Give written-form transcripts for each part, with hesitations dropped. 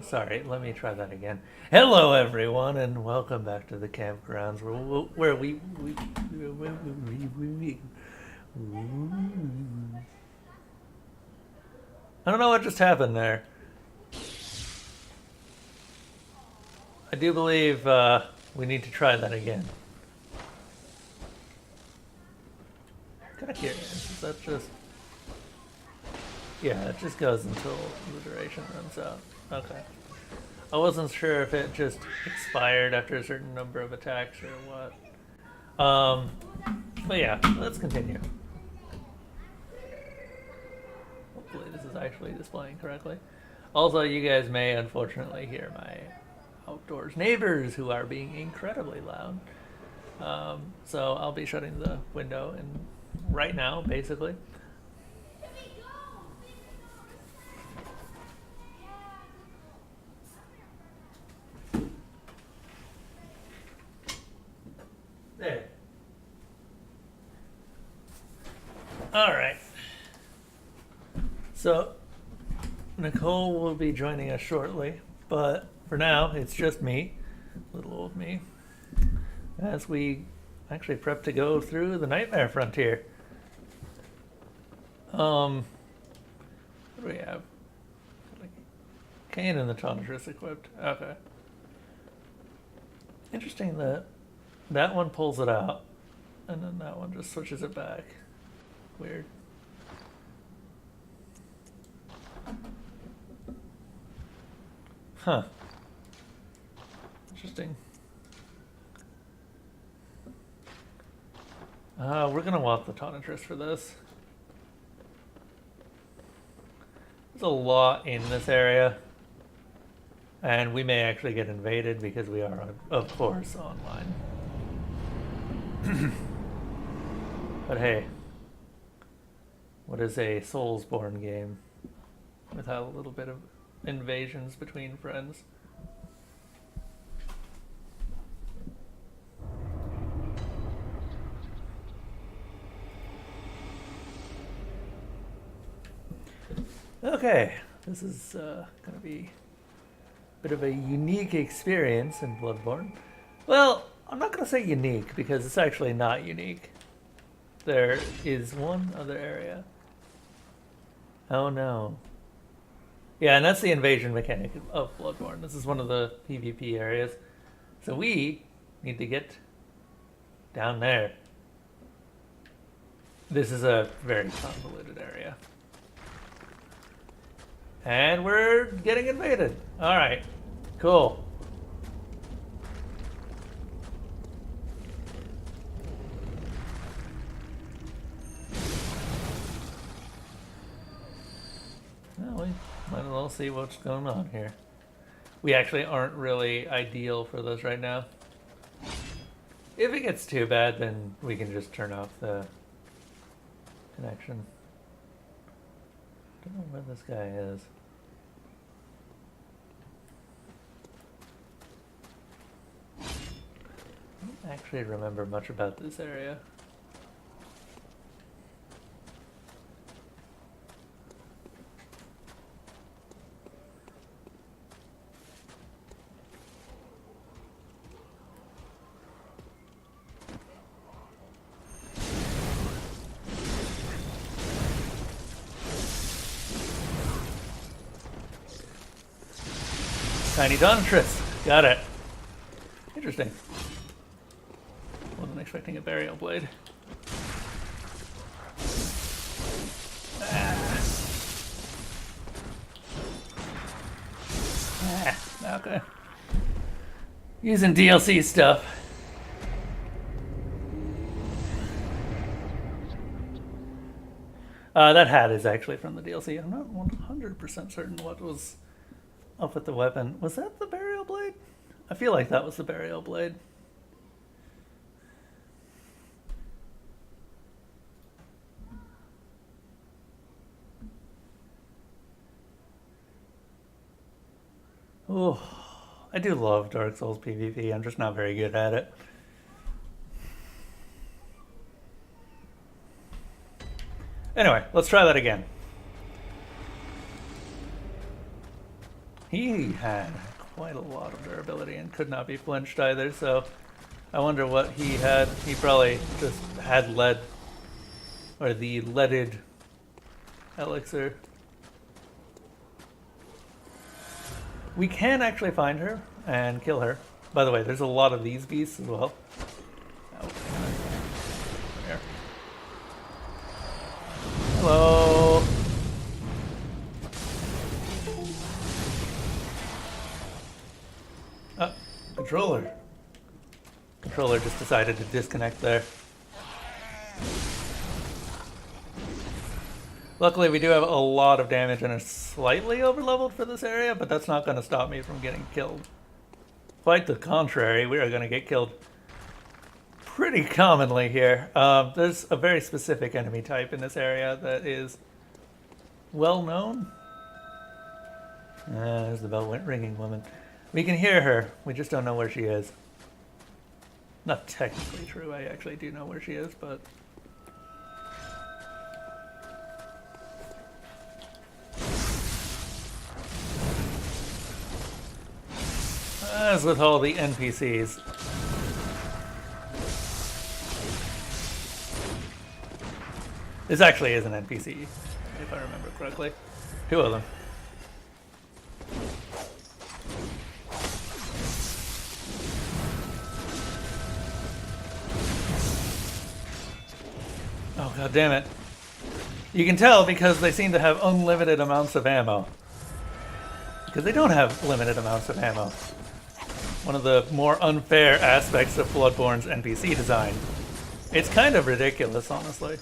Sorry, let me try that again. Hello, everyone, and welcome back to the campgrounds where we I don't know what just happened there. I do believe we need to try that again. Kind of curious. Is that just... Yeah, it just goes until the duration runs out. Okay. I wasn't sure if it just expired after a certain number of attacks or what. But yeah, let's continue. Hopefully this is actually displaying correctly. Also, you guys may unfortunately hear my outdoors neighbors who are being incredibly loud. So I'll be shutting the window right now, basically. Alright. So, Nicole will be joining us shortly, but for now, it's just me, little old me, as we actually prep to go through the Nightmare Frontier. What do we have? Arcane and the Tonitrus equipped. Okay. Interesting that that one pulls it out, and then that one just switches it back. Weird. Huh. Interesting. We're gonna want the Tonitrus for this. There's a lot in this area. And we may actually get invaded because we are, of course, online. But hey, what is a Soulsborne game without a little bit of invasions between friends? Okay, this is gonna be a bit of a unique experience in Bloodborne. Well, I'm not gonna say unique because it's actually not unique. There is one other area. Oh no. Yeah, and that's the invasion mechanic of Bloodborne. This is one of the PvP areas. So we need to get down there. This is a very convoluted area. And we're getting invaded. Alright, cool. Well, we might as well see what's going on here. We actually aren't really ideal for this right now. If it gets too bad, then we can just turn off the connection. Don't know where this guy is. I don't actually remember much about this area. Tiny Donatrix. Got it. Interesting. Wasn't expecting a burial blade. Okay. Using DLC stuff. That hat is actually from the DLC. I'm not 100% certain what was up with the weapon. Was that the burial blade? I feel like that was the burial blade. Oh, I do love Dark Souls PvP. I'm just not very good at it. Anyway, let's try that again. He had quite a lot of durability and could not be flinched either, so I wonder what he had. He probably just had lead, or the leaded elixir. We can actually find her and kill her. By the way, there's a lot of these beasts as well. Oh, here. Hello. Controller. Controller just decided to disconnect there. Luckily, we do have a lot of damage and are slightly overleveled for this area, but that's not going to stop me from getting killed. Quite the contrary, we are going to get killed pretty commonly here. There's a very specific enemy type in this area that is well known. There's the bell ringing woman. We can hear her, we just don't know where she is. Not technically true, I actually do know where she is, but... as with all the NPCs. This actually is an NPC, if I remember correctly. 2 of them. Oh, god damn it. You can tell because they seem to have unlimited amounts of ammo. Because they don't have limited amounts of ammo. One of the more unfair aspects of Bloodborne's NPC design. It's kind of ridiculous, honestly.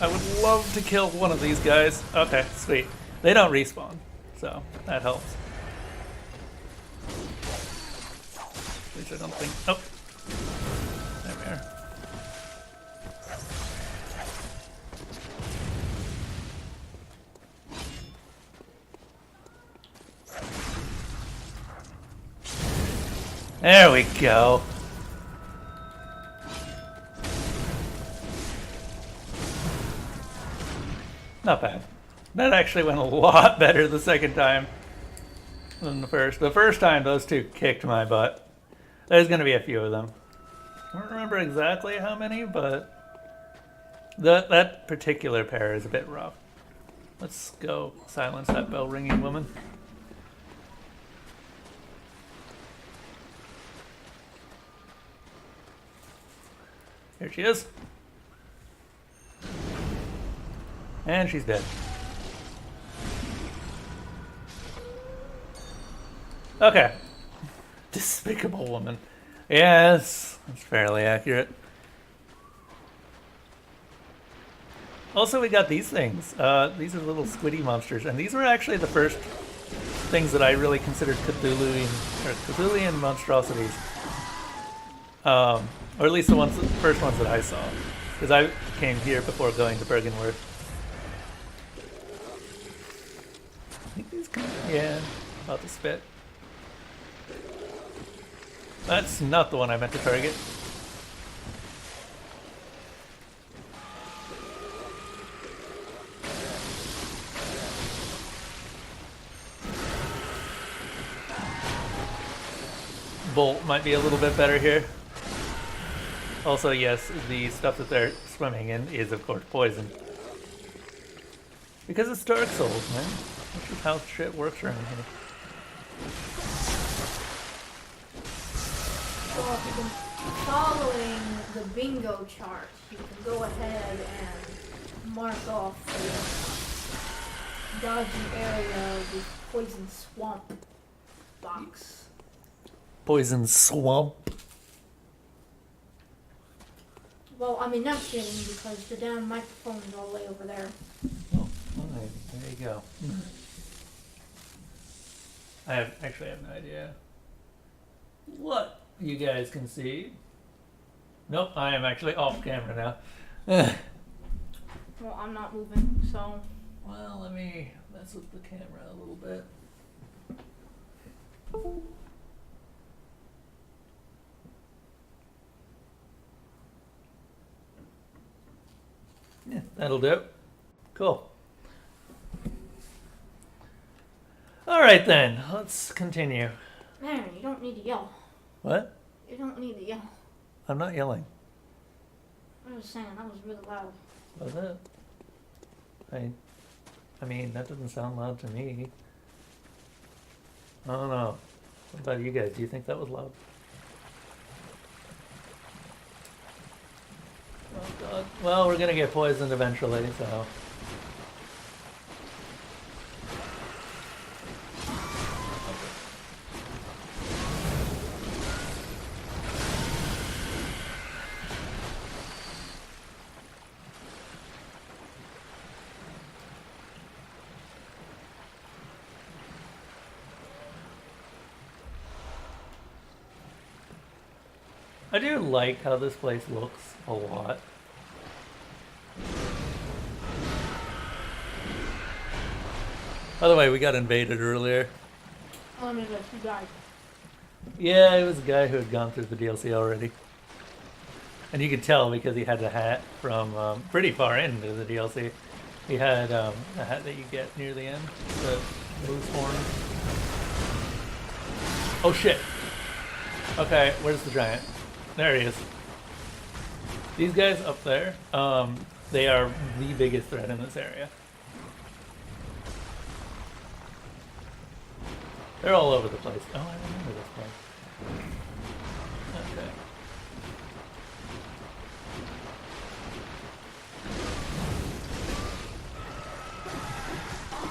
I would love to kill one of these guys. Okay, sweet. They don't respawn, so that helps. At least I don't think... Oh! There we are. There we go. Not bad. That actually went a lot better the second time than the first. The first time, those 2 kicked my butt. There's going to be a few of them. I don't remember exactly how many, but that particular pair is a bit rough. Let's go silence that bell-ringing woman. Here she is. And she's dead. Okay. Despicable woman. Yes, that's fairly accurate. Also, we got these things. These are little squiddy monsters, and these were actually the first things that I really considered Cthulhian monstrosities. Or at least the first ones that I saw. Because I came here before going to Bergenworth. I think these come... Yeah, about to spit. That's not the one I meant to target. Bolt might be a little bit better here. Also, yes, the stuff that they're swimming in is, of course, poison. Because it's Dark Souls, man. That's just how shit works around here. Well, if you've been following the bingo chart, you can go ahead and mark off the dodgy area with poison swamp box. Poison swamp? Well, I mean, not kidding, because the damn microphone is all the way over there. Oh, fine. There you go. I actually have no idea what you guys can see. Nope, I am actually off camera now. Well, I'm not moving, so... Well, let me mess with the camera a little bit. Yeah, that'll do. Cool. Alright then, let's continue. Man, you don't need to yell. What? You don't need to yell. I'm not yelling. I was saying, that was really loud. Was it? I mean, that doesn't sound loud to me. I don't know. What about you guys? Do you think that was loud? Oh god. Well, we're gonna get poisoned eventually, so... I do like how this place looks a lot. By the way, we got invaded earlier. Oh, I mean, like, you died. Yeah, it was a guy who had gone through the DLC already. And you could tell because he had the hat from pretty far into the DLC. He had a hat that you get near the end, the moose horn. Oh shit! Okay, where's the giant? There he is. These guys up there, they are the biggest threat in this area. They're all over the place. Oh, I remember this place. Okay.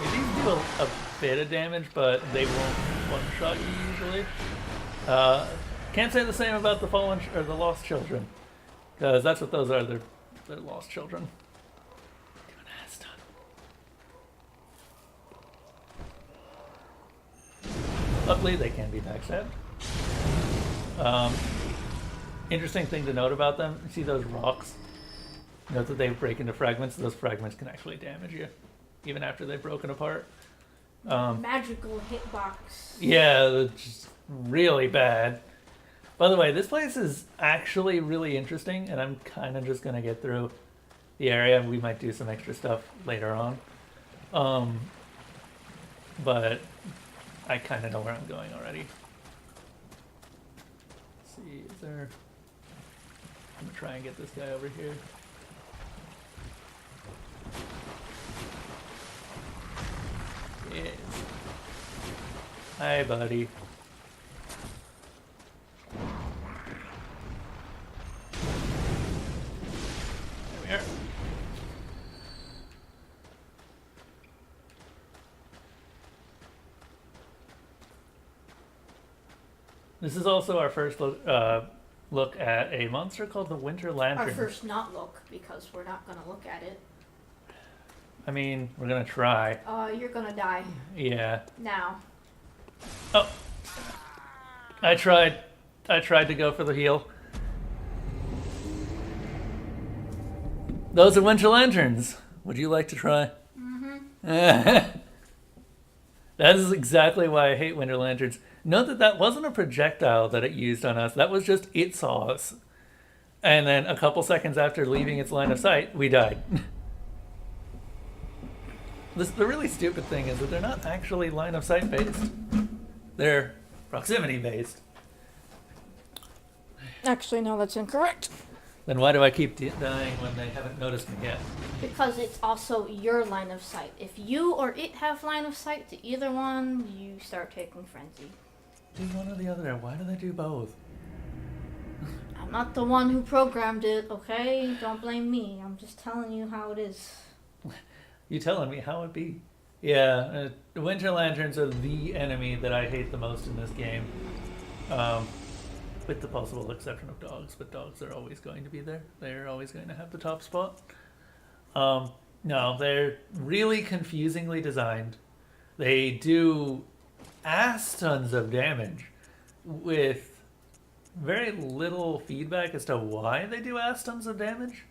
These do a bit of damage, but they won't one-shot you usually. Can't say the same about the fallen or the lost children, because that's what those are. They're lost children. Do an ass ton. Luckily, they can be backstabbed. Interesting thing to note about them: you see those rocks? Note that they break into fragments. Those fragments can actually damage you, even after they've broken apart. Magical hitbox. Yeah, it's just really bad. By the way, this place is actually really interesting, and I'm kind of just going to get through the area, and we might do some extra stuff later on. But I kind of know where I'm going already. Let's see, is there... I'm going to try and get this guy over here. Yes. Hi, buddy. There we are. This is also our first look at a monster called the Winter Lantern. Our first not look, because we're not going to look at it. I mean, we're gonna try. You're gonna die. Yeah. Now. Oh. I tried to go for the heal. Those are Winter Lanterns. Would you like to try? Mm-hmm. That is exactly why I hate Winter Lanterns. Note that that wasn't a projectile that it used on us. That was just it saw us. And then a couple seconds after leaving its line of sight, we died. The really stupid thing is that they're not actually line of sight based. They're proximity based. Actually, no, that's incorrect. Then why do I keep dying when they haven't noticed me yet? Because it's also your line of sight. If you or it have line of sight to either one, you start taking frenzy. Do one or the other. Why do they do both? I'm not the one who programmed it, okay? Don't blame me. I'm just telling you how it is. You telling me how it be? Yeah, the Winter Lanterns are the enemy that I hate the most in this game. With the possible exception of dogs, but dogs are always going to be there. They're always going to have the top spot. No, they're really confusingly designed. They do ass tons of damage with very little feedback as to why they do ass tons of damage.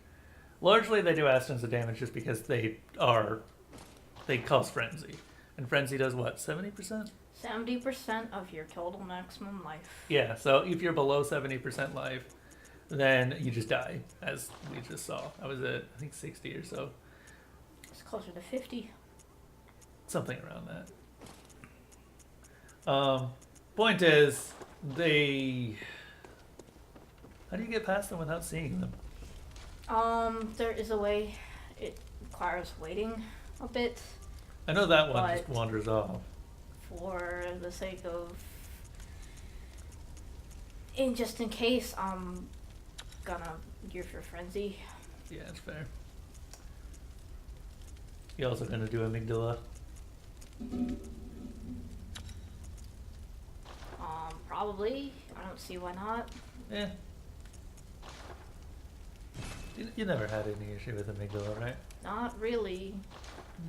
Largely, they do ass tons of damage just because they cause frenzy. And frenzy does what, 70%? 70% of your total maximum life. Yeah, so if you're below 70% life, then you just die, as we just saw. I was at, I think, 60 or so. It's closer to 50. Something around that. Point is, they... How do you get past them without seeing them? There is a way. It requires waiting a bit. I know that one just wanders off. For the sake of... just in case, I'm gonna gear for frenzy. Yeah, that's fair. You also gonna do amygdala? Probably. I don't see why not. Yeah. You never had any issue with amygdala, right? Not really.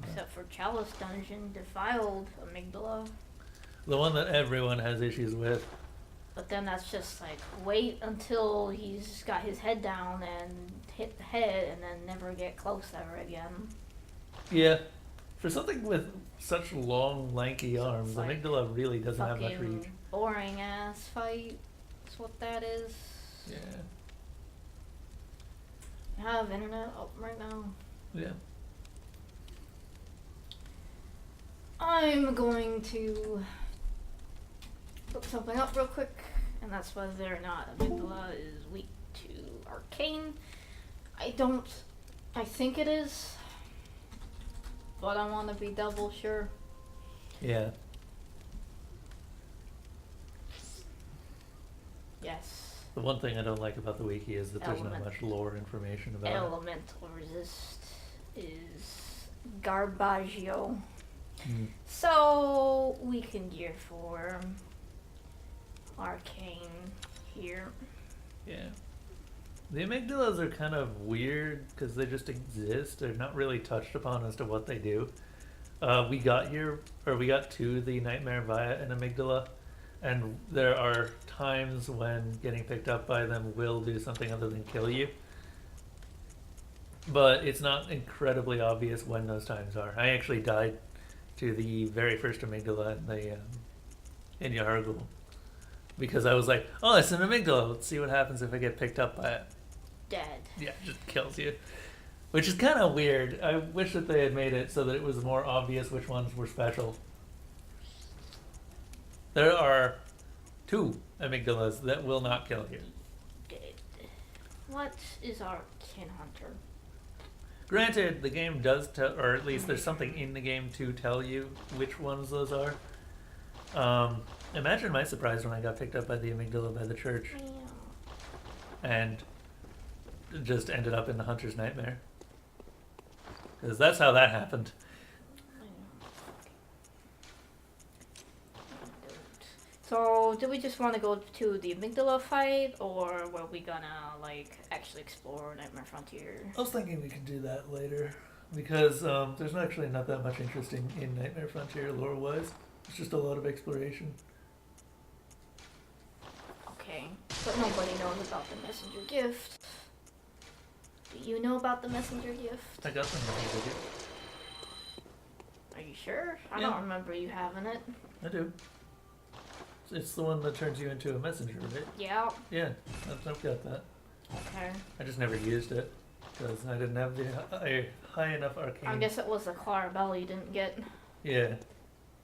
Except for Chalice Dungeon, Defiled Amygdala. The one that everyone has issues with. But then that's just like, wait until he's got his head down and hit the head and then never get close ever again. Yeah. For something with such long, lanky arms, like amygdala really doesn't have much reach. Boring ass fight. That's what that is. Yeah. have internet up right now. Yeah. I'm going to look something up real quick, and that's whether or not amygdala is weak to Arcane. I think it is, but I want to be double sure. Yeah. Yes. The one thing I don't like about the wiki is that there's not Element. much lore information about it. Elemental resist is Garbaggio. Mm. So we can gear for Arcane here. Yeah. The amygdalas are kind of weird because they just exist. They're not really touched upon as to what they do. We got to the nightmare via an amygdala, and there are times when getting picked up by them will do something other than kill you. But it's not incredibly obvious when those times are. I actually died to the very first amygdala in Yahargul because I was like, oh, it's an amygdala. Let's see what happens if I get picked up by it. Dead. Yeah, it just kills you. Which is kind of weird. I wish that they had made it so that it was more obvious which ones were special. There are 2 amygdalas that will not kill you. Dead. What is Arcane Hunter? Granted, the game does tell, or at least there's something in the game to tell you which ones those are. Imagine my surprise when I got picked up by the amygdala by the church and just ended up in the hunter's nightmare. Because that's how that happened. So, do we just want to go to the amygdala fight, or were we gonna, like, actually explore Nightmare Frontier? I was thinking we could do that later. Because there's actually not that much interesting in Nightmare Frontier lore-wise. It's just a lot of exploration. Okay, but nobody knows about the messenger gift. Do you know about the messenger gift? I got some messenger gift. Are you sure? I Yeah. don't remember you having it. I do. It's the one that turns you into a messenger, right? Yeah. Yeah, I've got that. Okay. I just never used it because I didn't have the high enough arcane. I guess it was the choir bell you didn't get. Yeah.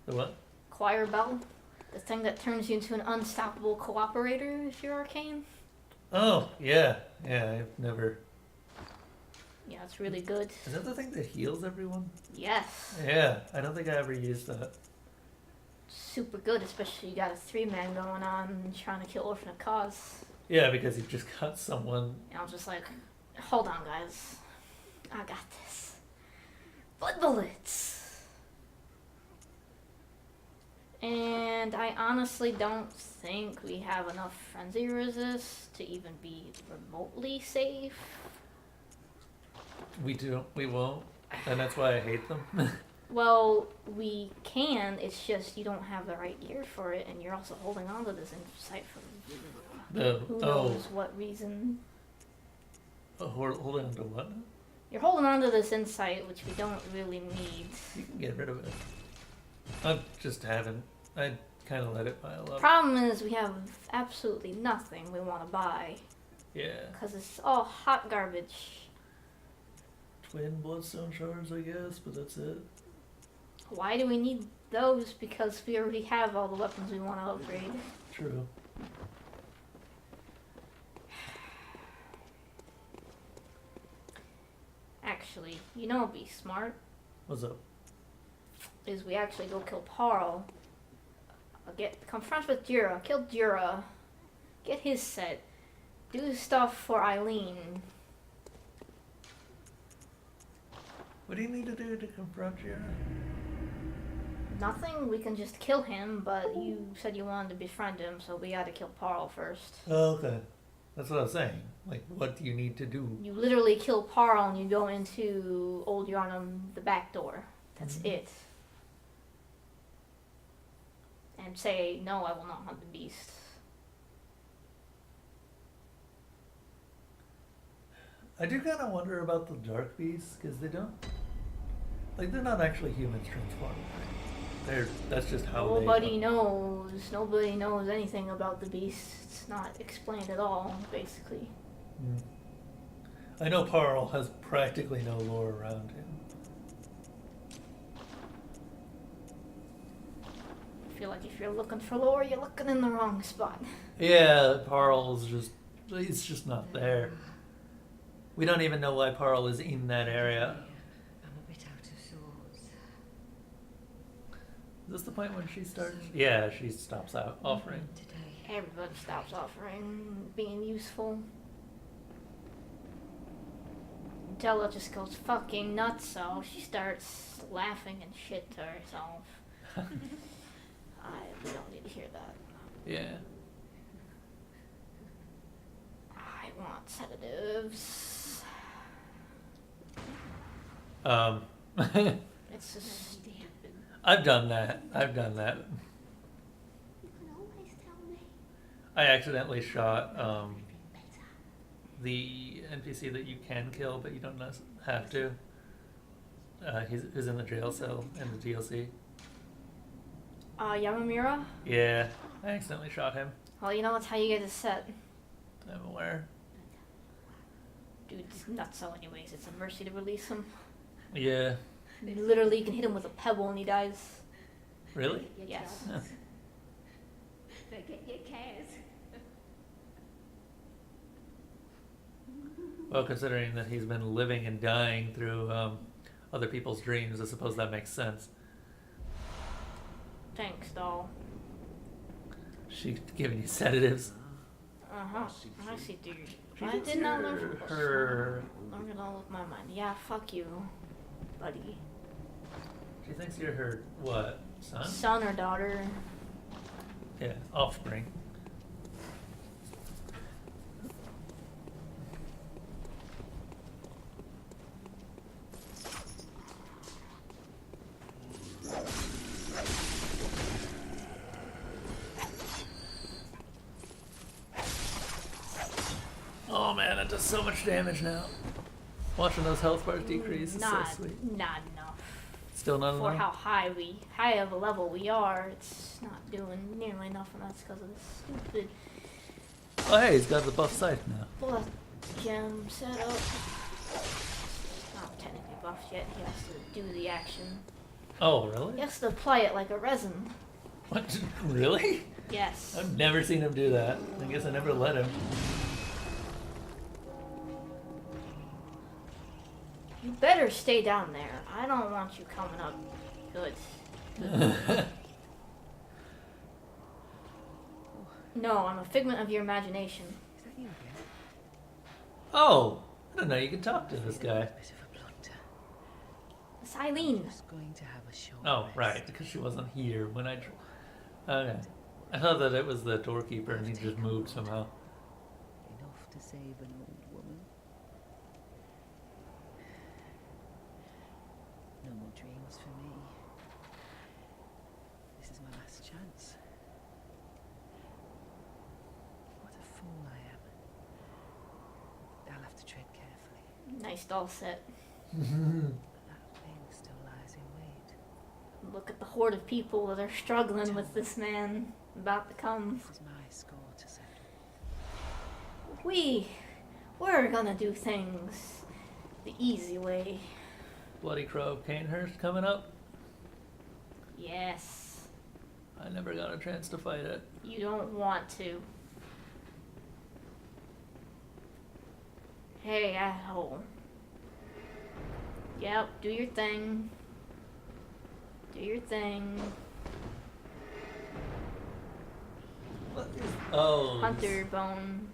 The what? Choir bell? The thing that turns you into an unstoppable cooperator if you're arcane? Oh, yeah. Yeah, I've never... Yeah, it's really good. Is that the thing that heals everyone? Yes. Yeah, I don't think I ever used that. Super good, especially you got a 3-man going on trying to kill Orphan of Cause. Yeah, because you've just got someone... And I'm just like, hold on guys. I got this. Blood bullets! And I honestly don't think we have enough frenzy resist to even be remotely safe. We won't. And that's why I hate them. Well, we can, it's just you don't have the right gear for it, and you're also holding on to this insight for who knows what reason. Hold on to what? You're holding on to this insight, which we don't really need. You can get rid of it. I just haven't. I kind of let it pile up. Problem is, we have absolutely nothing we want to buy. Yeah. Because it's all hot garbage. Twin bloodstone shards, I guess, but that's it. Why do we need those? Because we already have all the weapons we want to upgrade. True. Actually, you know what'd be smart? What's up? Is we actually go kill Parl. Confront with Jura, kill Jura, get his set, do stuff for Eileen. What do you need to do to confront Jira? Nothing, we can just kill him, but you said you wanted to befriend him, so we gotta kill Parl first. Oh, okay. That's what I was saying. Like, what do you need to do? You literally kill Parl and you go into Old Yarnum, the back door. That's it. And say, no, I will not hunt the beast. I do kind of wonder about the dark beasts, because they don't... Like, they're not actually humans transformed, right? That's just how Nobody knows. Nobody knows anything about the beast. It's not explained at all, basically. I know Parl has practically no lore around him. I feel like if you're looking for lore, you're looking in the wrong spot. Yeah, Parl's he's just not there. We don't even know why Parl is in that area. I'm a bit out of sorts. Is this the point when she starts? Yeah, she stops out offering. Today. Everybody stops offering, being useful. Della just goes fucking nuts, so she starts laughing and shit to herself. We don't need to hear that. Yeah. I want sedatives. It's just stupid. I've done that. You can always tell me. I accidentally shot the NPC that you can kill, but you don't have to. He's in the jail cell in the DLC. Yamamura? Yeah, I accidentally shot him. Well, you know that's how you get a set. I'm aware. Dude, it's nutso anyways. It's a mercy to release him. Yeah. Literally, you can hit him with a pebble and he dies. Really? Yes. Forget your cares. Well, considering that he's been living and dying through other people's dreams, I suppose that makes sense. Thanks, doll. She's giving you sedatives. Uh-huh. I see, dude. She I thinks did not you're learn from her. Learn it all with my mind. Yeah, fuck you, buddy. She thinks you're her what? Son? Son or daughter. Yeah, offspring. Oh man, that does so much damage now. Watching those health bars decrease is so sweet. Not enough. Still not For enough? how high of a level we are, it's not doing nearly enough, and that's because of this stupid Oh hey, he's got the buff scythe now. blood gem setup. Not technically buffed yet. He has to do the action. Oh really? He has to apply it like a resin. What? Really? Yes. I've never seen him do that. I guess I never let him. You better stay down there. I don't want you coming up. Good. No, I'm a figment of your imagination. Is that you again? Oh, I don't know. You can talk to this guy. Bit of a blunder. It's Eileen. Just going to have a short Oh, rest. right, because she wasn't here when I. Okay, I thought that it was the doorkeeper and he just moved somehow. Enough to save an old woman. No more dreams for me. This is my last chance. What a fool I am. I'll have to tread carefully. Nice doll set. But that thing still lies in wait. Look at the horde of people that are struggling with this man about to come. This is my score to settle. We're gonna do things the easy way. Bloody Crow of Canehurst coming up. Yes. I never got a chance to fight it. You don't want to. Hey, asshole. Yep, do your thing. Do your thing. What is? Oh. Hunter bone.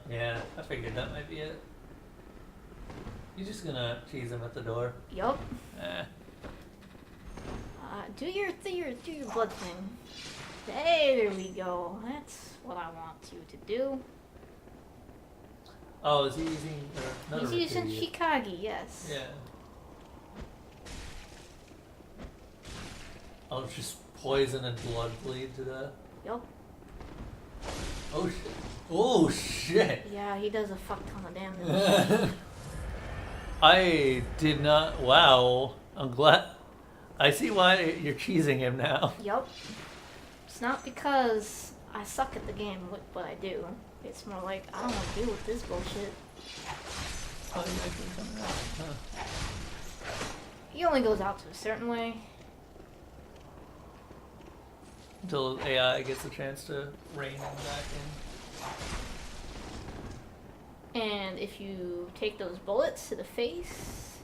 Yeah. I figured that might be it. You just gonna cheese him at the door? Yup. Eh. Do your blood thing. There we go. That's what I want you to do. Oh, is he using? He's using Shikage, yes. Yeah. Oh, just poison and blood bleed to death. Yup. Oh shit! Oh shit! Yeah, he does a fuck ton of damage. I did not. Wow. I'm glad. I see why you're cheesing him now. Yup. It's not because I suck at the game with what I do. It's more like I don't want to deal with this bullshit. Oh, he's actually coming out. Huh. He only goes out to a certain way. Until AI gets a chance to rein him back in. And if you take those bullets to the face,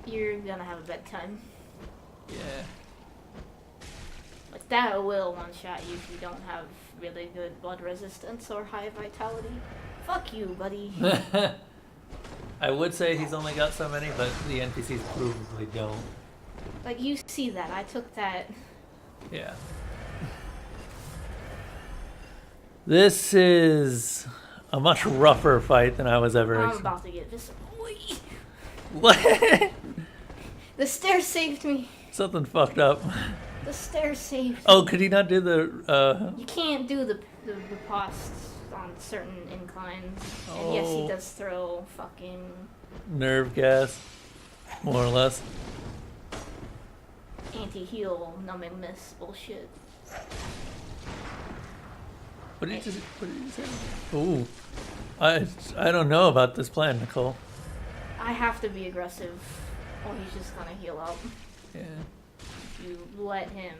you're gonna have a bedtime. Yeah. Like that will one-shot you if you don't have really good blood resistance or high vitality. Fuck you, buddy. I would say he's only got so many, but the NPCs provably don't. Like, you see that. I took that. Yeah. This is a much rougher fight than I was ever I'm expecting. about to get this. What? The stairs saved me. Something fucked up. The stairs saved me. Oh, could he not do the, You can't do the posts on certain inclines. And yes, he Oh. does throw fucking... nerve gas? More or less. anti-heal numbing mist bullshit. What did you say? Ooh. I don't know about this plan, Nicole. I have to be aggressive, or he's just gonna heal up. Yeah. If you let him...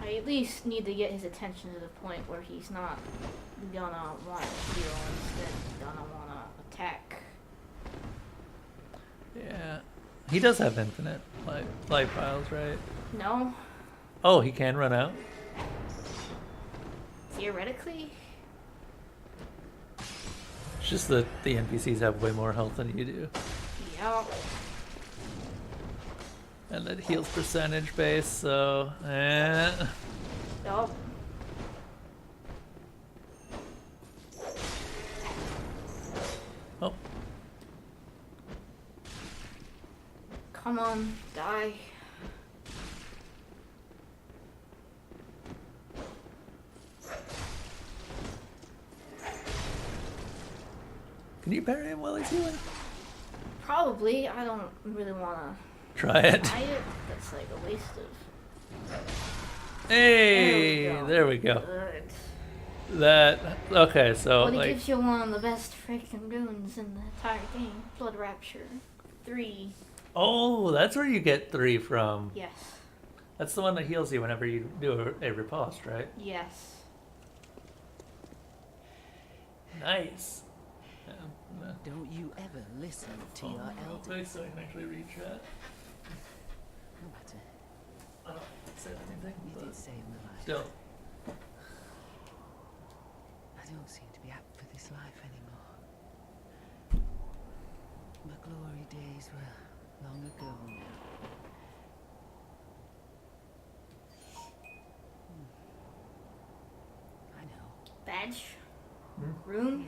I at least need to get his attention to the point where he's not gonna want to heal, instead gonna wanna attack. Yeah. He does have infinite life files, right? No, Oh, he can run out? theoretically. It's just that the NPCs have way more health than you do. Yeah. And it heals percentage base, so... Yup. Oh. Come on, die. Can you parry him while he's healing? Probably. I don't really wanna Try it. try it. That's like a waste of... Hey! There we go. Good. That... Okay, so, But it like... gives you one of the best freaking runes in the entire game. Blood Rapture. 3. Oh, that's where you get 3 from. Yes. That's the one that heals you whenever you do a riposte, right? Yes. Nice. Don't you ever listen to your elders. Wait, so I can actually read chat. No matter. I don't say anything, You but did save my life. still. I don't seem to be apt for this life anymore. My glory days were long ago now. I know. Badge. Hmm? Rune.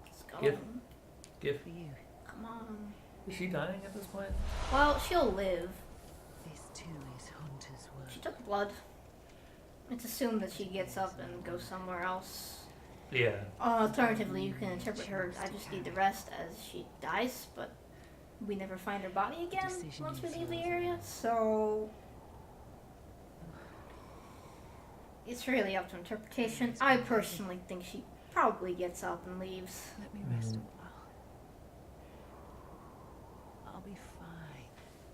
Let's go. Gift. Gift. For you, Come on. Is she dying at this point? Well, she'll live. this too is hunter's She work. took blood. It's assumed that she gets up and goes somewhere else. Yeah. Alternatively, you can interpret her, I just need the rest, as she dies, but we never find her body again Decision once we is leave the yours. area, so... It's really up to interpretation. I personally think she probably gets up and leaves. Let me rest a Mhm. while. I'll be fine.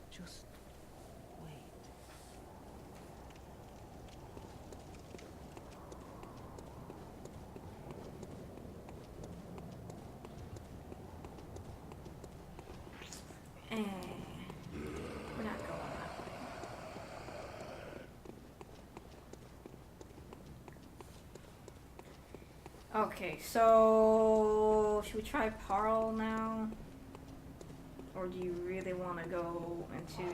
Just wait. And we're not going that way. Okay, so should we try Parl now? Or do you really want to go into...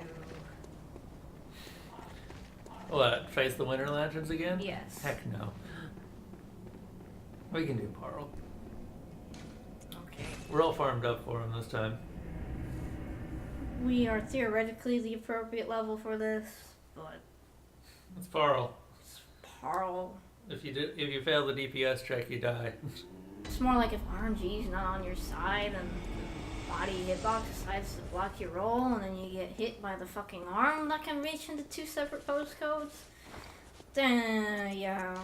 What? Face the Winter Lanterns again? Yes. Heck no. We can do Parl. Okay. We're all farmed up for him this time. We are theoretically the appropriate level for this, but It's Parl. Parl... If you fail the DPS check, you die. It's more like if RNG's not on your side and body hitbox decides to block your roll, and then you get hit by the fucking arm that can reach into 2 separate postcodes, then yeah.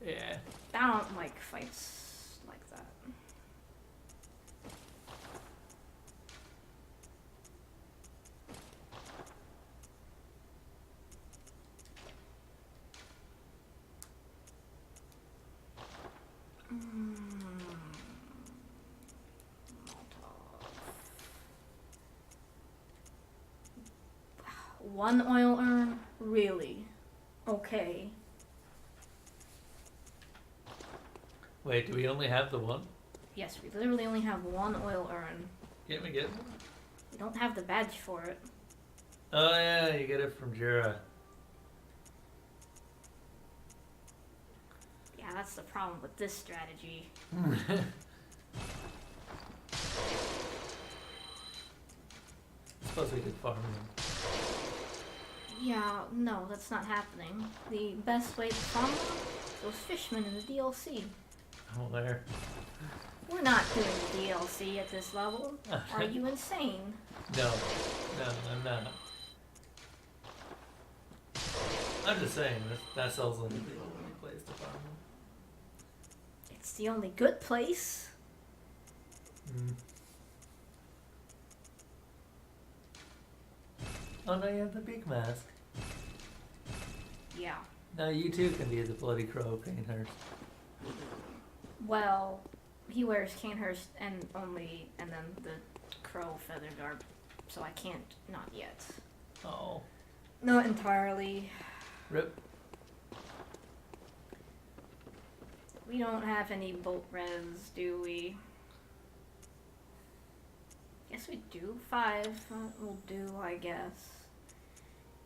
Yeah. I don't like fights like that. One oil urn? Really? Okay. Wait, do we only have the one? Yes, we literally only have one oil urn. Can't we get one? We don't have the badge for it. Oh yeah, you get it from Jira. Yeah, that's the problem with this strategy. Suppose we could farm them. Yeah, no, that's not happening. The best way to farm them, those fishmen in the DLC. Oh, there. We're not doing the DLC at this level. Are you insane? No, I'm not. I'm just saying, that's also the only place to farm them. It's the only good place. Oh, now you have the big mask. Yeah. Now you too can be the bloody crow, Canehurst. Well, he wears Canehurst and then the crow feather garb, so I can't, not yet. Oh. Not entirely. Rip. We don't have any bolt res, do we? Yes, we do. 5 will do, I guess.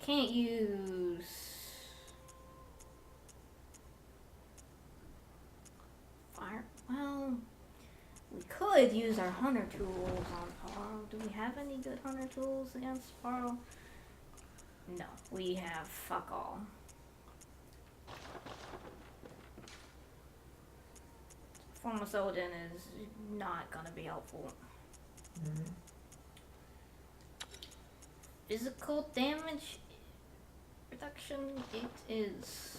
Can't use fire. Well, we could use our hunter tools on Parl. Do we have any good hunter tools against Parl? No, we have fuck all. Form of Odin is not gonna be helpful. Physical damage reduction, it is.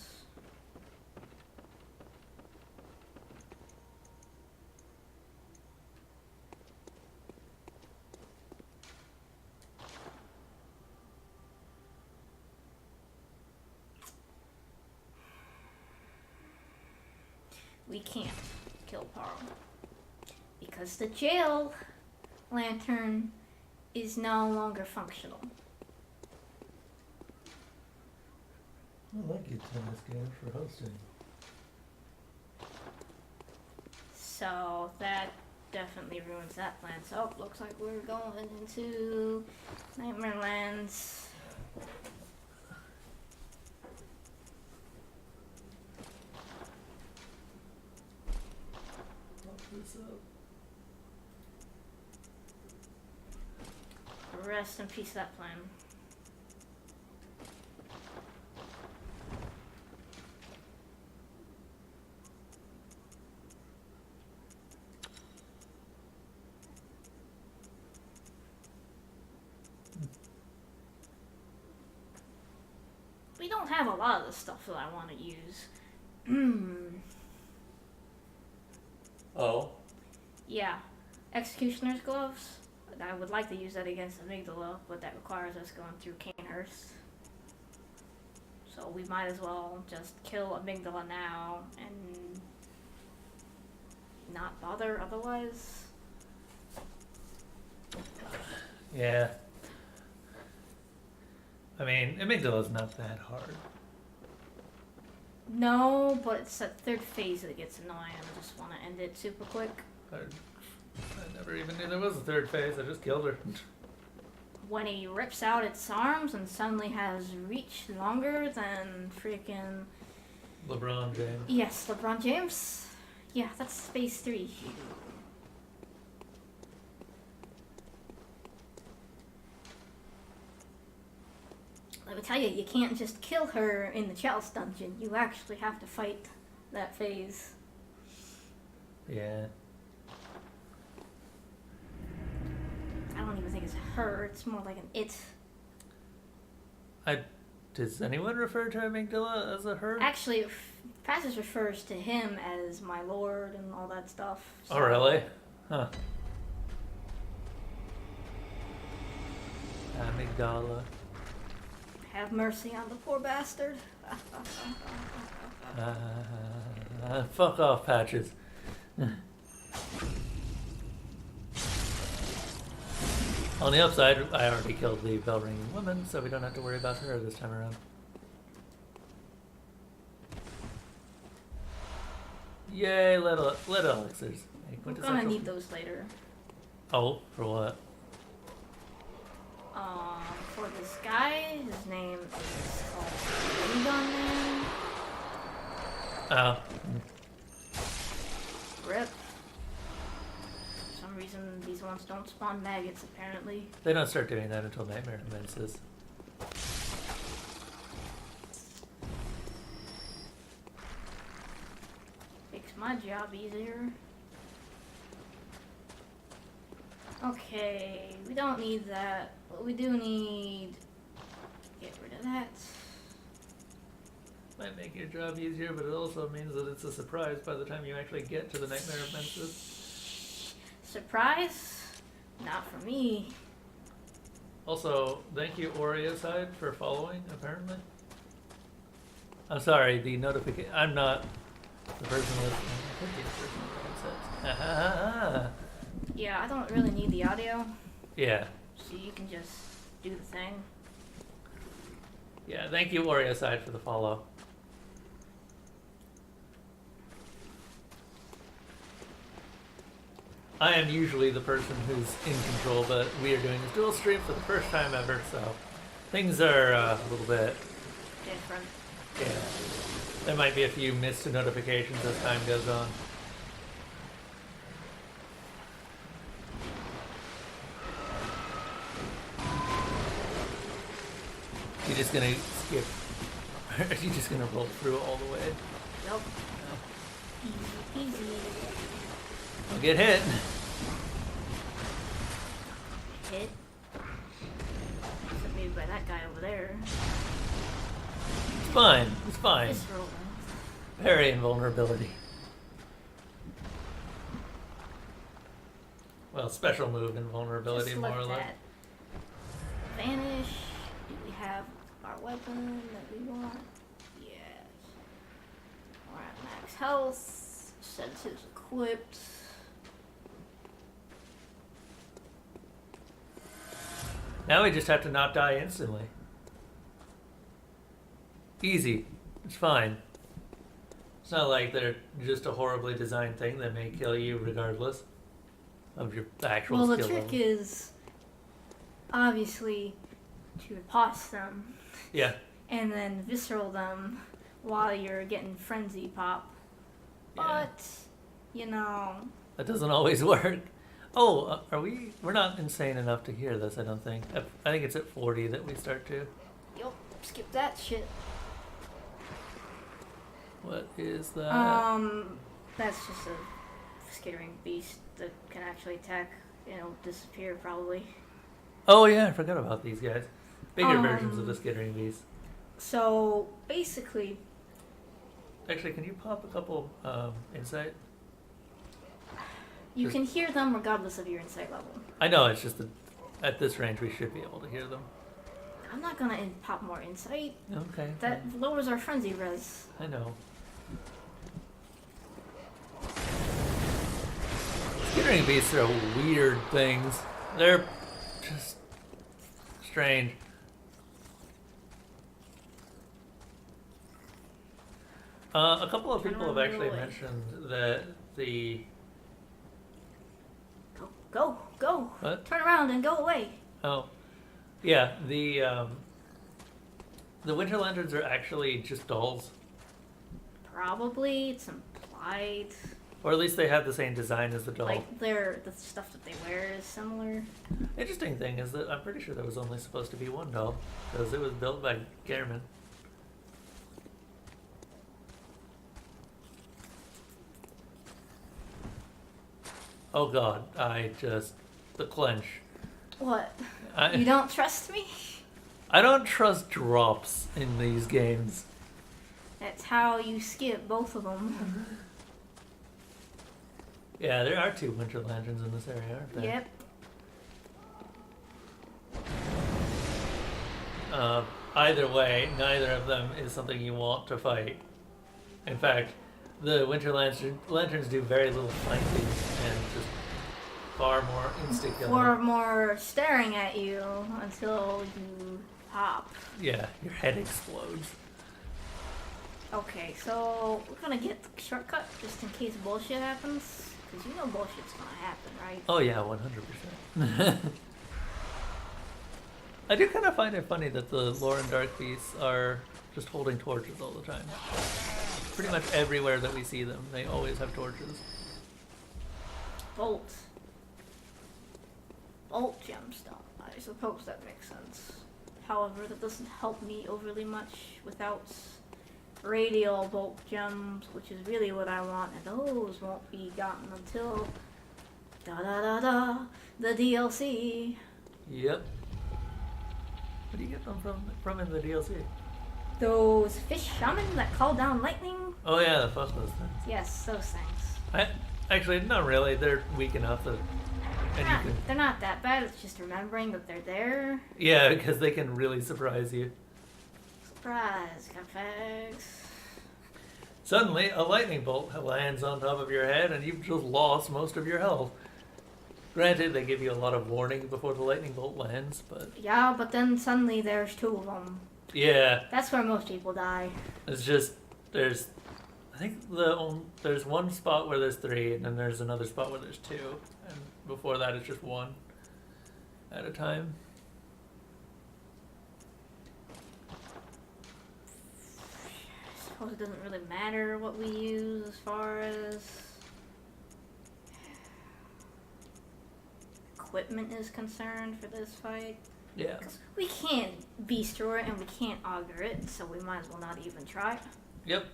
We can't kill Parl because the jail lantern is no longer functional. I like you, Tennis Game, for hosting. So that definitely ruins that plan. So looks like we're going into Nightmare Lands. This up. Rest in peace, that plan. We don't have a lot of the stuff that I want to use. Oh. Yeah. Executioner's gloves. I would like to use that against Amygdala, but that requires us going through Canehurst. So we might as well just kill Amygdala now and not bother otherwise. Yeah. I mean, Amygdala's not that hard. No, but it's that third phase that gets annoying. I just want to end it super quick. I never even knew there was a third phase. I just killed her. When he rips out its arms and suddenly has reach longer than freaking... LeBron James. Yes, LeBron James. Yeah, that's phase 3. Let me tell you, you can't just kill her in the Chalice dungeon. You actually have to fight that phase. Yeah. I don't even think it's her. It's more like an it. Does anyone refer to Amygdala as a her? Actually, Francis refers to him as my lord and all that stuff. So. Oh, really? Huh. Amygdala. Have mercy on the poor bastard. Fuck off, Patches. On the upside, I already killed the bell ringing woman, so we don't have to worry about her this time around. Yay, lead elixirs. We're gonna need those later. Oh, for what? For this guy, his name is called Gun Man. Oh. Rip. For some reason, these ones don't spawn maggots, apparently. They don't start doing that until Nightmare commences. Makes my job easier. Okay, we don't need that, but we do need... Get rid of that. Might make your job easier, but it also means that it's a surprise by the time you actually get to the Nightmare of Menses. Surprise? Not for me. Also, thank you, Orioside, for following, apparently. I'm sorry, the notification... I'm not the person listening. I could be the person with headsets. Yeah, I don't really need the audio, Yeah. so you can just do the thing. Yeah, thank you, Orioside, for the follow. I am usually the person who's in control, but we are doing this dual stream for the first time ever, so things are a little bit Different. Yeah. There might be a few missed notifications as time goes on. You're just gonna skip. Are you just gonna roll through all the way? Nope. No. Easy peasy. Don't get hit. Hit. Except maybe by that guy over there. It's fine. It's fine. Just roll. Very invulnerability. Well, special move invulnerability, Just more let or less. that vanish. Do we have our weapon that we want? Yes. We're at max health. Senses equipped. Now we just have to not die instantly. Easy. It's fine. It's not like they're just a horribly designed thing that may kill you regardless of your actual Well, the skill trick level. is obviously to riposte them Yeah. and then visceral them while you're getting frenzy pop. Yeah. But, you know, That doesn't always work. Oh, we're not insane enough to hear this, I don't think. I think it's at 40 that we start to. yup, skip that shit. What is that? That's just a skittering beast that can actually attack, disappear probably. Oh yeah, I forgot about these guys. Bigger versions of the Um, skittering beast. So, basically, Actually, can you pop a couple insight? you Just- can hear them regardless of your insight level. I know, it's just that at this range we should be able to hear them. I'm not gonna pop more insight. Okay. That lowers our frenzy res. I know. Skittering beasts are weird things. They're just strange. A couple of Turn people have around, actually go away. mentioned that the... Go. What? Turn around and go away. Oh. Yeah, the Winter Lanterns are actually just dolls. Probably it's implied. Or at least they have the same design as the doll. Like the stuff that they wear is similar. Interesting thing is that I'm pretty sure there was only supposed to be one doll, because it was built by Gehrman. Oh god, the clench. What? I, You don't trust me? I don't trust drops in these games. That's how you skip both of them. Yeah, there are 2 winter lanterns in this area, aren't there? Yep. Either way, neither of them is something you want to fight. In fact, the winter lanterns do very little fighting and just far more insta-killing. Or more staring at you until you pop. Yeah, your head explodes. Okay, so we're gonna get the shortcut just in case bullshit happens. Because you know bullshit's gonna happen, right? Oh yeah, 100%. I do kind of find it funny that the Lauren Dark Beasts are just holding torches all the time. Pretty much everywhere that we see them, they always have torches. Bolt. Bolt gemstone. I suppose that makes sense. However, that doesn't help me overly much without radial bolt gems, which is really what I want, and those won't be gotten until the DLC. Yep. What do you get them from in the DLC? Those fish shaman that call down lightning? Oh yeah, the fuck those things. Yes, those things. Actually, not really. They're weak enough that... They're not that bad, it's just remembering that they're there. Yeah, because they can really surprise you. Surprise, fags. Suddenly, a lightning bolt lands on top of your head and you've just lost most of your health. Granted, they give you a lot of warning before the lightning bolt lands, but... Yeah, but then suddenly there's 2 of them. Yeah. That's where most people die. It's just, there's... I think there's one spot where there's 3, and then there's another spot where there's 2. And before that, it's just 1 at a time. I suppose it doesn't really matter what we use as far as equipment is concerned for this fight. Yeah. Because we can't beast through it and we can't augur it, so we might as well not even try. Yep.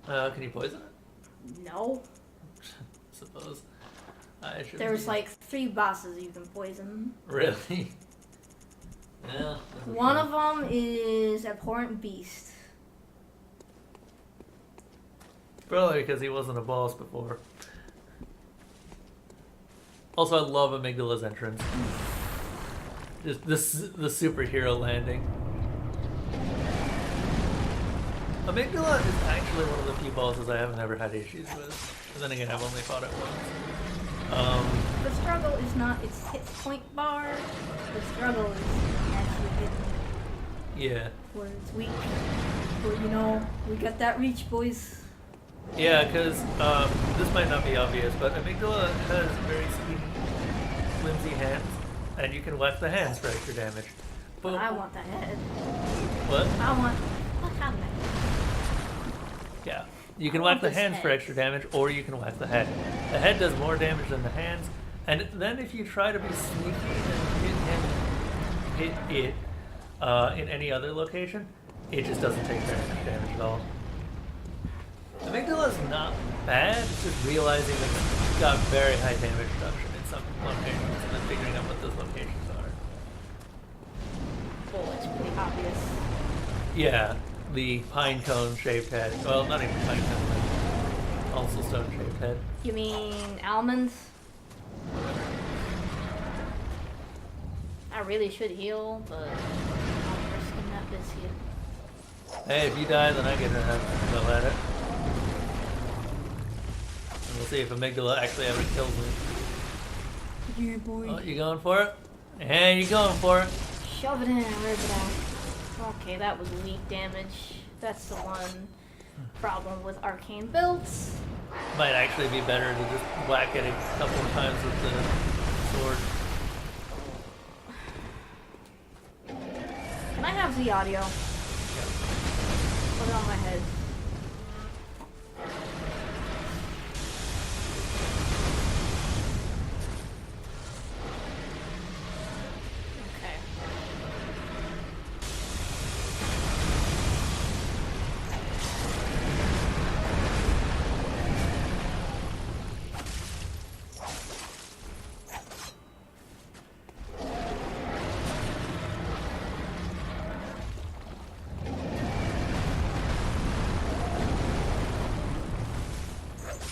Can you poison it? No. Suppose. There's like 3 bosses you can poison. Really? Yeah. One of them is Abhorrent Beast. Probably because he wasn't a boss before. Also, I love Amygdala's entrance. Just the superhero landing. Amygdala is actually one of the few bosses I haven't ever had issues with. But then again, I've only fought it once. The struggle is not its hit point bar. The struggle is actually hidden. Yeah. Where it's weak. But you know, we got that reach, boys. Yeah, because this might not be obvious, but Amygdala has very skinny, flimsy hands, and you can whack the hands for extra damage. But I want the head. What? I want... What happened? Yeah. You can whack the this hands for head. extra damage, or you can whack the head. The head does more damage than the hands, and then if you try to be sneaky and hit it in any other location, it just doesn't take very much damage at all. Amygdala's not bad, it's just realizing that it's got very high damage reduction in some locations, and then figuring out what those locations are. Oh, it's pretty obvious. Yeah, the pine cone shaped head. Well, not even pine cone, but also stone shaped head. You mean almonds? I really should heal, but I'm risking that biscuit. Hey, if you die, then I get to have go at it. And we'll see if Amygdala actually ever kills me. Yeah, boy. Oh, you going for it? Hey, you going for it? Shove it in and rip it out. Okay, that was weak damage. That's the one problem with arcane builds. Might actually be better to just whack it a couple of times with the sword. Can I have the audio? Put it on my head. Okay.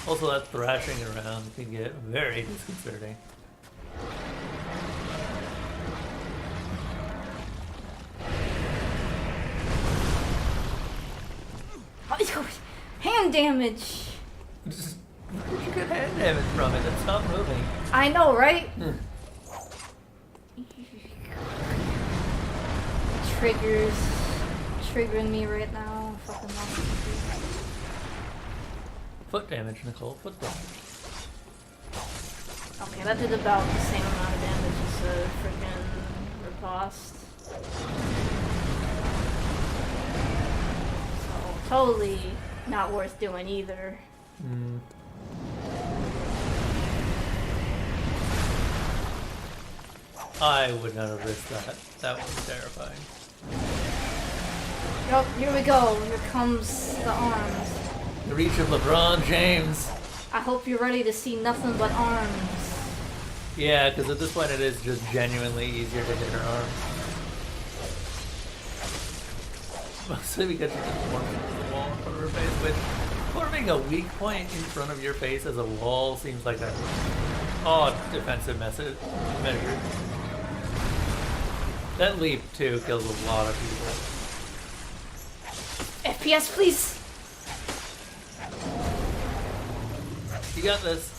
Also, that thrashing around can get very disconcerting. Hand damage! Where'd you get hand damage from it? It's not moving. I know, right? Triggering me right now. Fucking monster. Foot damage, Nicole. Foot damage. Okay, that did about the same amount of damage as the freaking riposte. So, totally not worth doing either. Mm. I would not have risked that. That was terrifying. Yup, here we go. Here comes the arms. The reach of LeBron James. I hope you're ready to see nothing but arms. Yeah, because at this point it is just genuinely easier to hit her arms. Mostly because you just form the wall in front of her face, which forming a weak point in front of your face as a wall seems like an odd defensive measure. That leap, too, kills a lot of people. FPS, please! You got this.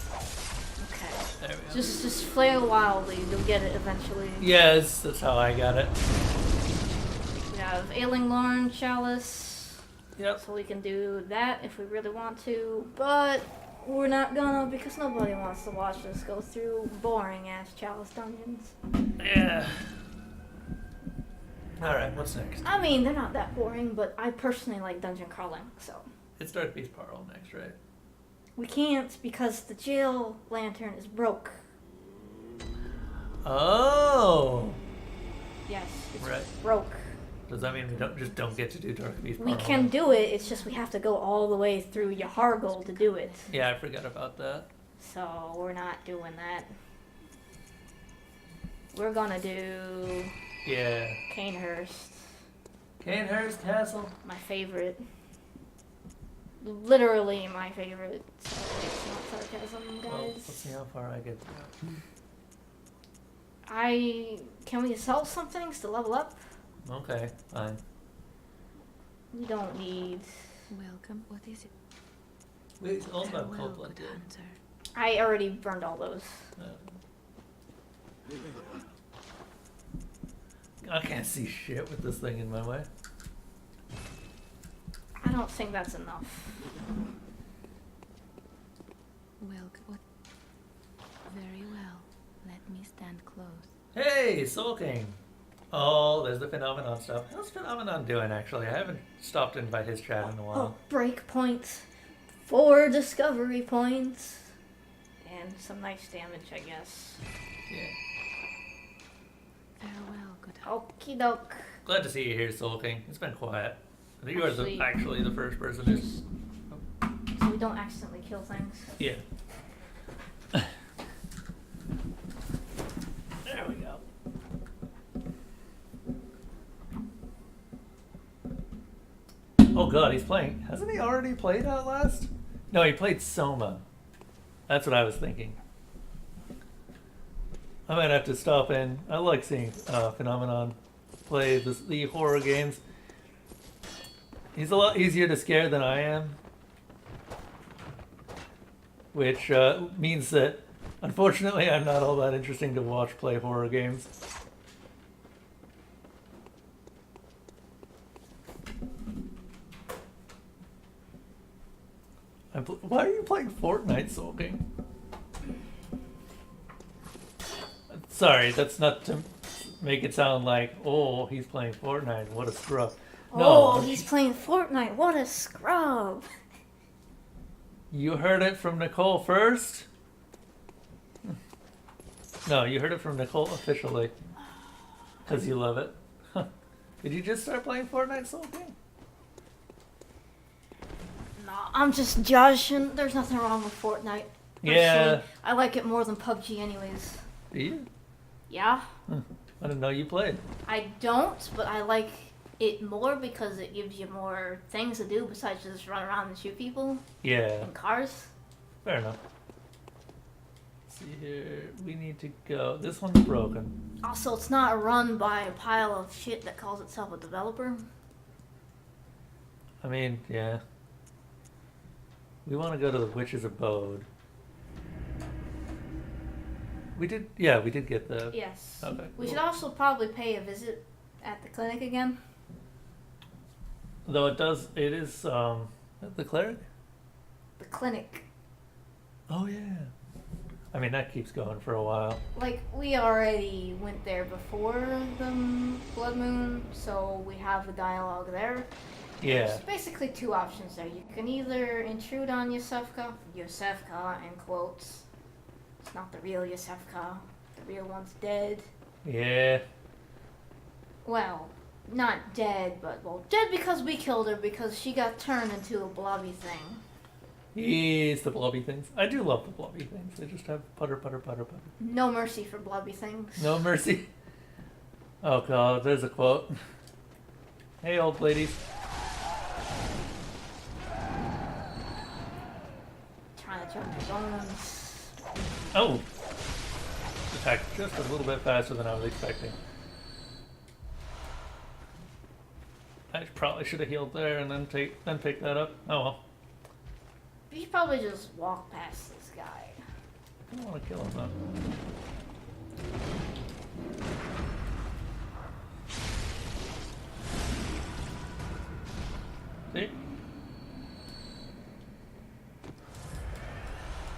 Okay. There we go. Just flail wildly. You'll get it eventually. Yes, that's how I got it. We have Ailing Lorn Chalice. Yep. So we can do that if we really want to. But we're not gonna because nobody wants to watch us go through boring ass Chalice dungeons. Yeah. Alright, what's next? I mean, they're not that boring, but I personally like dungeon crawling, so. It's Dark Beast Parle next, right? We can't because the jail lantern is broke. Oh! Yes, it's Right. broke. Does that mean we don't get to do Dark Beast We Parle? can do it, it's just we have to go all the way through Yahargul to do it. Yeah, I forgot about that. So we're not doing that. We're gonna do Yeah. Canehurst. Canehurst Castle. My favorite. Literally my favorite. So it's not sarcasm, Well, guys. let's see how far I get through. Can we sell some things to level up? Okay, fine. We don't need. Welcome. What is it? Wait, it's all about Farewell, cold blood. good hunter. I already burned all those. I can't see shit with this thing in my way. I don't think that's enough. Welcome. What? Very well. Let me stand close. Hey, Soul King! Oh, there's the Phenomenon stuff. How's Phenomenon doing, actually? I haven't stopped in by his chat in a Oh, while. break points. 4 discovery points. And some nice damage, I guess. Yeah. Farewell, good hunter. Okie doke. Glad to see you here, Soul King. It's been quiet. You are Actually- actually the first person who's... So we don't accidentally kill things. Yeah. There we go. Oh god, he's playing. Hasn't he already played Outlast? No, he played Soma. That's what I was thinking. I might have to stop in. I like seeing Phenomenon play the horror games. He's a lot easier to scare than I am. Which means that, unfortunately, I'm not all that interesting to watch play horror games. Why are you playing Fortnite, Soul King? Sorry, that's not to make it sound like, oh, he's playing Fortnite, what a scrub. No, Oh, he's playing Fortnite. What a scrub. you heard it from Nicole first? No, you heard it from Nicole officially. Because you love it. Did you just start playing Fortnite, Soul King? No, I'm just joshing. There's nothing wrong with Fortnite. Yeah. Personally, I like it more than PUBG anyways. Do you? Yeah. I didn't know you played. I don't, but I like it more because it gives you more things to do besides just run around and shoot people Yeah. in cars. Fair enough. Let's see here. We need to go. This one's broken. Also, it's not run by a pile of shit that calls itself a developer. I mean, yeah. We want to go to the witch's abode. We did get the... Yes. Okay, We cool. should also probably pay a visit at the clinic again. Though it is, the cleric? The clinic. Oh, yeah. I mean, that keeps going for a while. Like, we already went there before the Blood Moon, so we have the dialogue there. Yeah. There's basically two options there. You can either intrude on Yosefka in quotes. It's not the real Yosefka. The real one's dead. Yeah. Well, not dead, but, well, dead because we killed her because she got turned into a blobby thing. Yes, the blobby things. I do love the blobby things. They just have putter, putter, putter, putter. No mercy for blobby things. No mercy. Oh, God, there's a quote. Hey, old ladies. Trying to jump your bones. Oh! Attacked just a little bit faster than I was expecting. I probably should have healed there and then pick that up. Oh well. You should probably just walk past this guy. I don't want to kill him though. See?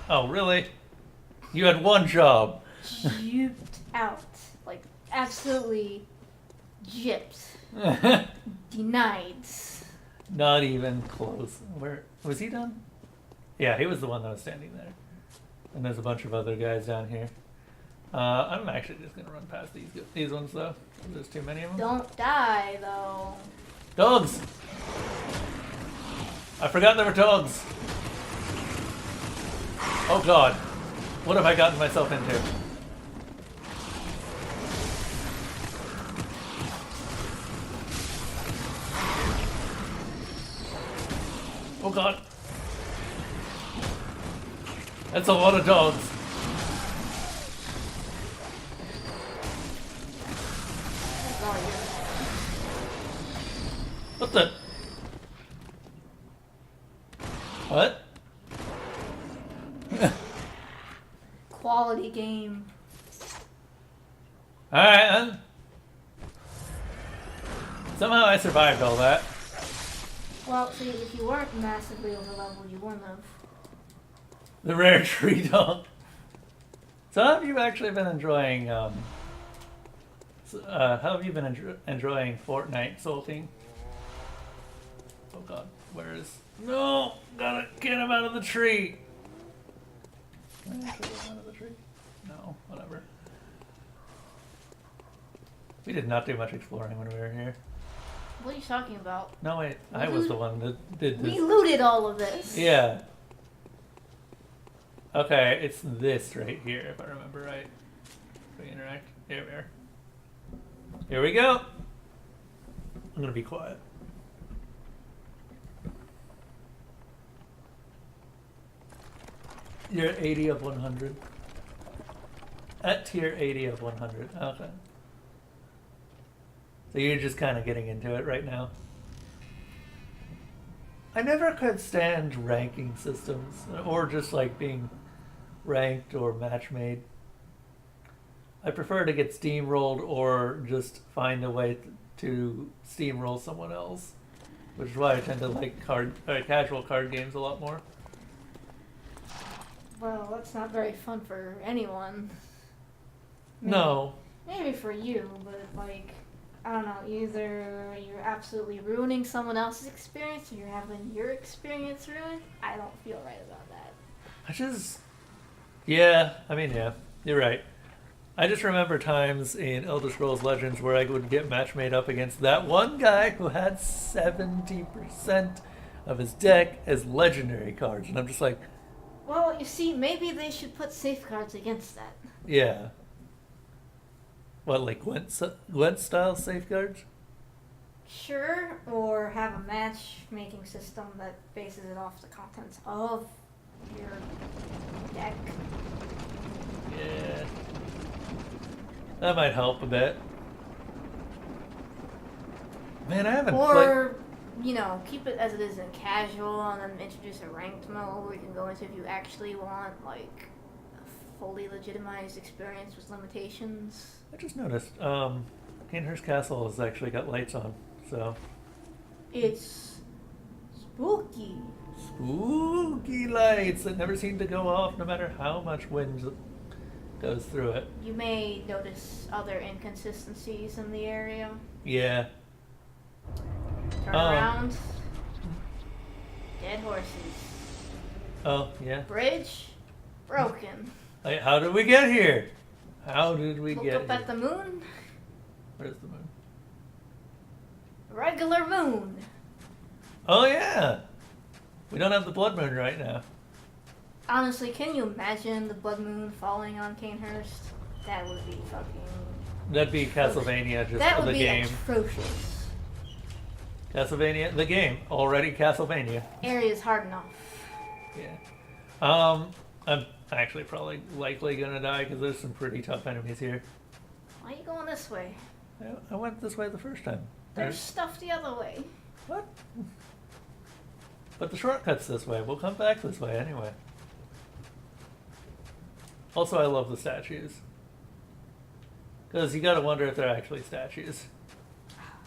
Oh, really? You had one job. Gypped out. Like, absolutely gypped. Denied. Not even close. Where was he done? Yeah, he was the one that was standing there. And there's a bunch of other guys down here. I'm actually just gonna run past these ones though. There's too many of them. Don't die, though. Dogs! I forgot there were dogs. Oh God, what have I gotten myself into? Oh God. That's a lot of dogs. That's all you. What the? What? Quality game. Alright then. Somehow I survived all that. Well, see, if you weren't massively over level, you wouldn't have. The rare tree dog. So how have you actually been enjoying, how have you been enjoying Fortnite, Salting? Oh God, where is... No! Gotta get him out of the tree! Can I actually get him out of the tree? No, whatever. We did not do much exploring when we were here. What are you talking about? No, wait, I was the one that did this. We looted all of this. Yeah. Okay, it's this right here, if I remember right. If we interact. Here we are. Here we go! I'm gonna be quiet. You're 80 of 100. At tier 80 of 100. Okay. So you're just kind of getting into it right now. I never could stand ranking systems, or just like being ranked or match made. I prefer to get steamrolled or just find a way to steamroll someone else, which is why I tend to like casual card games a lot more. Well, that's not very fun for anyone. Maybe, No. Maybe for you, but like, I don't know, either you're absolutely ruining someone else's experience or you're having your experience ruined. I don't feel right about that. Yeah, you're right. I just remember times in Elder Scrolls Legends where I would get match made up against that one guy who had 70% of his deck as legendary cards, and I'm just like, Well, you see, maybe they should put safeguards against that. yeah. What, like Gwent style safeguards? Sure, or have a matchmaking system that bases it off the contents of your deck. Yeah. That might help a bit. Man, I haven't played... Or, you know, keep it as it is in casual and then introduce a ranked mode where you can go into if you actually want, like, a fully legitimized experience with limitations. I just noticed, Canehurst Castle has actually got lights on, so... It's spooky. Spooky lights that never seem to go off no matter how much wind goes through it. You may notice other inconsistencies in the area. Yeah. Turn around. Dead horses. Oh, yeah. Bridge broken. Hey, how did we get here? How did we Look get up here? at the moon. Where's the moon? Regular moon. Oh, yeah! We don't have the blood moon right now. Honestly, can you imagine the blood moon falling on Canehurst? That would be fucking... That'd be Castlevania, just That for would the be game. atrocious. Castlevania, the game. Already Castlevania. Area's hard enough. Yeah. I'm actually probably likely gonna die because there's some pretty tough enemies here. Why are you going this way? I went this way the first time. There's stuff the other way. What? But the shortcut's this way. We'll come back this way anyway. Also, I love the statues. Because you gotta wonder if they're actually statues.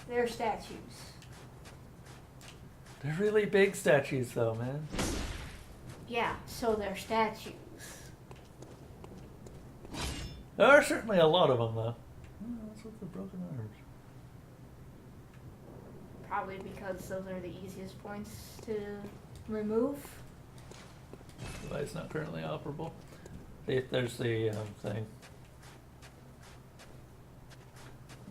They're statues. They're really big statues though, man. Yeah, so they're statues. There are certainly a lot of them though. Oh, what's with the broken arms? Probably because those are the easiest points to remove. Device not currently operable. There's the thing.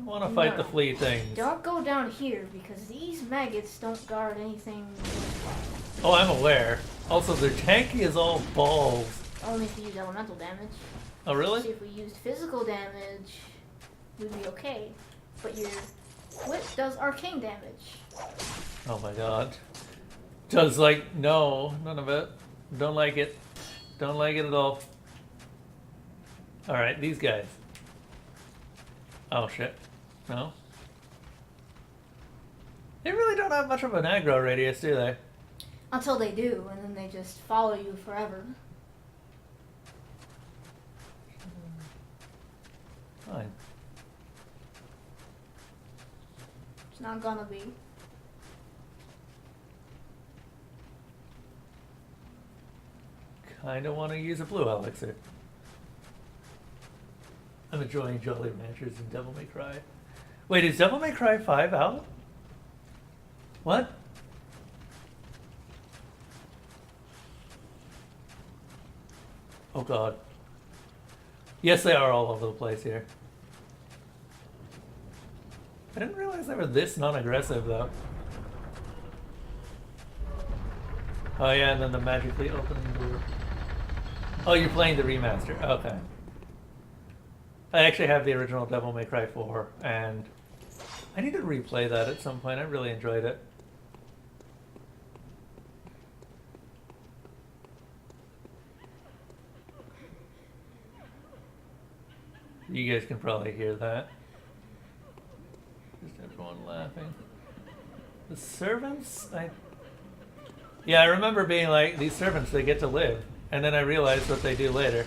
I want to fight No. the flea things. Don't go down here because these maggots don't guard anything worthwhile. Oh, I'm aware. Also, they're tanky as all balls. Only if you use elemental damage. Oh, really? See, if we used physical damage, we'd be okay. But your whip does arcane damage. Oh my god. Does like, no, none of it. Don't like it. Don't like it at all. Alright, these guys. Oh shit. No? They really don't have much of an aggro radius, do they? Until they do, and then they just follow you forever. Fine. It's not gonna be. Kinda want to use a blue elixir. I'm enjoying Jolly Ranchers and Devil May Cry. Wait, is Devil May Cry 5 out? What? Oh god. Yes, they are all over the place here. I didn't realize they were this non-aggressive though. Oh yeah, and then the magically opening door. Oh, you're playing the remaster. Okay. I actually have the original Devil May Cry 4, and I need to replay that at some point. I really enjoyed it. You guys can probably hear that. Just everyone laughing. The servants? Yeah, I remember being like, these servants, they get to live. And then I realized what they do later.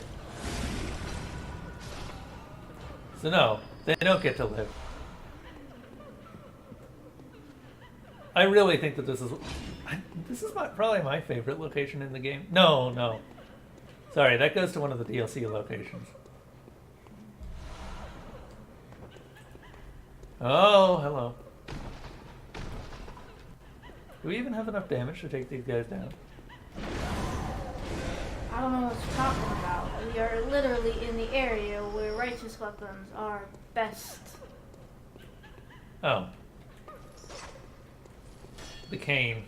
So no, they don't get to live. I really think that this is probably my favorite location in the game. No. Sorry, that goes to one of the DLC locations. Oh, hello. Do we even have enough damage to take these guys down? I don't know what you're talking about. We are literally in the area where righteous weapons are best. Oh. The cane.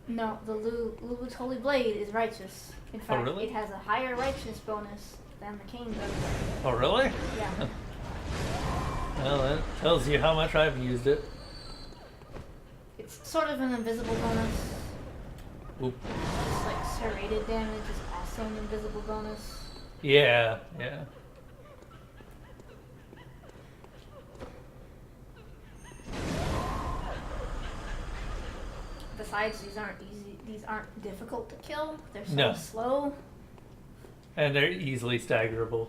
No, the Lubu's Holy Blade is righteous. In fact, really? it has a higher righteous bonus than the cane does. Oh, really? Yeah. Well, that tells you how much I've used it. It's sort of an invisible bonus. Oop. Just like serrated damage is awesome. Invisible bonus. Yeah, yeah. Besides, these aren't easy. These aren't difficult to kill. They're so No. slow. And they're easily staggerable.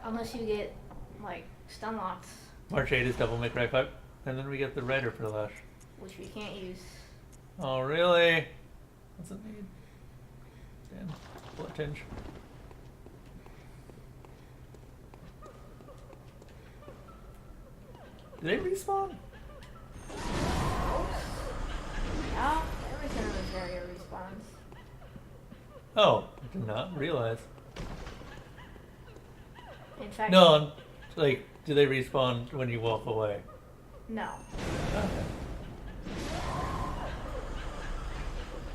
Unless you get like stun locks, March 8 is Devil May Cry 5. And then we get the Rider for Lash. which we can't use. Oh, really? What's it need? Damn. Blood tinge. Do they respawn? Yeah, everything in this area respawns. Oh, I did not realize. In fact, No, like, do they respawn when you walk away? no. Okay.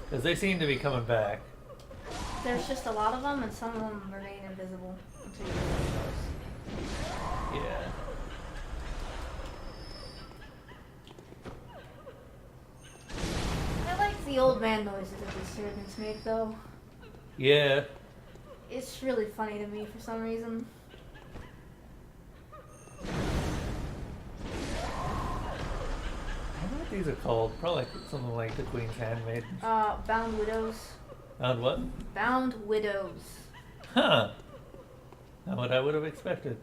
Because they seem to be coming back. There's just a lot of them, and some of them remain invisible until you get close. Yeah. I like the old man noises that these servants make, though. Yeah. It's really funny to me for some reason. I don't know what these are called. Probably something like the Queen's Handmaid. Bound Widows. And what? Bound Widows. Huh. Not what I would have expected.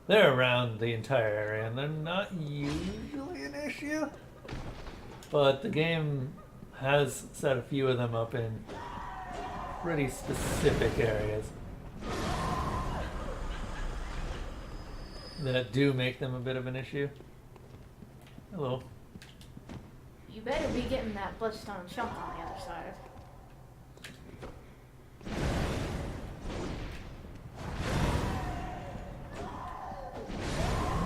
They're around the entire area, and they're not usually an issue. But the game has set a few of them up in pretty specific areas that do make them a bit of an issue. Hello. You better be getting that bloodstone chunk on the other side.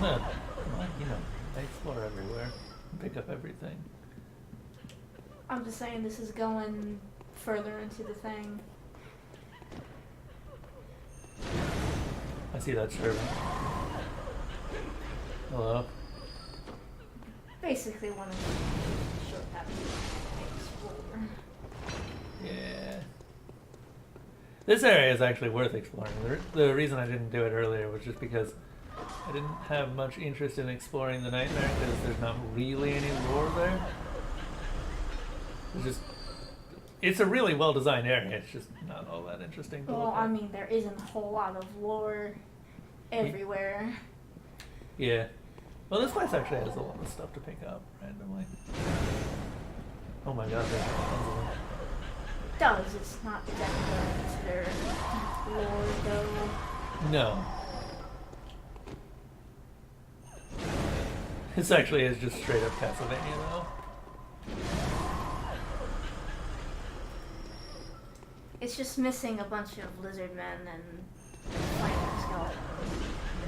I'm gonna, I explore everywhere and pick up everything. I'm just saying this is going further into the thing. I see that servant. Hello. Basically one of the short paths explore. Yeah. This area is actually worth exploring. The reason I didn't do it earlier was just because I didn't have much interest in exploring the Nightmare because there's not really any lore there. It's a really well designed area. It's just not all that interesting to Well, look at. I mean, there isn't a whole lot of lore everywhere. Yeah. Well, this place actually has a lot of stuff to pick up randomly. Oh my god, there's tons of them. It does. It's not exactly considered deep lore, though. No. This actually is just straight up Castlevania, though. It's just missing a bunch of lizard men and flaming skeletons.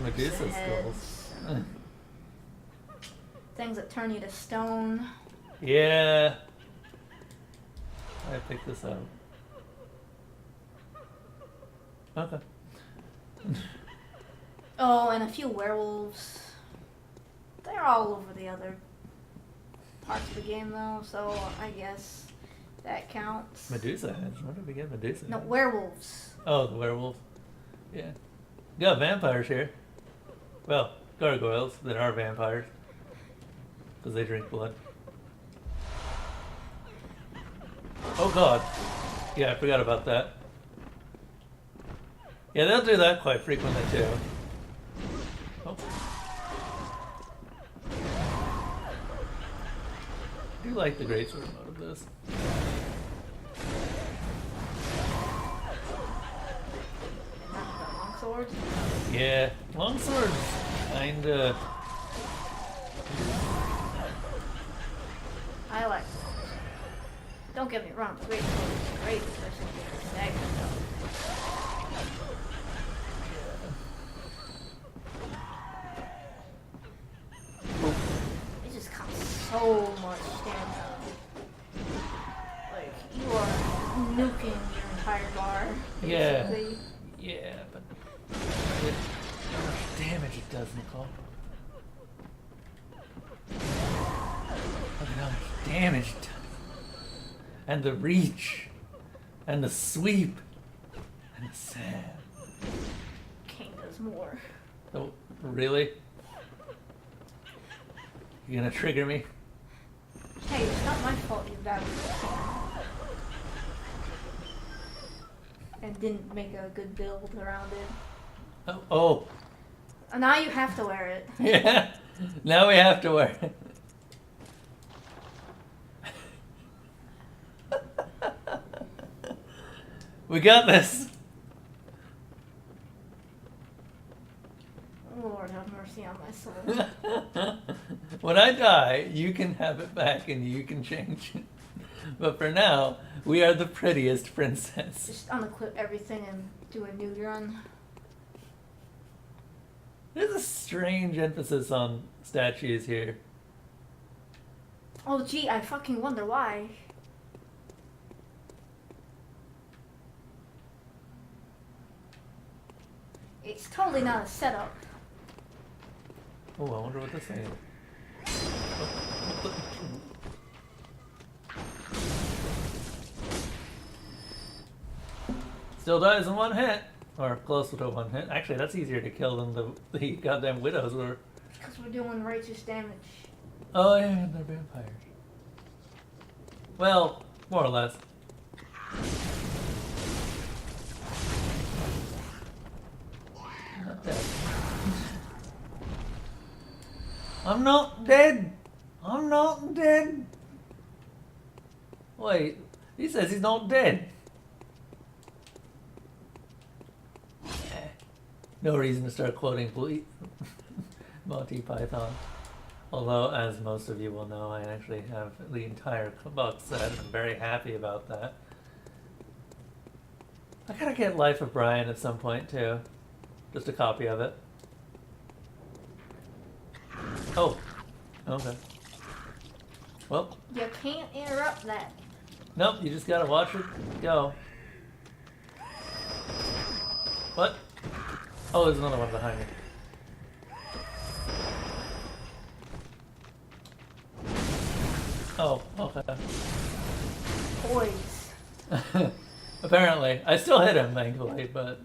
Medusa heads, skulls. Things that turn you to stone. Yeah. I picked this up. Okay. Oh, and a few werewolves. They're all over the other parts of the game, though, so I guess that counts. Medusa heads. Where did we get Medusa No, heads? werewolves. Oh, the werewolf. Yeah. You got vampires here. Well, gargoyles that are vampires. Because they drink blood. Oh god. Yeah, I forgot about that. Yeah, they'll do that quite frequently too. Oh. I do like the greatsword mode of this. Longswords. Yeah, longswords kinda. I like them. Don't get me wrong, the great sword is great, especially if you're stagnant though. It just costs so much stamina. Like, you are nuking your entire bar, Yeah. basically. Yeah, but how much damage it does, Nicole. how much damage it does. And the reach. And the sweep. And the stab. King does more. Oh, really? You gonna trigger me? Hey, it's not my fault you valued and didn't make a good build around it. Oh, oh. And now you have to wear it. Yeah. Now we have to wear it. We got this. Lord have mercy on my soul. When I die, you can have it back and you can change it. But for now, we are the prettiest princess. Just unequip everything and do a nude run. There's a strange emphasis on statues here. Oh gee, I fucking wonder why. It's totally not a setup. Oh, I wonder what this thing is. Still dies in one hit. Or close to one hit. Actually, that's easier to kill than the goddamn widows were. Because we're doing righteous damage. Oh yeah, they're vampires. Well, more or less. Not dead. I'm not dead! I'm not dead! Wait, he says he's not dead. No reason to start quoting Monty Python. Although, as most of you will know, I actually have the entire box set. I'm very happy about that. I gotta get Life of Brian at some point, too. Just a copy of it. Oh. Okay. Well. You can't interrupt that. Nope, you just gotta watch it go. What? Oh, there's another one behind me. Oh, okay. Poise. Apparently. I still hit him, thankfully, but...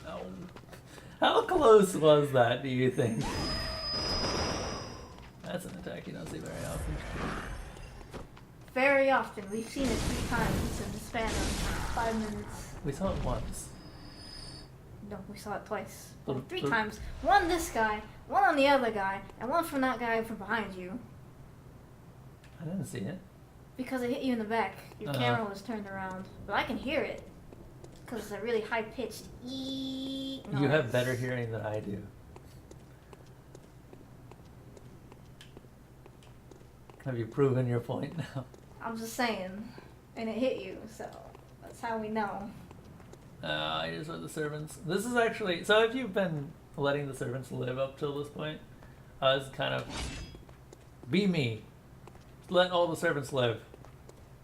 Oh. How close was that, do you think? That's an attack you don't see very often. Very often. We've seen it 3 times in the span of 5 minutes. We saw it once. No, we saw it twice. The- 3 the- times. One this guy, one on the other guy, and one from that guy from behind you. I didn't see it. Because it hit you in the back. Your Uh-huh. camera was turned around. But I can hear it. Because it's a really high-pitched ee noise. You have better hearing than I do. Have you proven your point now? I'm just saying. And it hit you, so that's how we know. Here's where the servants... This is actually... So if you've been letting the servants live up till this point, it's kind of... Be me. Let all the servants live.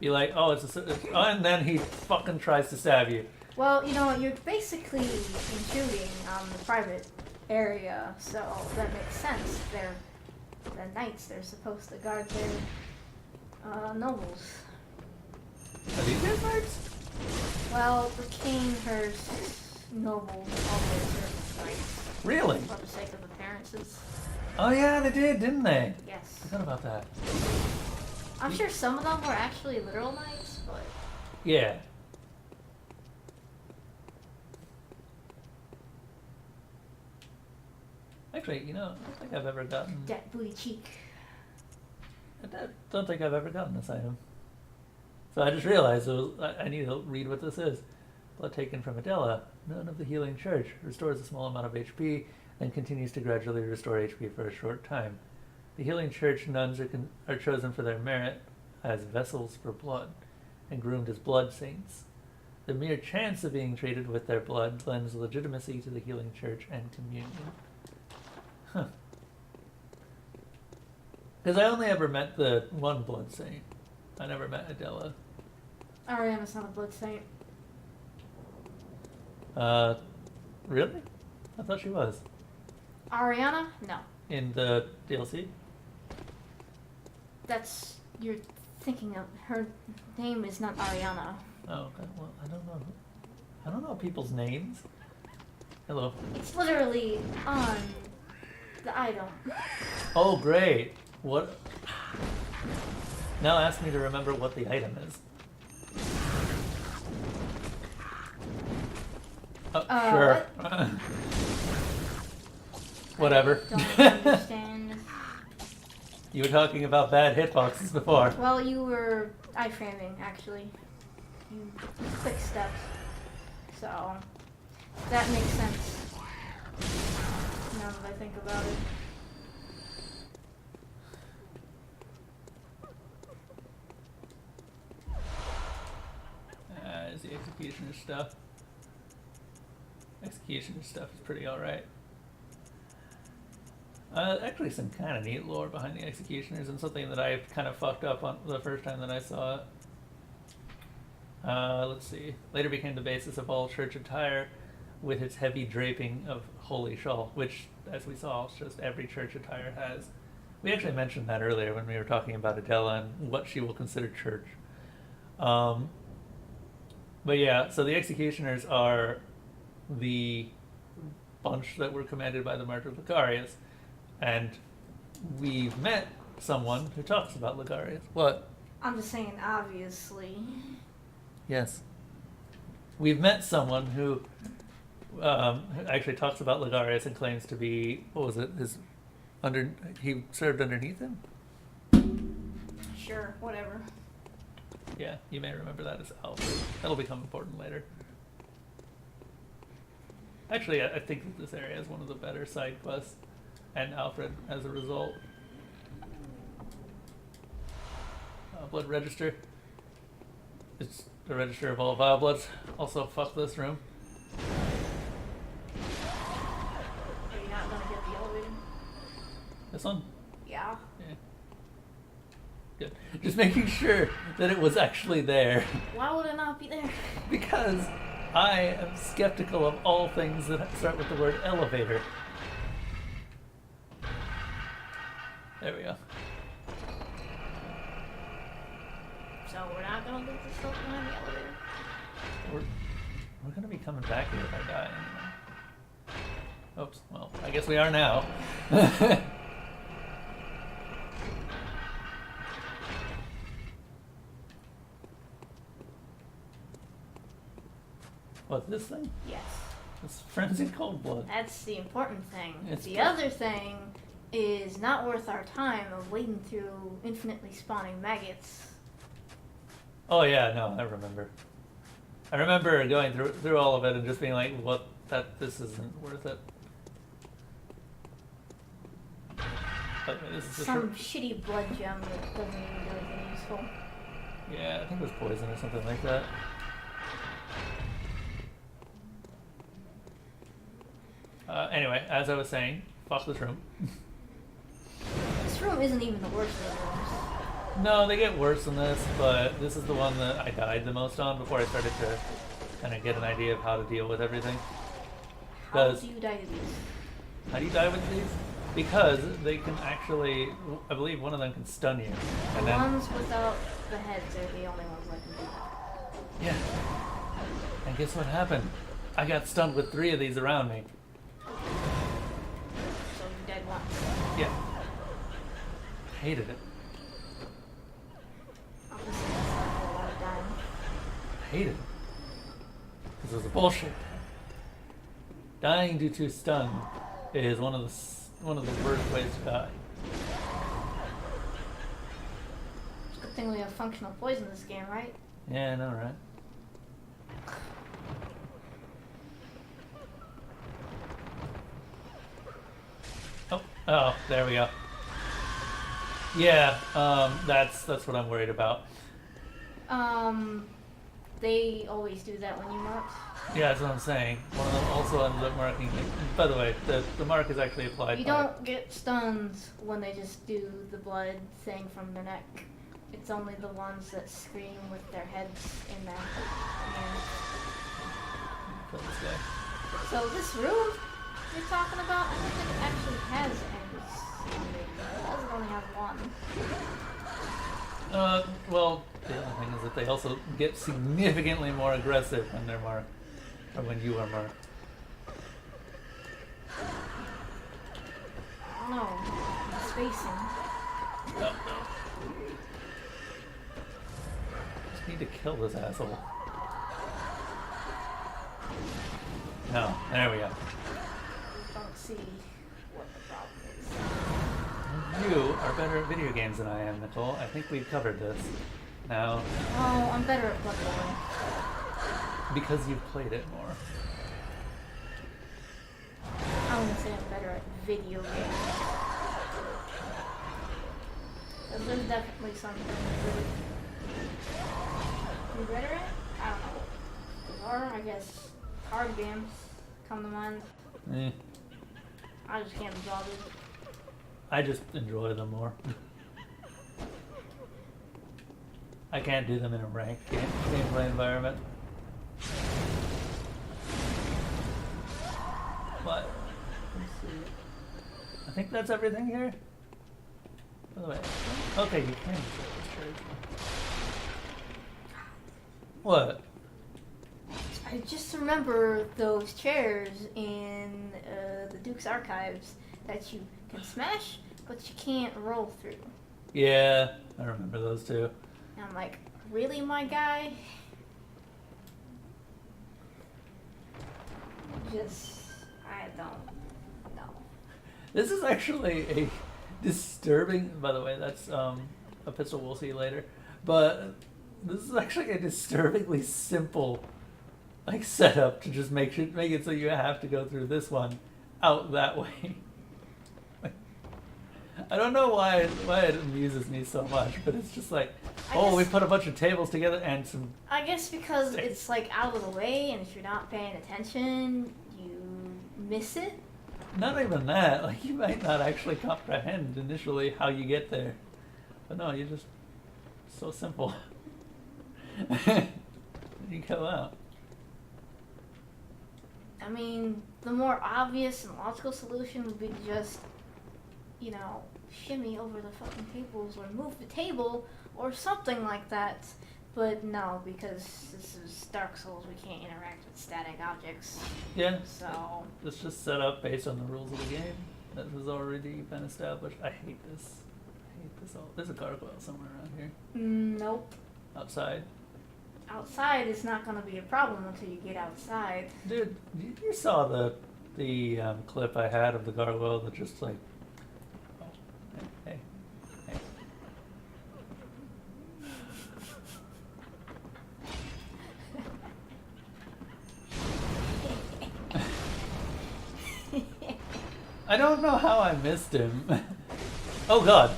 Be like, oh, it's a... Oh, and then he fucking tries to stab you. Well, you know, you're basically intruding on the private area, so that makes sense. They're knights. They're supposed to guard their nobles. Are these guys knights? Well, the king, her nobles, all their servants, knights. Really? For the sake of appearances. Oh yeah, they did, didn't they? Yes. Forgot about that. I'm sure some of them were actually literal knights, but... Yeah. Actually, you know, I don't think I've ever gotten... That booty cheek. don't think I've ever gotten this item. So I just realized I need to read what this is. Blood taken from Adela, nun of the Healing Church, restores a small amount of HP, and continues to gradually restore HP for a short time. The Healing Church nuns are chosen for their merit as vessels for blood, and groomed as blood saints. The mere chance of being treated with their blood lends legitimacy to the Healing Church and communion. Huh. Because I only ever met the one blood saint. I never met Adela. Ariana's not a blood saint. Really? I thought she was. Ariana? No. In the DLC? That's you're thinking of. Her name is not Ariana. Oh, okay. Well, I don't know. I don't know people's names. Hello. It's literally on the item. Oh, great. What? Now ask me to remember what the item is. Oh, sure. Whatever. Don't understand. You were talking about bad hitboxes before. Well, you were iframing, actually. You quick steps. So, that makes sense. Now that I think about it. Is the executioner stuff. Executioner stuff is pretty alright. Actually some kind of neat lore behind the executioners and something that I kind of fucked up on the first time that I saw it. Let's see. Later became the basis of all church attire with its heavy draping of holy shawl, which, as we saw, is just every church attire has. We actually mentioned that earlier when we were talking about Adela and what she will consider church. But yeah, so the executioners are the bunch that were commanded by the Martyr Licarius, and we've met someone who talks about Licarius. What? I'm just saying, obviously. Yes. We've met someone who actually talks about Licarius and claims to be, what was it, he served underneath him? Sure, whatever. Yeah, you may remember that as Alfred. That'll become important later. Actually, I think that this area is one of the better side quests, and Alfred as a result. Blood register. It's the register of all vile bloods. Also, fuck this room. Are you not gonna get the elevator? This one? Yeah. Yeah. Good. Just making sure that it was actually there. Why would it not be there? Because I am skeptical of all things that start with the word elevator. There we go. So we're not gonna leave the stuff behind the elevator? We're gonna be coming back here if I die anyway. Oops, well, I guess we are now. What's this thing? Yes. It's frenzied cold blood. That's the important thing. It's The other thing is not worth our time of wading through infinitely spawning maggots. Oh yeah, no, I remember. I remember going through all of it and just being like, "What? This isn't worth it." But this is Some shitty blood gem that doesn't even do anything useful. Yeah, I think it was poison or something like that. Anyway, as I was saying, fuck this room. This room isn't even the worst of the rooms. No, they get worse than this, but this is the one that I died the most on before I started to kind of get an idea of how to deal with everything. How Does- do you die to these? How do you die with these? Because they can actually, I believe one of them can stun you. The And then, ones without the heads are the only ones that can do that. yeah. And guess what happened? I got stunned with 3 of these around me. So you're dead once. Yeah. Hated it. Obviously that's not a whole lot of dying. Hated it. Because it was a bullshit. Dying due to stun is one of the worst ways to die. It's a good thing we have functional poison in this game, right? Yeah, I know, right? Oh, there we go. Yeah, that's what I'm worried about. They always do that when you mark. Yeah, that's what I'm saying. One of them also ends up marking. By the way, the mark is actually applied. You don't get stuns when they just do the blood thing from their neck. It's only the ones that scream with their heads in their hands. Kill this guy. So this room you're talking about, I don't think it actually has any. It doesn't only have one. Well, the other thing is that they also get significantly more aggressive when they're marked, or when you are marked. No, the spacing. No. Just need to kill this asshole. No, there we go. Don't see what the problem is. You are better at video games than I am, Nicole. I think we've covered this. Now, Oh, I'm better at Bloodborne. because you've played it more. I wouldn't say I'm better at video games. But there's definitely something really. You better at? I don't know. Or I guess card games come to mind. Eh, I just can't be bothered. I just enjoy them more. I can't do them in a ranked gameplay environment. But let's see. I think that's everything here. By the way, okay, you can use this church. What? I just remember those chairs in the Duke's Archives that you can smash, but you can't roll through. Yeah, I remember those two. And I'm like, really, my guy? I don't know. This is actually a disturbing. By the way, that's a pistol we'll see later. But this is actually a disturbingly simple, like, setup to just make it so you have to go through this one out that way. I don't know why it amuses me so much, but it's just like, we put a bunch of tables together and some. I guess because it's like out of the way, and if you're not paying attention, you miss it. Not even that. Like, you might not actually comprehend initially how you get there, but no, you're just so simple. You go out. I mean, the more obvious and logical solution would be to just, shimmy over the fucking tables or move the table or something like that. But no, because this is Dark Souls, we can't interact with static objects. Yeah. So It's just set up based on the rules of the game that has already been established. I hate this. All. There's a gargoyle somewhere around here. nope. Outside. Outside is not going to be a problem until you get outside. Dude, you saw the clip I had of the gargoyle that just like, oh, hey. I don't know how I missed him. Oh god.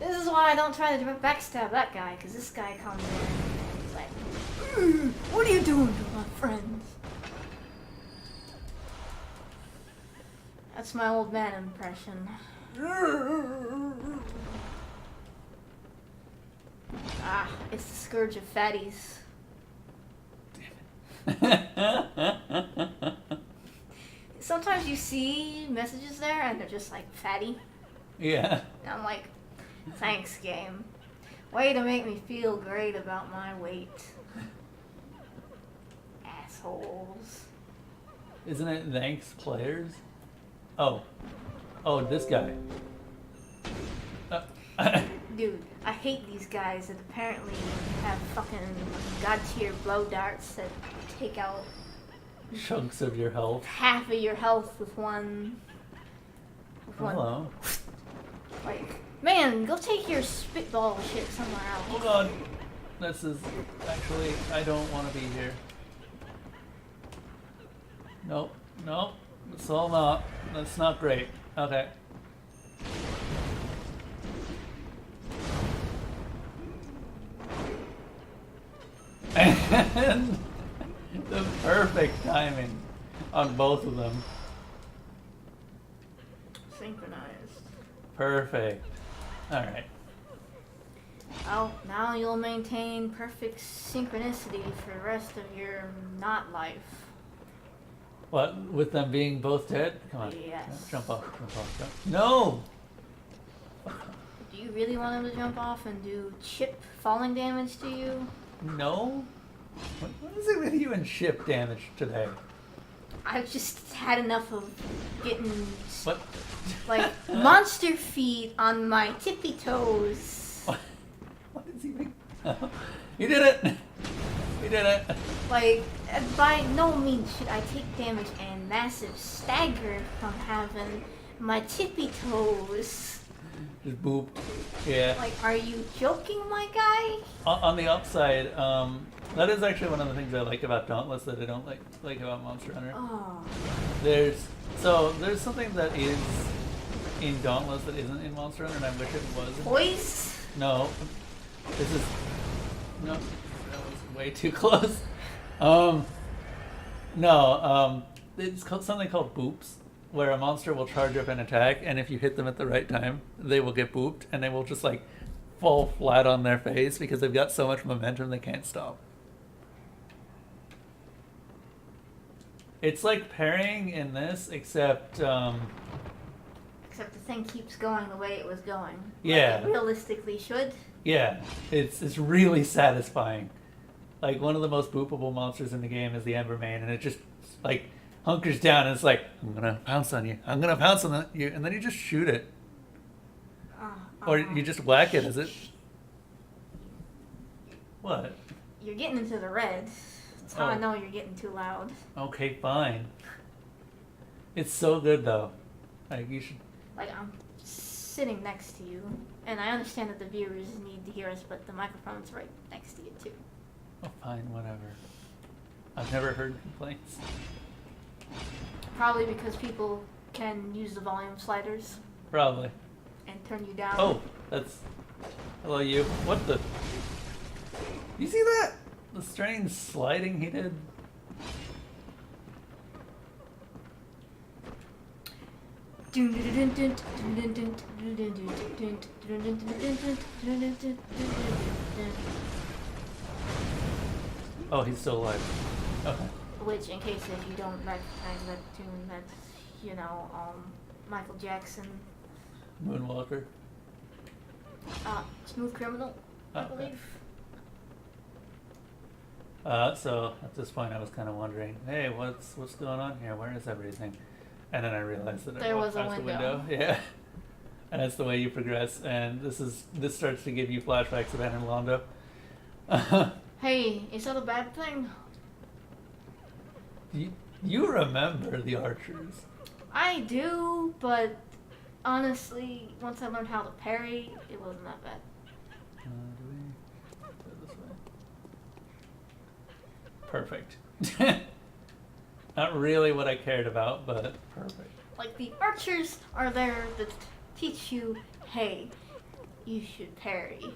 This is why I don't try to backstab that guy, because this guy comes in and he's like, what are you doing to my friends? That's my old man impression. It's the scourge of fatties. Sometimes you see messages there and they're just like fatty. Yeah. And I'm like, thanks, game. Way to make me feel great about my weight. Assholes. Isn't it thanks players? Oh, this guy. Dude, I hate these guys that apparently have fucking god tier blow darts that take out Chunks of your health. half of your health with one. Hello. Like, man, go take your spitball shit somewhere else. Oh god. This is actually, I don't want to be here. Nope. It's all not. That's not great. Okay. And the perfect timing on both of them. Synchronized. Perfect. Alright. Well, now you'll maintain perfect synchronicity for the rest of your not life. What? With them being both dead? Come on. Yes. Jump off. No! Do Do you really want him to jump off and do chip falling damage to you? No? What is it with you and ship damage today? I've just had enough of getting What? like monster feet on my tippy toes. What is he making? You did it! You did it! Like, by no means should I take damage and massive stagger from having my tippy toes. Just booped. Yeah. Like, are you joking, my guy? On the upside, that is actually one of the things I like about Dauntless that I don't like about Monster Hunter. Oh. There's something that is in Dauntless that isn't in Monster Hunter, and I wish it was. Poise? No. This is... No. That was way too close. It's called something called boops, where a monster will charge up and attack, and if you hit them at the right time, they will get booped, and they will just, like, fall flat on their face because they've got so much momentum they can't stop. It's like parrying in this, except Except the thing keeps going the way it was going. Yeah. Like it realistically should. yeah, it's really satisfying. Like, one of the most boopable monsters in the game is the Embermane, and it just, like, hunkers down and it's like, I'm gonna pounce on you, I'm gonna pounce on you, and then you just shoot it. Or you just whack it, is it? What? You're getting into the red. That's how I know you're getting too loud. Okay, fine. It's so good, though. Like, you should... Like, I'm sitting next to you, and I understand that the viewers need to hear us, but the microphone's right next to you, too. Oh, fine, whatever. I've never heard complaints. Probably because people can use the volume sliders Probably. and turn you down. Oh, that's... Hello, you. What the... You see that? The strange sliding he did? Oh, he's still alive. Okay. Which, in case if you don't recognize that tune, that's, you know, Michael Jackson. Moonwalker. Smooth Criminal, I Okay. believe. So at this point I was kind of wondering, hey, what's going on here? Where is everything? And then I realized that There I was walked a past the window. window. Yeah. And that's the way you progress, and this starts to give you flashbacks of Anne and Londo. Hey, is that a bad thing? You remember the archers. I do, but honestly, once I learned how to parry, it wasn't that bad. Do we go this way? Perfect. Not really what I cared about, but perfect. Like, the archers are there to teach you, hey, you should parry.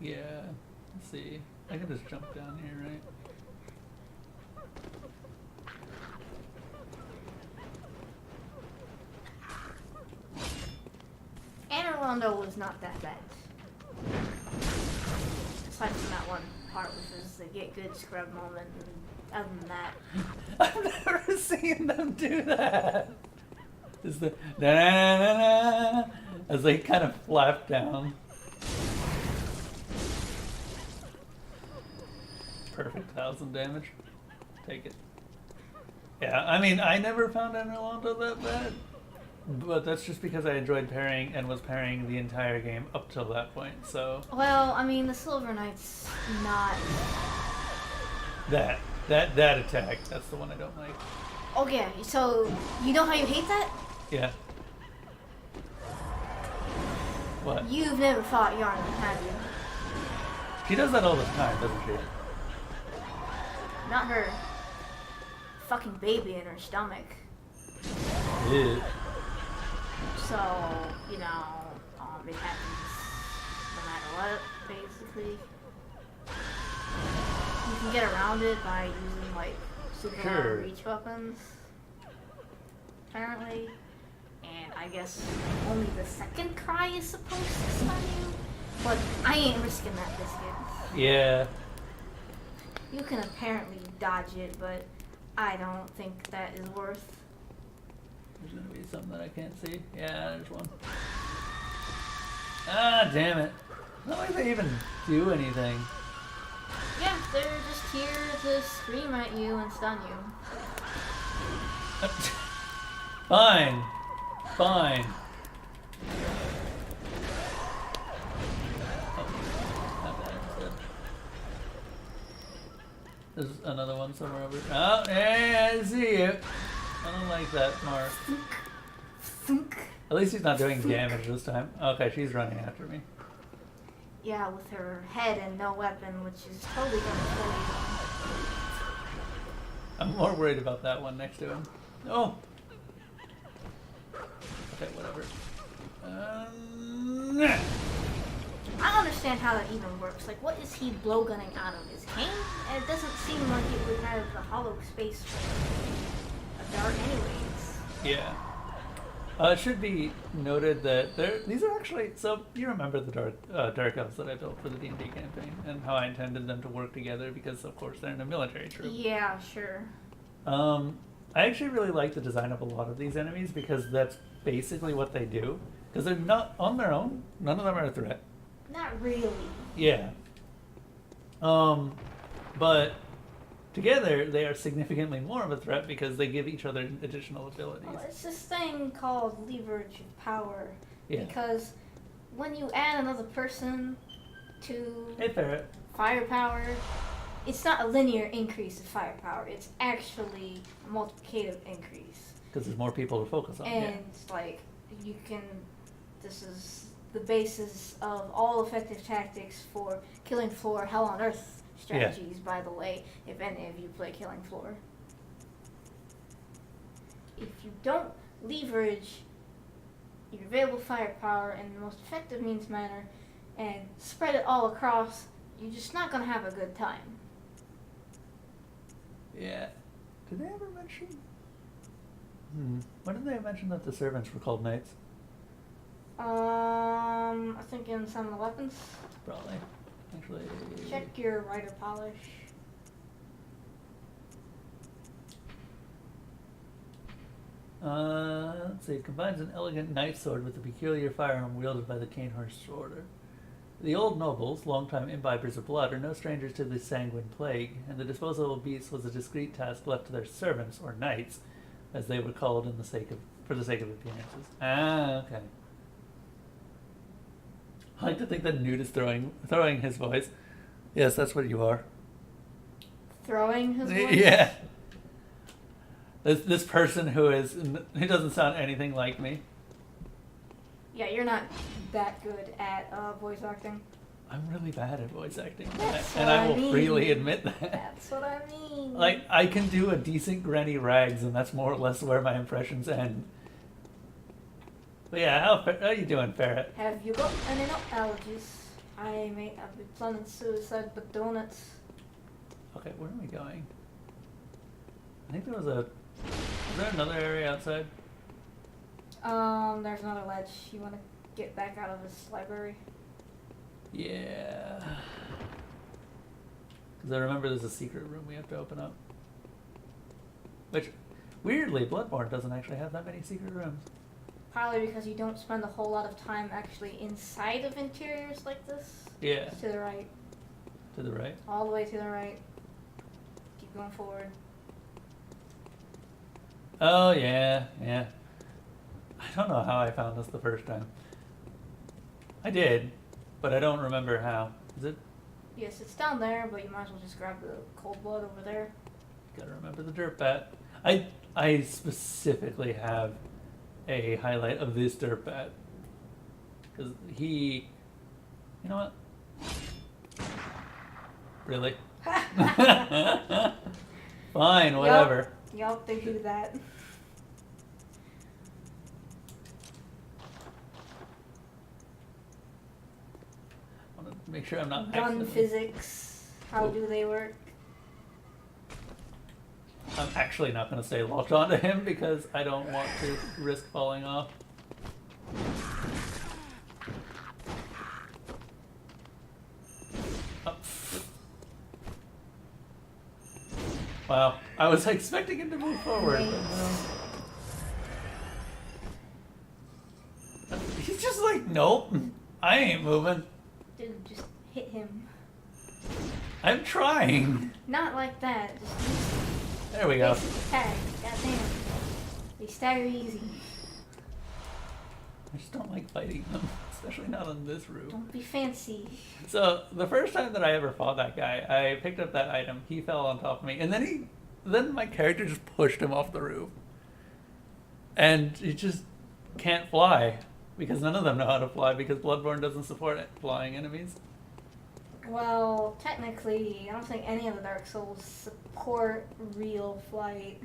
Yeah. Let's see. I can just jump down here, right? Anne Orlando was not that bad. Aside from that one part, which is the get good scrub moment, and other than that, I've never seen them do that. Is the na-na-na-na-na as they kind of flap down. Perfect 1,000 damage. Take it. Yeah, I mean, I never found Anarlando that bad. But that's just because I enjoyed parrying and was parrying the entire game up till that point, so... well, I mean, the Silver Knight's not... That attack, that's the one I don't like. Okay, so, you know how you hate that? Yeah. What? You've never fought Yarn, have you? She does that all the time, doesn't she? Not her fucking baby in her stomach. Ew. So, you know, it happens no matter what, basically. You can get around it by using, like, super Sure. long reach weapons, apparently. And I guess only the second cry is supposed to stun you. But I ain't risking that biscuit. Yeah. You can apparently dodge it, but I don't think that is worth. There's gonna be something that I can't see. Yeah, there's one. Ah, damn it. Not like they even do anything. Yeah, they're just here to scream at you and stun you. Fine. Fine. Oh, not that instead. There's another one somewhere over. Oh, hey, I see you. I don't like that, Mark. Thunk. At least he's not doing damage this time. Okay, she's running after me. Yeah, with her head and no weapon, which is totally gonna kill you. I'm more worried about that one next to him. Oh! Okay, whatever. I don't understand how that even works. Like, what is he blowgunning out of his cane? And it doesn't seem like it would have the hollow space for a dart anyways. Yeah. It should be noted that these are actually, so you remember the dark elves that I built for the D&D campaign and how I intended them to work together because of course they're in a military troop. Yeah, sure. I actually really like the design of a lot of these enemies because that's basically what they do. Because they're not on their own, none of them are a threat. Not really. Yeah. But together they are significantly more of a threat because they give each other additional abilities. Well, it's this thing called leverage of power. Yeah. Because when you add another person to Hey, Ferret. firepower, it's not a linear increase of firepower. It's actually a multiplicative increase. Because there's more people to focus on. And like you can, this is the basis of all effective tactics for Killing Floor, Hell on Earth strategies. By the way, if any of you play Killing Floor, if you don't leverage your available firepower in the most effective means manner and spread it all across, you're just not gonna have a good time. Yeah. Did they ever mention? When did they mention that the servants were called knights? I think in some of the weapons. Probably. Actually. Check your rider polish. Let's see. It combines an elegant knife sword with a peculiar firearm wielded by the cane horse sworder. The old nobles, longtime imbibers of blood, are no strangers to the sanguine plague, and the disposal of beasts was a discreet task left to their servants, or knights, as they were called for the sake of appearances. Ah, okay. I like to think that Newt is throwing his voice. Yes, that's what you are. Throwing his voice? Yeah. This person who doesn't sound anything like me. Yeah, you're not that good at voice acting. I'm really bad at voice acting, That's and what I will mean. freely admit that. That's what I mean. Like, I can do a decent Granny Rags, and that's more or less where my impressions end. But yeah, how you doing, Ferret? Have you got any nut allergies? I may have been planning suicide, but donuts. Okay, where are we going? I think is there another area outside? There's another ledge. You want to get back out of this library? Yeah. Because I remember there's a secret room we have to open up. Which, weirdly, Bloodborne doesn't actually have that many secret rooms. Probably because you don't spend a whole lot of time actually inside of interiors like this. Yeah. Just to the right. To the right? All the way to the right. Keep going forward. Oh, yeah, yeah. I don't know how I found this the first time. I did, but I don't remember how. Is it? Yes, it's down there, but you might as well just grab the cold blood over there. Gotta remember the dirt bat. I specifically have a highlight of this dirt bat. Because he... You know what? Really? Fine, whatever. Yup, they do that. I want to make sure I'm not Gun accidentally... physics. How do they work? I'm actually not going to stay locked onto him because I don't want to risk falling off. Oh. Wow, I was expecting him to move forward. But no. He's just like, nope. I ain't moving. Dude, just hit him. I'm trying. Not like that. Just use There we go. basic attack. Goddamn. They stagger easy. I just don't like fighting them, especially not on this roof. Don't be fancy. So the first time that I ever fought that guy, I picked up that item. He fell on top of me, and then my character just pushed him off the roof, and he just can't fly because none of them know how to fly because Bloodborne doesn't support flying enemies. Well, technically, I don't think any of the Dark Souls support real flight.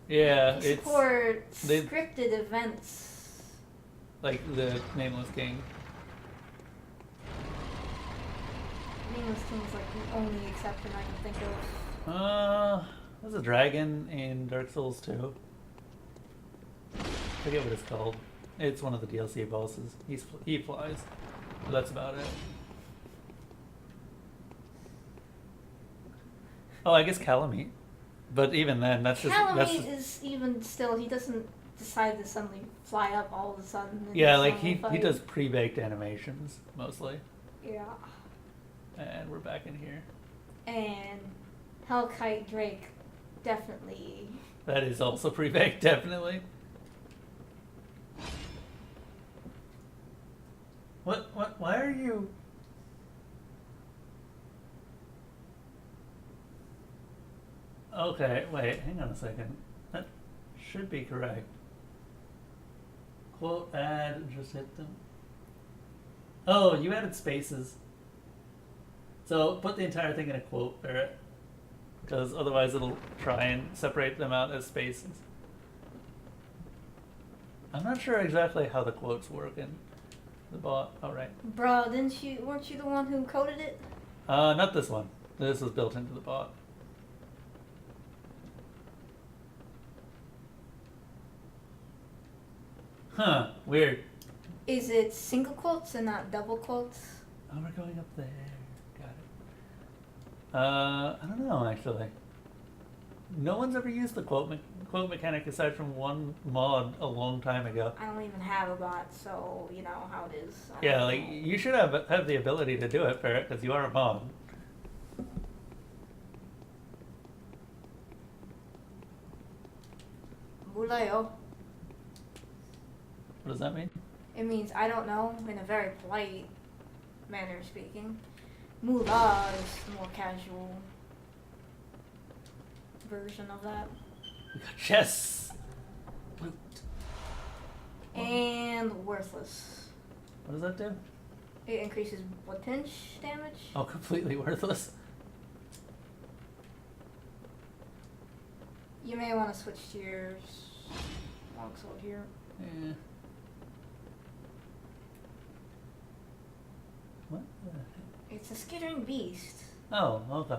Yeah, They it's support they- scripted events. like the Nameless King. Nameless King's like the only exception I can think of. There's a dragon in Dark Souls 2. I forget what it's called. It's one of the DLC bosses. He flies. But that's about it. Oh, I guess Calamite. But even then, that's just... Calamite is even still, he doesn't decide to suddenly fly up all of a sudden. and Yeah, just like suddenly he fight. does pre-baked animations, mostly. Yeah. And we're back in here. And Hellkite Drake, definitely. That is also pre-baked, definitely. Why are you... Okay, wait, hang on a second. That should be correct. Quote, add, just hit them. Oh, you added spaces. So put the entire thing in a quote, Barrett. Because otherwise it'll try and separate them out as spaces. I'm not sure exactly how the quotes work in the bot. Oh, right. Bruh, weren't you the one who coded it? Not this one. This was built into the bot. Huh, weird. Is it single quotes and not double quotes? Oh, we're going up there. Got it. I don't know, actually. No one's ever used the quote mechanic aside from one mod a long time ago. I don't even have a bot, so you know how it is. I Yeah, don't like, know. you should have the ability to do it, Parrot, because you are a mod. Muleo. What does that mean? It means I don't know in a very polite manner of speaking. Moolah is the more casual version of that. We got chess! Loot. And worthless. What does that do? It increases blood pinch damage. Oh, completely worthless. You may want to switch to your longsword here. Yeah. What the heck? It's a skittering beast. Oh, okay.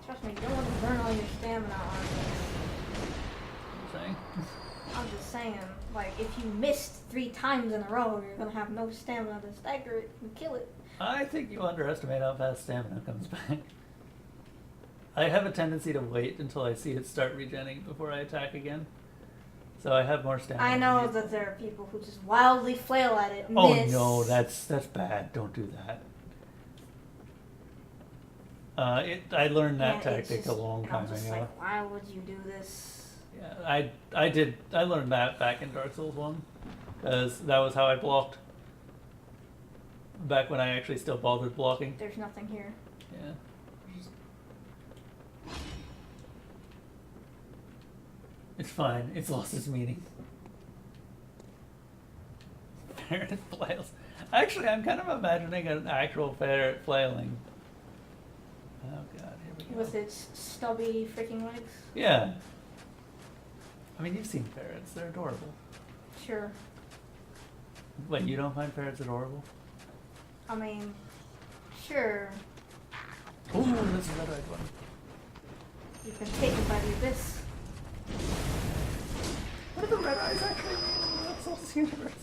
Trust me, you don't want to burn all your stamina on this. I'm saying. I'm just saying, like, if you missed 3 times in a row, you're gonna have no stamina to stagger it and kill it. I think you underestimate how fast stamina comes back. I have a tendency to wait until I see it start regenerating before I attack again. So I have more stamina. I know that there are people who just wildly flail at it, Oh miss. no, that's bad. Don't do that. I learned that and it's tactic just- a long and I'm time just ago. like, why would you do this? Yeah, I learned that back in Dark Souls 1, because that was how I blocked. Back when I actually still bothered blocking. There's nothing here. Yeah. It's fine. It's lost its meaning. Ferret flails. Actually, I'm kind of imagining an actual ferret flailing. Oh god, here we go. With its stubby freaking legs. Yeah. I mean, you've seen ferrets. They're adorable. Sure. Wait, you don't find ferrets adorable? I mean, sure. Ooh, this is a red-eyed one. You've been taken by the abyss. What are the red eyes actually mean in the Dark Souls universe?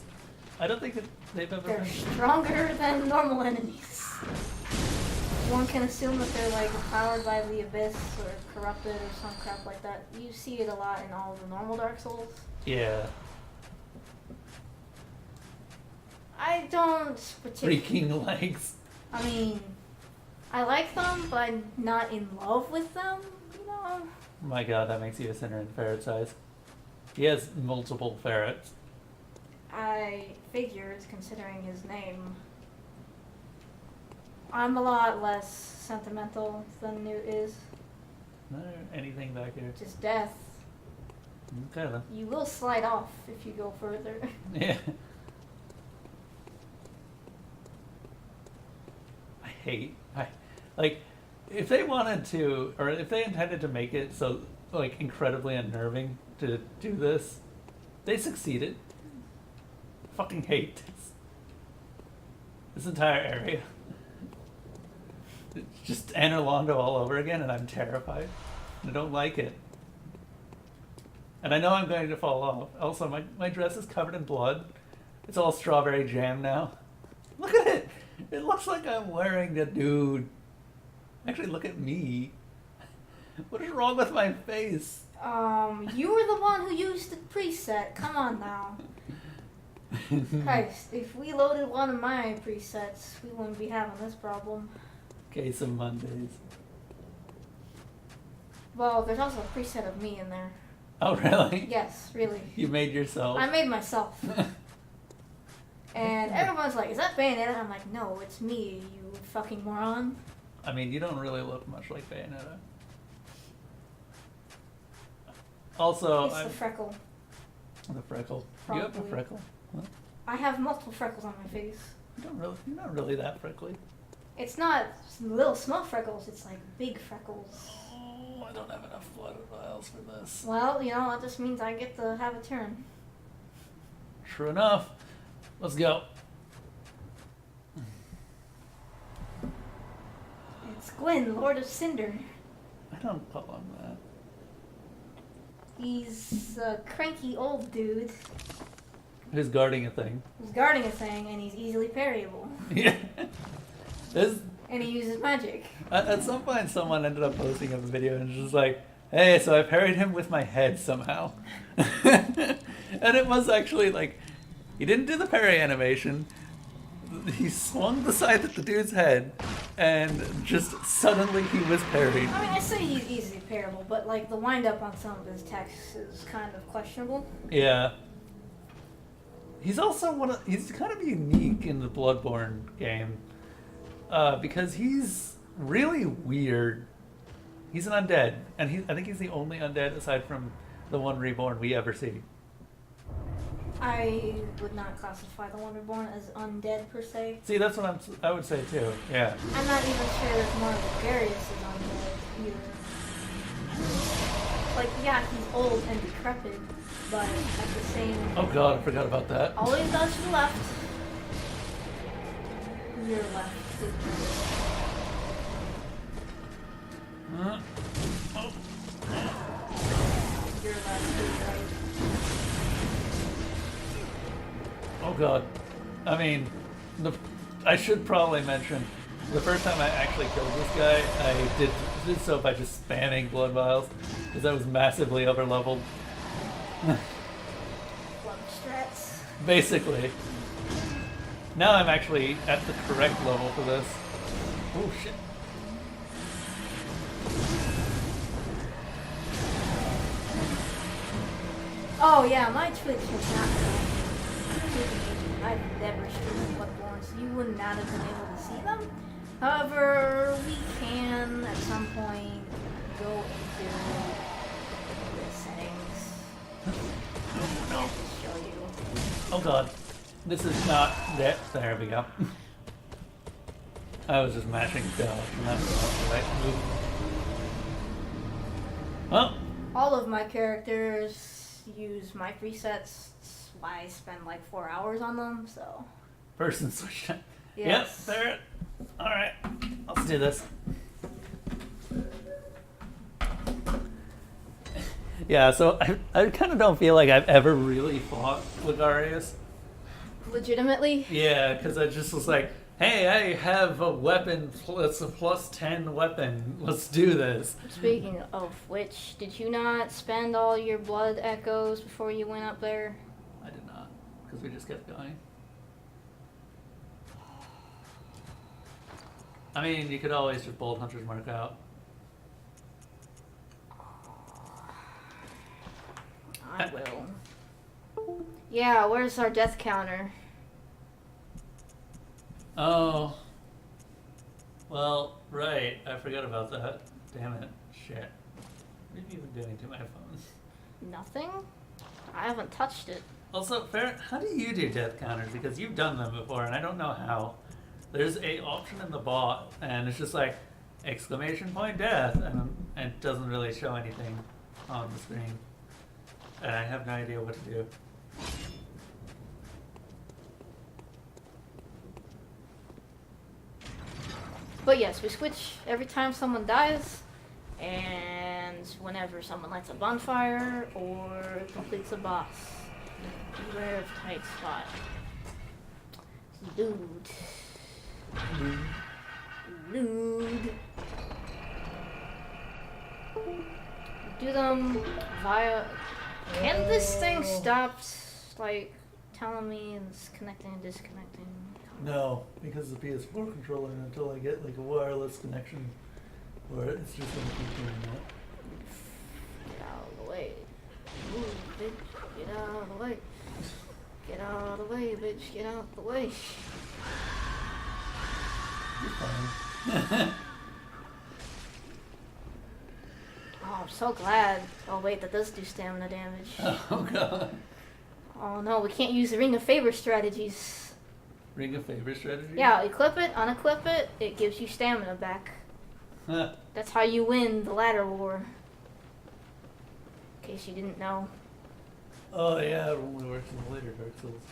I don't think that they've ever They're been... stronger than normal enemies. One can assume that they're like powered by the abyss or corrupted or some crap like that. You see it a lot in all the normal Dark Souls. Yeah. I don't particularly. Freaking legs. I mean, I like them, but I'm not in love with them. You know. My god, that makes you a sinner in ferret size. He has multiple ferrets. I figured, considering his name. I'm a lot less sentimental than Newt is. Anything back here? Just death. Okay then. You will slide off if you go further. Yeah. Like, if they wanted to, or if they intended to make it so, like, incredibly unnerving to do this, they succeeded. Fucking hate this entire area. It's just Anne Orlando all over again, and I'm terrified. I don't like it. And I know I'm going to fall off. Also, my dress is covered in blood. It's all strawberry jam now. Look at it! It looks like I'm wearing a nude. Actually, look at me. What is wrong with my face? You were the one who used the preset. Come on now. Christ, if we loaded one of my presets, we wouldn't be having this problem. Case of Mondays. Well, there's also a preset of me in there. Oh, really? Yes, really. You made yourself? I made myself. And everyone's like, is that Bayonetta? I'm like, no, it's me, you fucking moron. I mean, you don't really look much like Bayonetta. Also, It's the freckle. The freckle. You have a Probably. freckle? Huh? I have multiple freckles on my face. You're not really that freckly. It's not little small freckles, it's like big freckles. Oh, I don't have enough blood vials for this. Well, you know, that just means I get to have a turn. True enough. Let's go. It's Gwyn, Lord of Cinder. I don't call him that. He's a cranky old dude Who's guarding a thing? who's guarding a thing, and he's easily parryable. Yeah. This, And he uses magic. at some point, someone ended up posting a video and was just like, hey, so I parried him with my head somehow. And it was actually like, he didn't do the parry animation. He swung the scythe at the dude's head, and just suddenly he was parried. I mean, I say he's easily parryable, but like the wind up on some of his texts is kind of questionable. Yeah. He's also he's kind of unique in the Bloodborne game, because he's really weird. He's an undead, and I think he's the only undead aside from the one reborn we ever see. I would not classify the Wonder Reborn as undead per se. See, that's what I would say too. Yeah. I'm not even sure if Marvel Garius is undead either. Like, yeah, he's old and decrepit, but at the same... Oh god, I forgot about that. Always dodge to the left. Your left. Oh. Your left is right. Oh god. I mean, I should probably mention, the first time I actually killed this guy, I did so by just spamming blood vials, because I was massively overleveled. Blood strats. Basically. Now I'm actually at the correct level for this. Oh shit. Oh yeah, my Twitch has not been. I've never streamed Bloodborne, so you would not have been able to see them. However, we can at some point go into the settings. I'll just show you. Oh god. This is not that. There we go. I was just mashing dodge, and that was not the right move. Well, All of my characters use my presets. I spend like 4 hours on them, so. person switch. Yes. Yep, there. Alright, let's do this. Yeah, so I kind of don't feel like I've ever really fought Ligarius. Legitimately? Yeah, because I just was like, hey, I have a weapon, it's a plus 10 weapon, let's do this. Speaking of which, did you not spend all your blood echoes before you went up there? I did not, because we just kept going. I mean, you could always just bold Hunter's Mark out. I will. Yeah, where's our death counter? Oh. Well, right. I forgot about that. Damn it. Shit. What have you been doing to my phone? Nothing? I haven't touched it. Also, Farrah, how do you do death counters? Because you've done them before, and I don't know how. There's a option in the bot, and it's just like exclamation point death, and it doesn't really show anything on the screen. And I have no idea what to do. But yes, we switch every time someone dies, and whenever someone lights a bonfire or completes a boss. Beware of tight spot. Lewd. Lewd. Do them via... Can this thing stop, like, telling me it's connecting and disconnecting? No, because the PS4 controller, until I get like a wireless connection, where it's just gonna keep doing that. Get out of the way. Move, bitch. Get out of the way. Get out of the way, bitch. Get out of the way. You're fine. Oh, I'm so glad. Oh, wait, that does do stamina damage. Oh god. Oh, no, we can't use the Ring of Favor strategies. Ring of Favor strategy? Yeah, equip it, unequip it, it gives you stamina back. Huh. That's how you win the ladder war. In case you didn't know. Oh yeah, it only works in the later Dark Souls.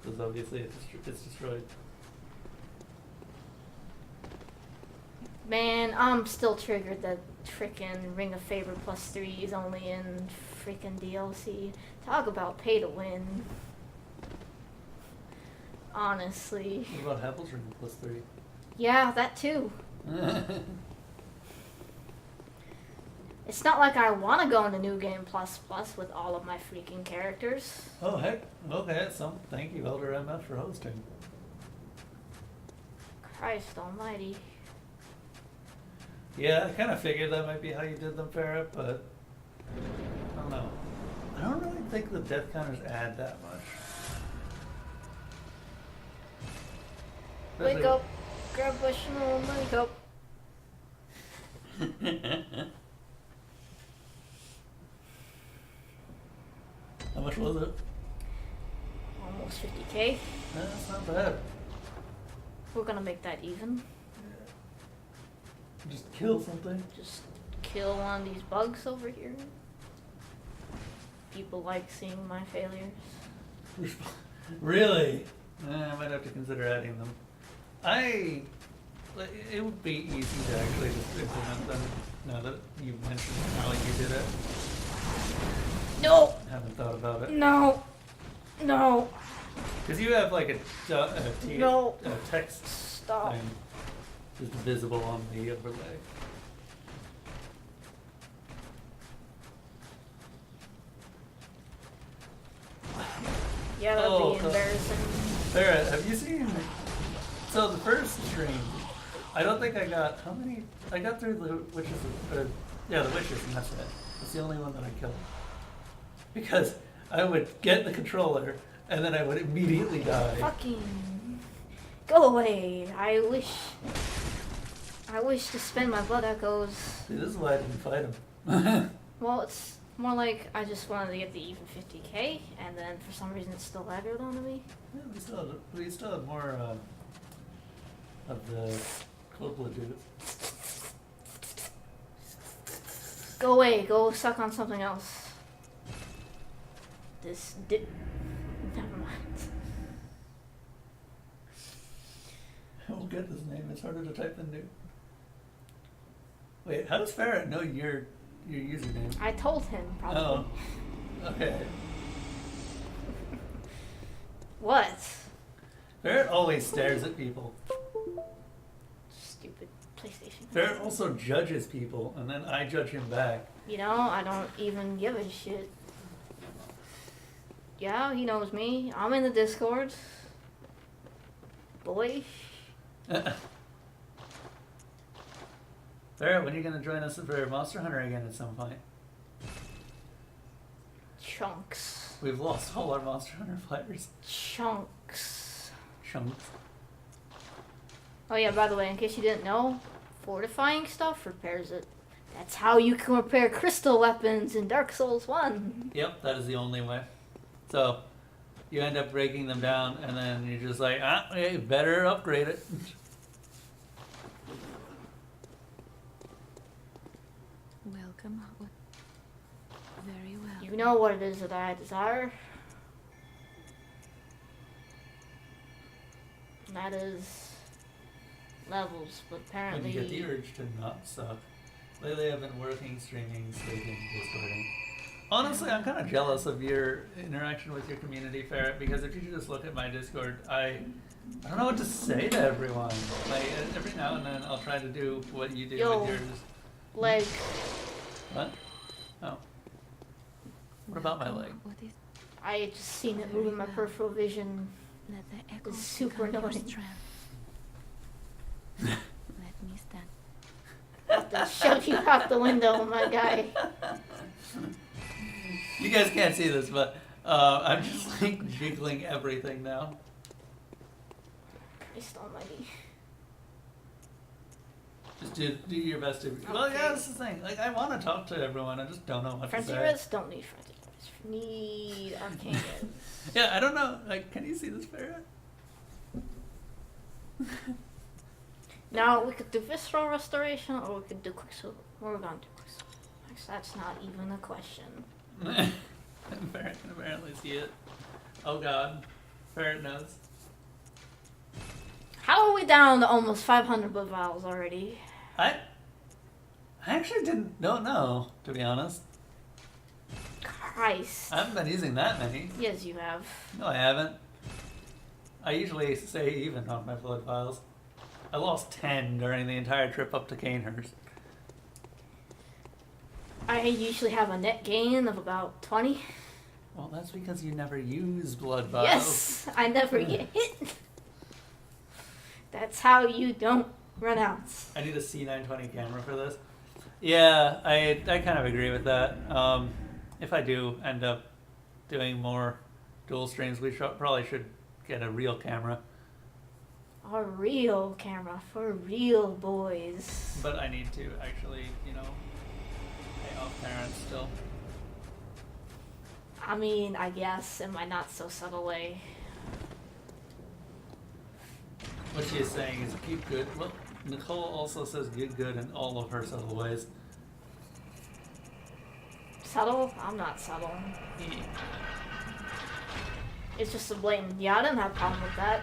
Because obviously it's destroyed. Man, I'm still triggered that frickin' Ring of Favor +3 is only in frickin' DLC. Talk about pay to win. Honestly. What about Havel's Ring +3? Yeah, that too. It's not like I want to go into New Game Plus Plus with all of my freaking characters. Oh heck, okay, thank you Elder MF for hosting. Christ almighty. Yeah, I kind of figured that might be how you did them, Farrah, but I don't know. I don't really think the death counters add that much. Wake up, grab Bushnell, and wake up. How much was it? Almost 50k. That's not bad. We're gonna make that even. Just kill something. Just kill one of these bugs over here. People like seeing my failures. Really? I might have to consider adding them. It would be easy to actually just implement them now that you mentioned how you did it. No! I haven't thought about it. No! No! Because you have like No. a text Stop. thing just visible on the overlay. Yeah, that'd Oh, be embarrassing. Farrah, have you seen? So the first stream, I don't think I got how many. I got through the witches. The witches, and that's it. That's the only one that I killed. Because I would get the controller, and then I would immediately die. Fucking go away. I wish to spend my blood echoes. See, this is why I didn't fight him. Well, it's more like I just wanted to get the even 50k, and then for some reason it's still aggroed onto me. Yeah, we still have more of the club legit. Go away. Go suck on something else. Never mind. I won't get this name. It's harder to type than new. Wait, how does Farrah know your username? I told him, probably. Oh, okay. What? Farrah always stares at people. Stupid PlayStation. Farrah also judges people, and then I judge him back. You know, I don't even give a shit. Yeah, he knows me. I'm in the Discord. Boy. Barrett, when are you going to join us for Monster Hunter again at some point? Chunks. We've lost all our Monster Hunter players. Chunks. Chunks. Oh yeah, by the way, in case you didn't know, fortifying stuff repairs it. That's how you can repair crystal weapons in Dark Souls 1. Yep, that is the only way. So, you end up breaking them down, and then you're just like, hey, better upgrade it. Welcome. Very well. You know what it is that I desire? And that is levels, but When apparently... you get the urge to not suck. Lately I've been working, streaming, sleeping, discording. Honestly, I'm kind of jealous of your interaction with your community, Ferret, because if you just look at my Discord, I don't know what to say to everyone. Like, every now and then I'll try to do what you do with yours. Leg. What? Oh. What about my leg? What is I just seen it move in my peripheral vision. let the echoes super become your annoying. strength. Let me stand. Have to shove you out the window, my guy. You guys can't see this, but I'm just like jiggling everything now. Christ almighty. Just do your best to. Well, yeah, that's the thing. Like, I want to talk to everyone. I just don't know what to say. Frontiers don't need frontiers. Need Arcane. Yeah, I don't know. Like, can you see this ferret? Now we could do visceral restoration, or we could do quicksilver. We're gonna do quicksilver. That's not even a question. Ferret can apparently see it. Oh god, ferret knows. How are we down to almost 500 blood vials already? I actually don't know, to be honest. Christ. I haven't been using that many. Yes, you have. No, I haven't. I usually stay even on my blood vials. I lost 10 during the entire trip up to Canehurst. I usually have a net gain of about 20. Well, that's because you never use blood vials. Yes, I never get hit. That's how you don't run out. I need a C920 camera for this. Yeah, I kind of agree with that. If I do end up doing more dual streams, we probably should get a real camera. A real camera for real boys. But I need to actually, pay off parents still. I mean, I guess in my not so subtle way. What she is saying is get good. Well, Nicole also says get good in all of her subtle ways. Subtle? I'm not subtle. Yeah. It's just a blatant, yeah, I didn't have a problem with that.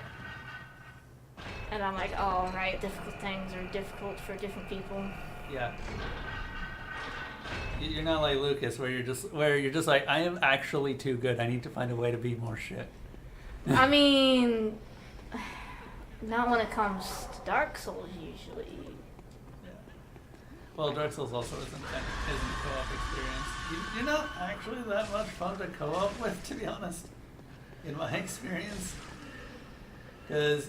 And I'm like, oh, right, difficult things are difficult for different people. Yeah. You're not like Lucas, where you're just like, I am actually too good. I need to find a way to be more shit. I mean, not when it comes to Dark Souls, usually. Yeah. Well, Dark Souls also isn't a co-op experience. You're not actually that much fun to co-op with, to be honest, in my experience. Because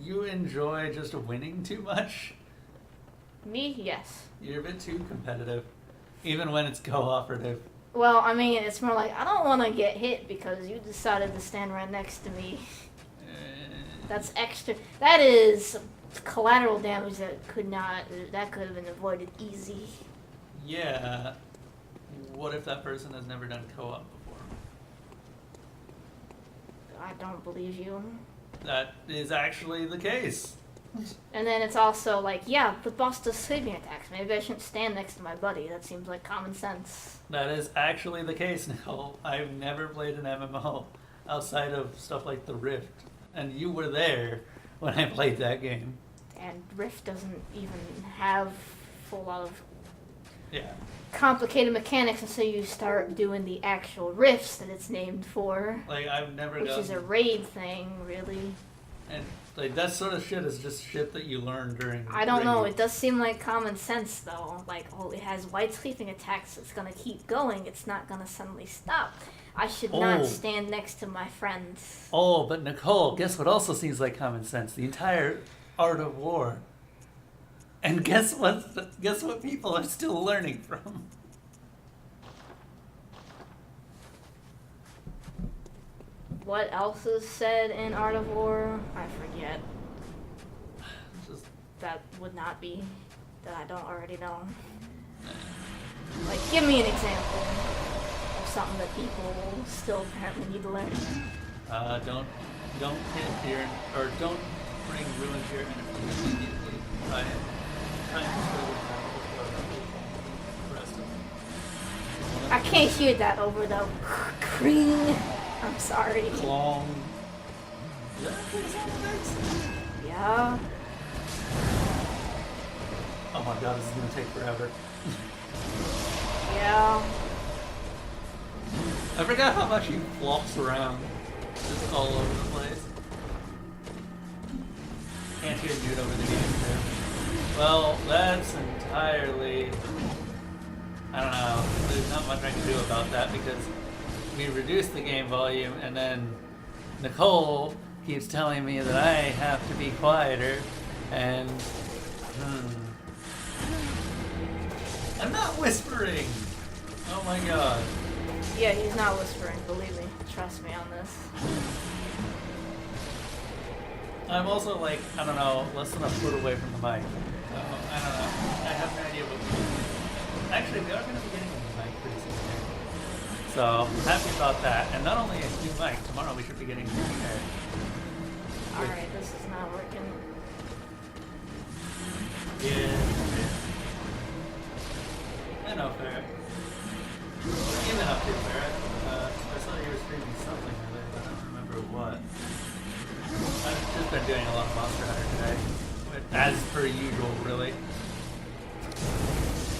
you enjoy just winning too much. Me? Yes. You're a bit too competitive, even when it's cooperative. Well, I mean, it's more like, I don't want to get hit because you decided to stand right next to me. That's extra. That is collateral damage that could have been avoided easy. Yeah. What if that person has never done co-op before? I don't believe you. That is actually the case. And then it's also like, yeah, the boss does sleeping attacks. Maybe I shouldn't stand next to my buddy. That seems like common sense. That is actually the case, Nicole. I've never played an MMO outside of stuff like the Rift. And you were there when I played that game. And Rift doesn't even have a full lot of Yeah. complicated mechanics until you start doing the actual rifts that it's named for. Like, I've never Which done... is a raid thing, really. And, like, that sort of shit is just shit that you learn during... I don't know. raid. It does seem like common sense, though. Like, oh, it has wide sleeping attacks. It's going to keep going. It's not going to suddenly stop. I should not stand next to my friends. Oh, but Nicole, guess what also seems like common sense? The entire art of war. And guess what? Guess what people are still learning from? What else is said in Art of War? I forget. Just That would not be that I don't already know. Like, give me an example of something that people still apparently need to learn. don't hit your or don't bring ruin to your enemies immediately. I am trying to destroy the rest of them. I can't hear that over the cream. I'm sorry. Clong. Is that actually sound nice? Yeah. Oh my god, this is gonna take forever. Yeah. I forgot how much he flops around. Just all over the place. Can't hear dude over the game there. Well, that's entirely... I don't know. There's not much I can do about that because we reduced the game volume and then Nicole keeps telling me that I have to be quieter and... I'm not whispering! Oh my god. Yeah, he's not whispering, believe me. Trust me on this. I'm also like, I don't know, less than a foot away from the mic. So, I don't know. I have no idea what we're doing. Actually, we are going to be getting a new mic pretty soon. So, happy about that. And not only a new mic, tomorrow we should be getting a new chair. Alright, this is not working. Yeah. I know, Ferret. What have you been up to, Ferret? I saw you were streaming something earlier, but I don't remember what. I've just been doing a lot of Monster Hunter today. As per usual, really.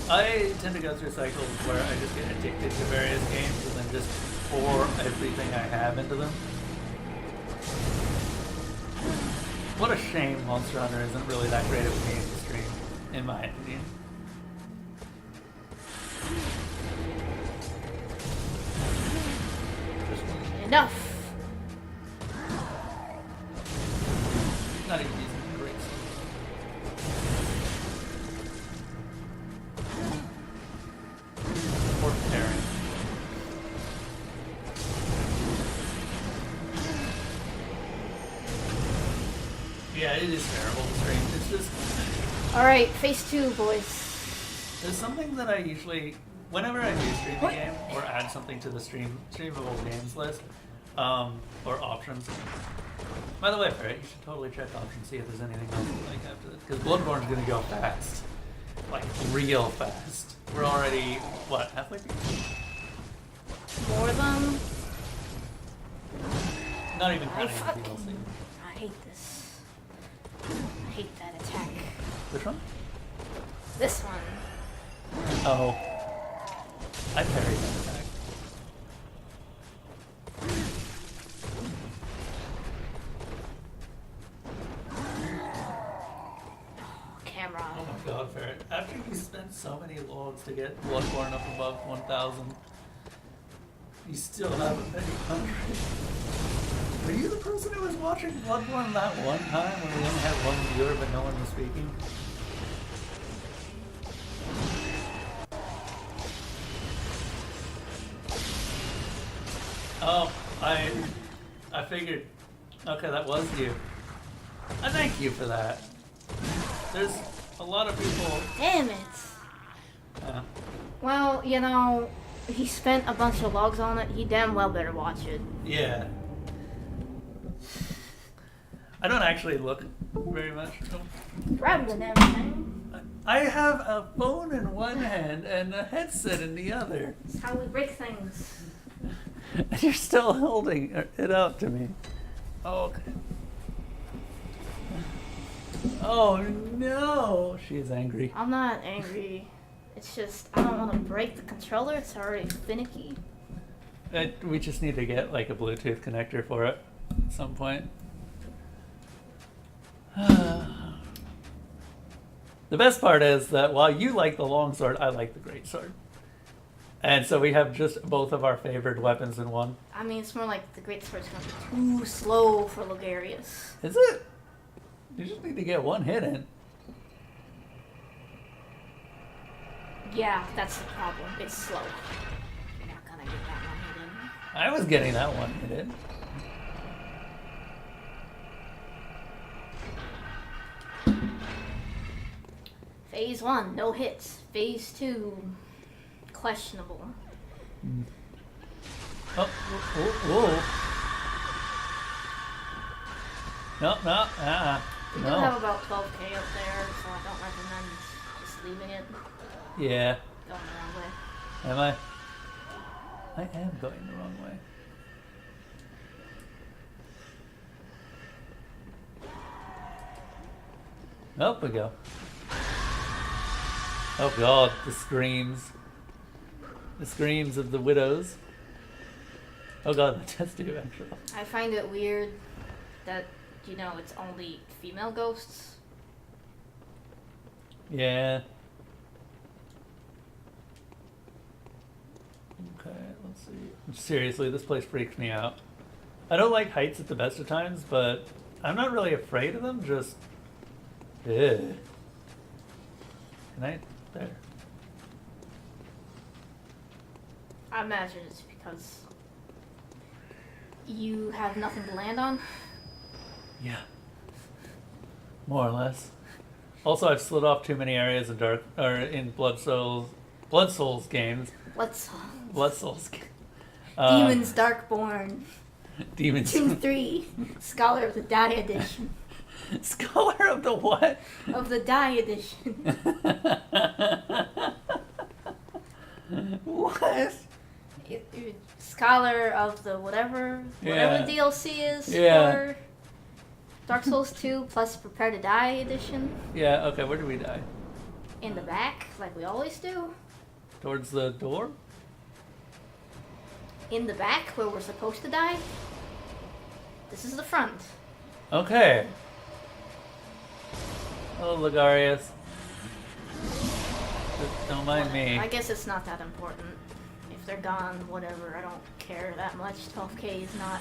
I tend to go through cycles where I just get addicted to various games and then just pour everything I have into them. What a shame Monster Hunter isn't really that great of a game to stream, in my opinion. Enough! Not even using the great or pairing. Yeah, it is terrible to stream. It's just Alright, phase 2, boys. there's something that I usually whenever I do stream a game or add something to the streamable games list, or options. By the way, Ferret, you should totally check options, see if there's anything else you like after this. Because Bloodborne's gonna go fast. Like, real fast. We're already, what, halfway through? More of them. Not even I counting the fucking... DLC. I hate this. I hate that attack. Which one? This one. Oh. I parried that attack. Camera. Oh my god, Ferret. After you spent so many logs to get Bloodborne up above 1,000, you still haven't been hungry. Were you the person who was watching Bloodborne that one time when we only had one viewer but no one was speaking? Oh, I figured. Okay, that was you. I thank you for that. There's a lot of people. Damn it. Well, you know, he spent a bunch of logs on it. He damn well better watch it. Yeah. I don't actually look very much. Grabbed and everything. I have a phone in one hand and a headset in the other. That's how we break things. And you're still holding it out to me. Oh, okay. Oh no! She is angry. I'm not angry. It's just, I don't want to break the controller. It's already finicky. We just need to get like a Bluetooth connector for it at some point. The best part is that while you like the longsword, I like the greatsword. And so we have just both of our favorite weapons in one. I mean, it's more like the great sword's gonna be too slow for Logarius. Is it? You just need to get one hit in. Yeah, that's the problem. It's slow. You're not gonna get that one hit in. I was getting that one hit in. Phase 1, no hits. Phase 2, questionable. Oh, whoa. No, We do no. have about 12k up there, so I don't recommend just leaving it. Yeah. Going the wrong way. Am I? I am going the wrong way. Up we go. Oh god, the screams. The screams of the widows. Oh god, the test tube actually. I find it weird that, you know, it's only female ghosts. Yeah. Okay, let's see. Seriously, this place freaks me out. I don't like heights at the best of times, but I'm not really afraid of them, just... Ugh. Can I... There. I imagine it's because you have nothing to land on. Yeah. More or less. Also, I've slid off too many areas in Blood Souls games. Blood Souls. Blood Souls. Demons Darkborn. Demons. 2-3. Scholar of the Die Edition. Scholar of the what? Of the Die Edition. What? Scholar of the whatever Yeah. DLC is Yeah. for Dark Souls 2 plus Prepare to Die Edition. Yeah, okay, where do we die? In the back, like we always do. Towards the door? In the back, where we're supposed to die. This is the front. Okay. Oh, Ligarius. Just don't mind me. I guess it's not that important. If they're gone, whatever, I don't care that much. 12k is not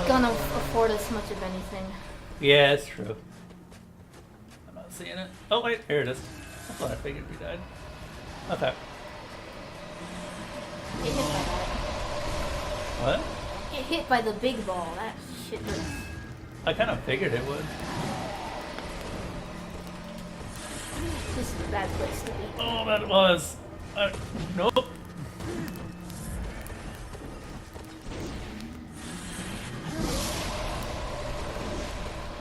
gonna afford us much of anything. Yeah, it's true. I'm not seeing it. Oh, wait, here it is. I thought I figured we died. Okay. Get hit by that. What? Get hit by the big ball. That shit hurts. I kind of figured it would. This is a bad place to be. Oh, that was. Nope.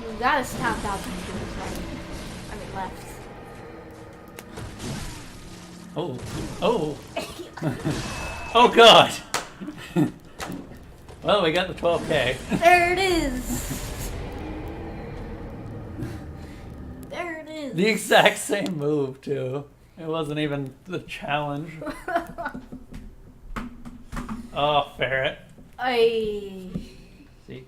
You gotta stop dodging tools, right? I mean, left. Oh. Oh. Oh, God. Well, we got the 12k. There it is! There it is! The exact same move, too. It wasn't even the challenge. Oh, ferret. See?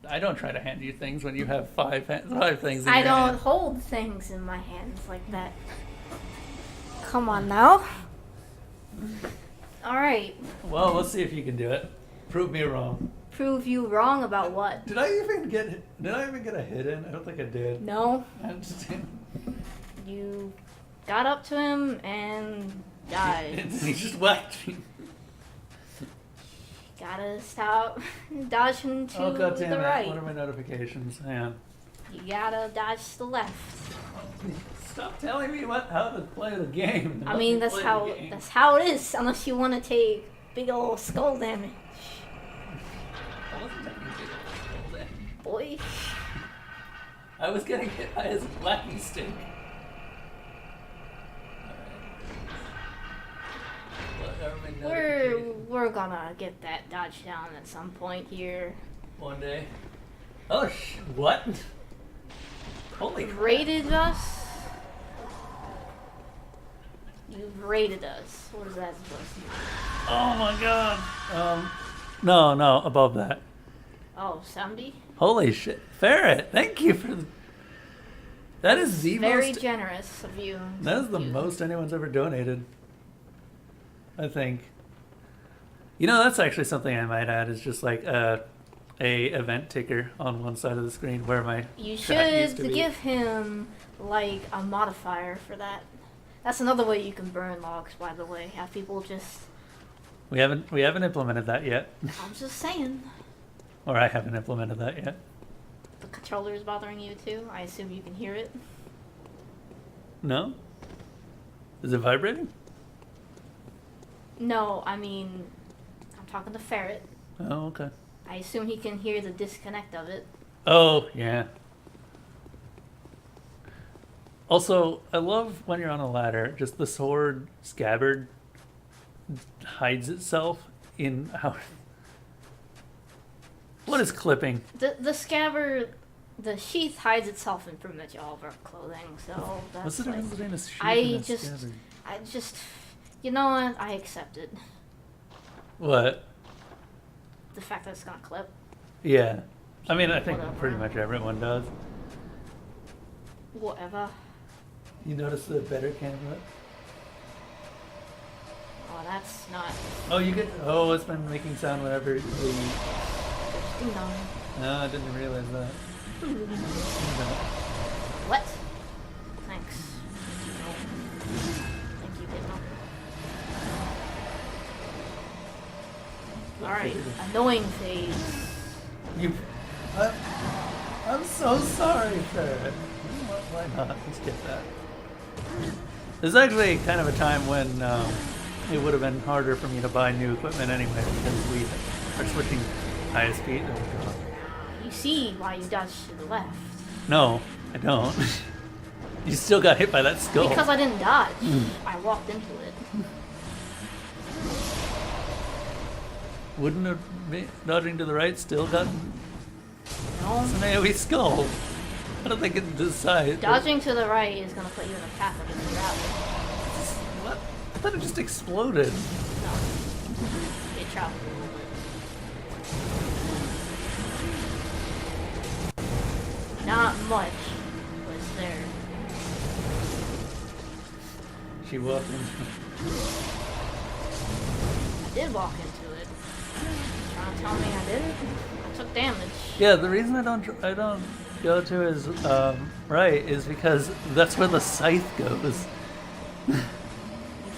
I don't try to hand you things when you have five things in I your don't hand. hold things in my hands like that. Come on now. Alright. Well, let's see if you can do it. Prove me wrong. Prove you wrong about what? Did I even get a hit in? I don't think I did. No. I just You got up to him and died. he just whacked me. Gotta stop dodging to Oh, God damn the it. right. What are my notifications? Hang on. You gotta dodge to the left. Stop telling me how to play the game. I mean, that's how it is. Unless you want to take big old skull damage, I wasn't taking big old skull damage. boy. I was getting hit by his wacky stick. We're gonna get that dodge down at some point here. One day. Oh, what? Holy crap. Raided us. You've raided us. What is that supposed to mean? Oh my god. No, above that. Oh, 70? Holy shit. Ferret, thank you for the... That is the Very most... generous of you. That is the You- most anyone's ever donated. I think. You know, that's actually something I might add, is just like a event ticker on one side of the screen where my You track used should to be. give him like a modifier for that. That's another way you can burn logs, by the way. Have people just... We haven't implemented that yet. I'm just saying. Or I haven't implemented that yet. The controller is bothering you too? I assume you can hear it. No? Is it vibrating? No, I mean... I'm talking to Ferret. Oh, okay. I assume he can hear the disconnect of it. Oh, yeah. Also, I love when you're on a ladder, just the sword scabbard hides itself in how... What is clipping? The scabbard, the sheath hides itself in pretty much all of our clothing, so that's What's the like... difference between a sheath I and a just... scabbard? I just... You know what? I accept it. What? The fact that it's gonna clip. Yeah. I mean, I think Whatever. pretty much everyone does. Whatever. You notice the better camera? Oh, that's not... Oh, you get... Oh, it's been making sound whenever the... Ding dong. No, I didn't realize that. What? Thanks. Thank you, Gizmo. Alright, annoying phase. You... I'm so sorry, Ferret. Why not? Let's get that. There's actually kind of a time when it would have been harder for me to buy new equipment anyway because we are switching highest speed. Oh, God. You see why you dodged to the left. No, I don't. You still got hit by that skull. Because I didn't dodge. I walked into it. Wouldn't have dodging to the right still got... No. It's an AoE skull. I don't think it decides. Dodging to the right is gonna put you in the path of the travel. What? I thought it just exploded. No. It traveled a little bit. Not much was there. She walked in. I did walk into it. Trying to tell me I didn't? I took damage. Yeah, the reason I don't go to his right is because that's where the scythe goes. You can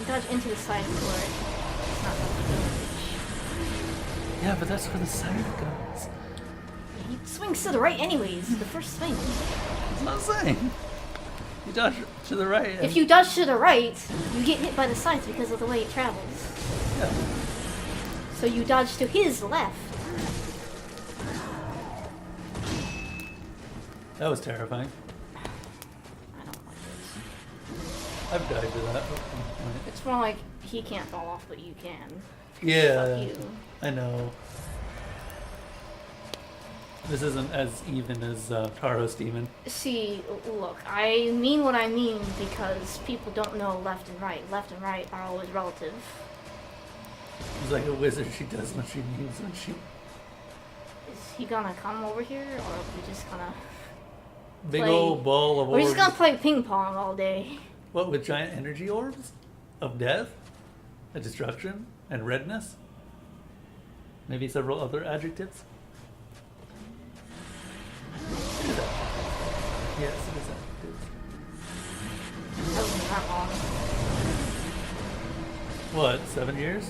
dodge into the side for it. It's not that Yeah, but that's where the scythe goes. He swings to the right anyways, the first swing. That's what I'm saying. You dodge to the right. If you dodge to the right, you get hit by the scythe because of the way it travels. Yeah. So you dodge to his left. That was terrifying. I don't like this. I've died to that. at one point. It's more like he can't fall off, but you can. Yeah, Fuck you. I know. This isn't as even as Taros Demon. See, look, I mean what I mean because people don't know left and right. Left and right are always relative. It's like a wizard. She does what she needs when she... Is he gonna come over here, or are we just gonna... Big play- old ball of We're orbs. just gonna play ping pong all day. What, with giant energy orbs? Of death? And destruction? And redness? Maybe several other adjectives? It is adjectives. Yes, it is adjectives. That wasn't that long. What, 7 years?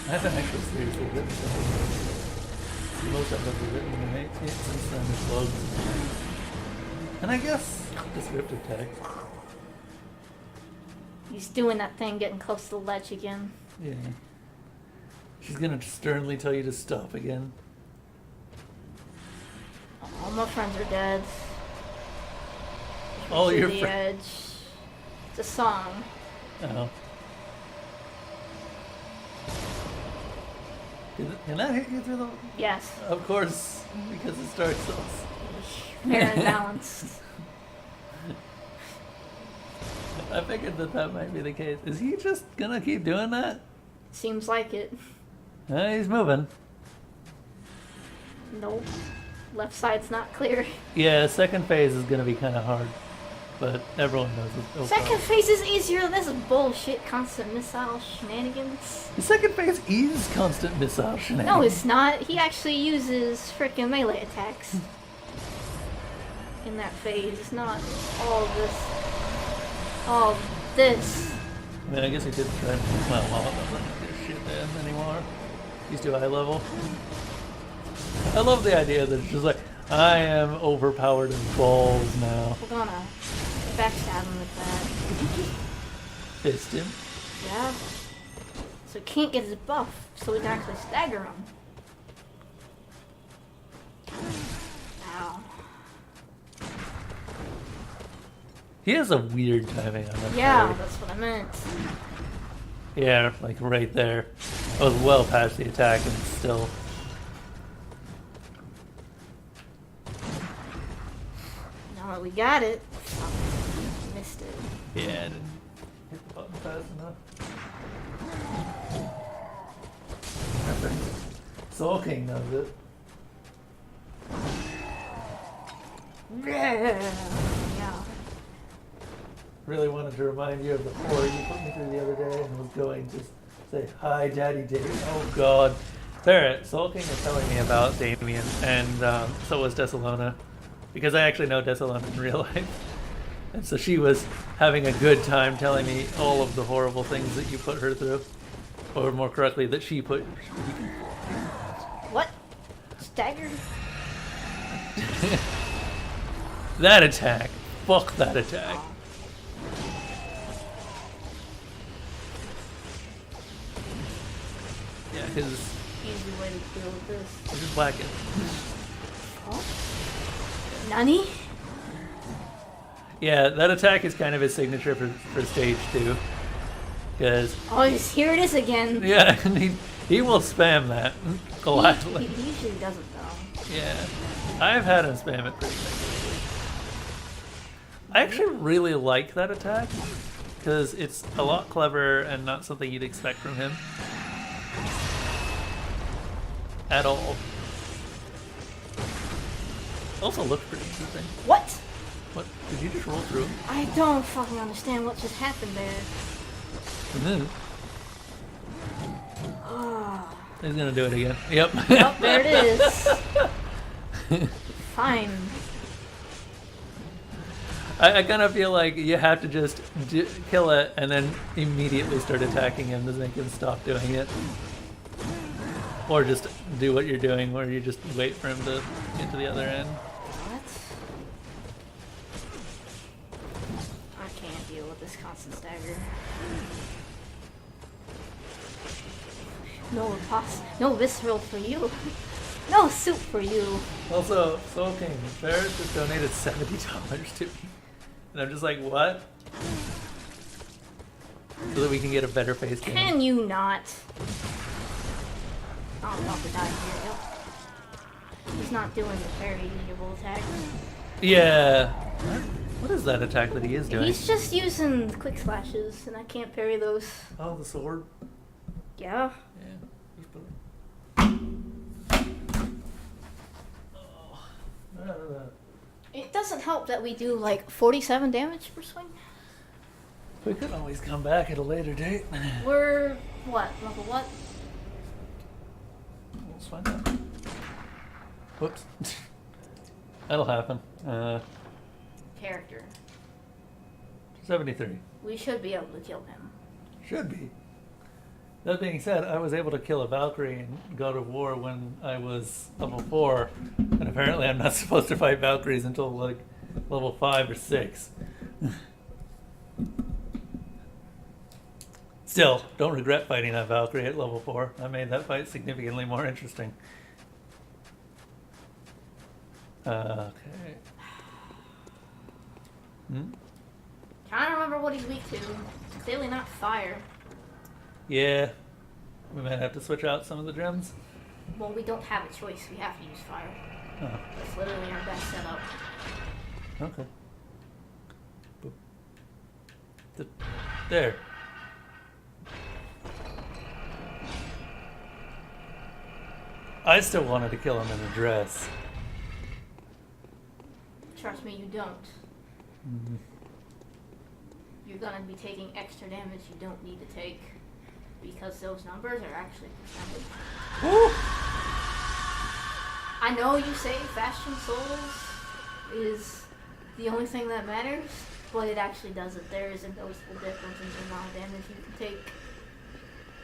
I haven't actually seriously written something. The most I've ever written in 8 since then is bugs. And I guess descriptive text. He's doing that thing, getting close to the ledge again. Yeah. She's gonna sternly tell you to stop again. All my friends are dead. All To your the friends. edge. It's a song. Oh. Can that hit you through the... Yes. Of course, because it starts off. Fair and balanced. I figured that might be the case. Is he just gonna keep doing that? Seems like it. He's moving. Nope. Left side's not clear. Yeah, second phase is gonna be kind of hard, but everyone knows it. Second phase is easier than this bullshit constant missile shenanigans. The second phase is constant missile shenanigans. No, it's not. He actually uses frickin' melee attacks. in that phase. It's not all this. All this. I mean, I guess he did try. Well, Mama doesn't do shit then anymore. He's too high level. I love the idea that it's just like, I am overpowered as balls now. We're gonna backstab him with that. Fist him. Yeah. So he can't get his buff, so we can actually stagger him. Ow. He has a weird timing on that. Yeah, parry. that's what I meant. Yeah, like right there. I was well past the attack and still. Now that we got it, missed it. Yeah, I didn't hit the button fast enough. Soul King knows it. Yeah. Really wanted to remind you of the four you put me through the other day and was going to say, hi, Daddy Dave. Oh, God. Barrett, Soul King was telling me about Damien, and so was Desalona, because I actually know Desalona in real life. And so she was having a good time telling me all of the horrible things that you put her through. Or more correctly, that she put... What? Staggered? That attack. Fuck that attack. Yeah, because Easy way to deal with this. just whack it. Oh? Nani? Yeah, that attack is kind of his signature for stage 2. Because, Oh, here it is again. yeah, and he will spam that gladly. He usually doesn't though. Yeah, I've had him spam it pretty regularly. I actually really like that attack, because it's a lot clever and not something you'd expect from him. At all. Also looks pretty interesting. What? What? Did you just roll through? I don't fucking understand what just happened there. And then Ah. he's gonna do it again. Yep. Oh, there it is. Fine. I kind of feel like you have to just kill it and then immediately start attacking him to make him stop doing it. Or just do what you're doing where you just wait for him to get to the other end. What? I can't deal with this constant stagger. No visceral for you. No soup for you. Also, Soul King, Ferris just donated $70 to me. And I'm just like, what? So that we can get a better face game. Can you not? Oh, no, the die here. Yep. He's not doing the very usable attack. Yeah. What is that attack that he is doing? He's just using quick slashes, and I can't parry those. Oh, the sword? Yeah. Yeah. He's put- Oh. It doesn't help that we do like 47 damage per swing. We could always come back at a later date. We're what? Level what? Let's find out. Whoops. That'll happen. Character. 73. We should be able to kill him. Should be. That being said, I was able to kill a Valkyrie in God of War when I was level 4, and apparently I'm not supposed to fight Valkyries until like level 5 or 6. Still, don't regret fighting that Valkyrie at level 4. I made that fight significantly more interesting. Okay. Trying to remember what he's weak to. Clearly not fire. Yeah. We might have to switch out some of the gems. Well, we don't have a choice. We have to use fire. Oh, That's literally our best setup. okay. Boop. There. I still wanted to kill him in a dress. Trust me, you don't. Mhm. You're gonna be taking extra damage you don't need to take. Because those numbers are actually percentage. Woo! I know you say Fashion Souls is the only thing that matters, but it actually doesn't. There is a noticeable difference in the amount of damage you can take.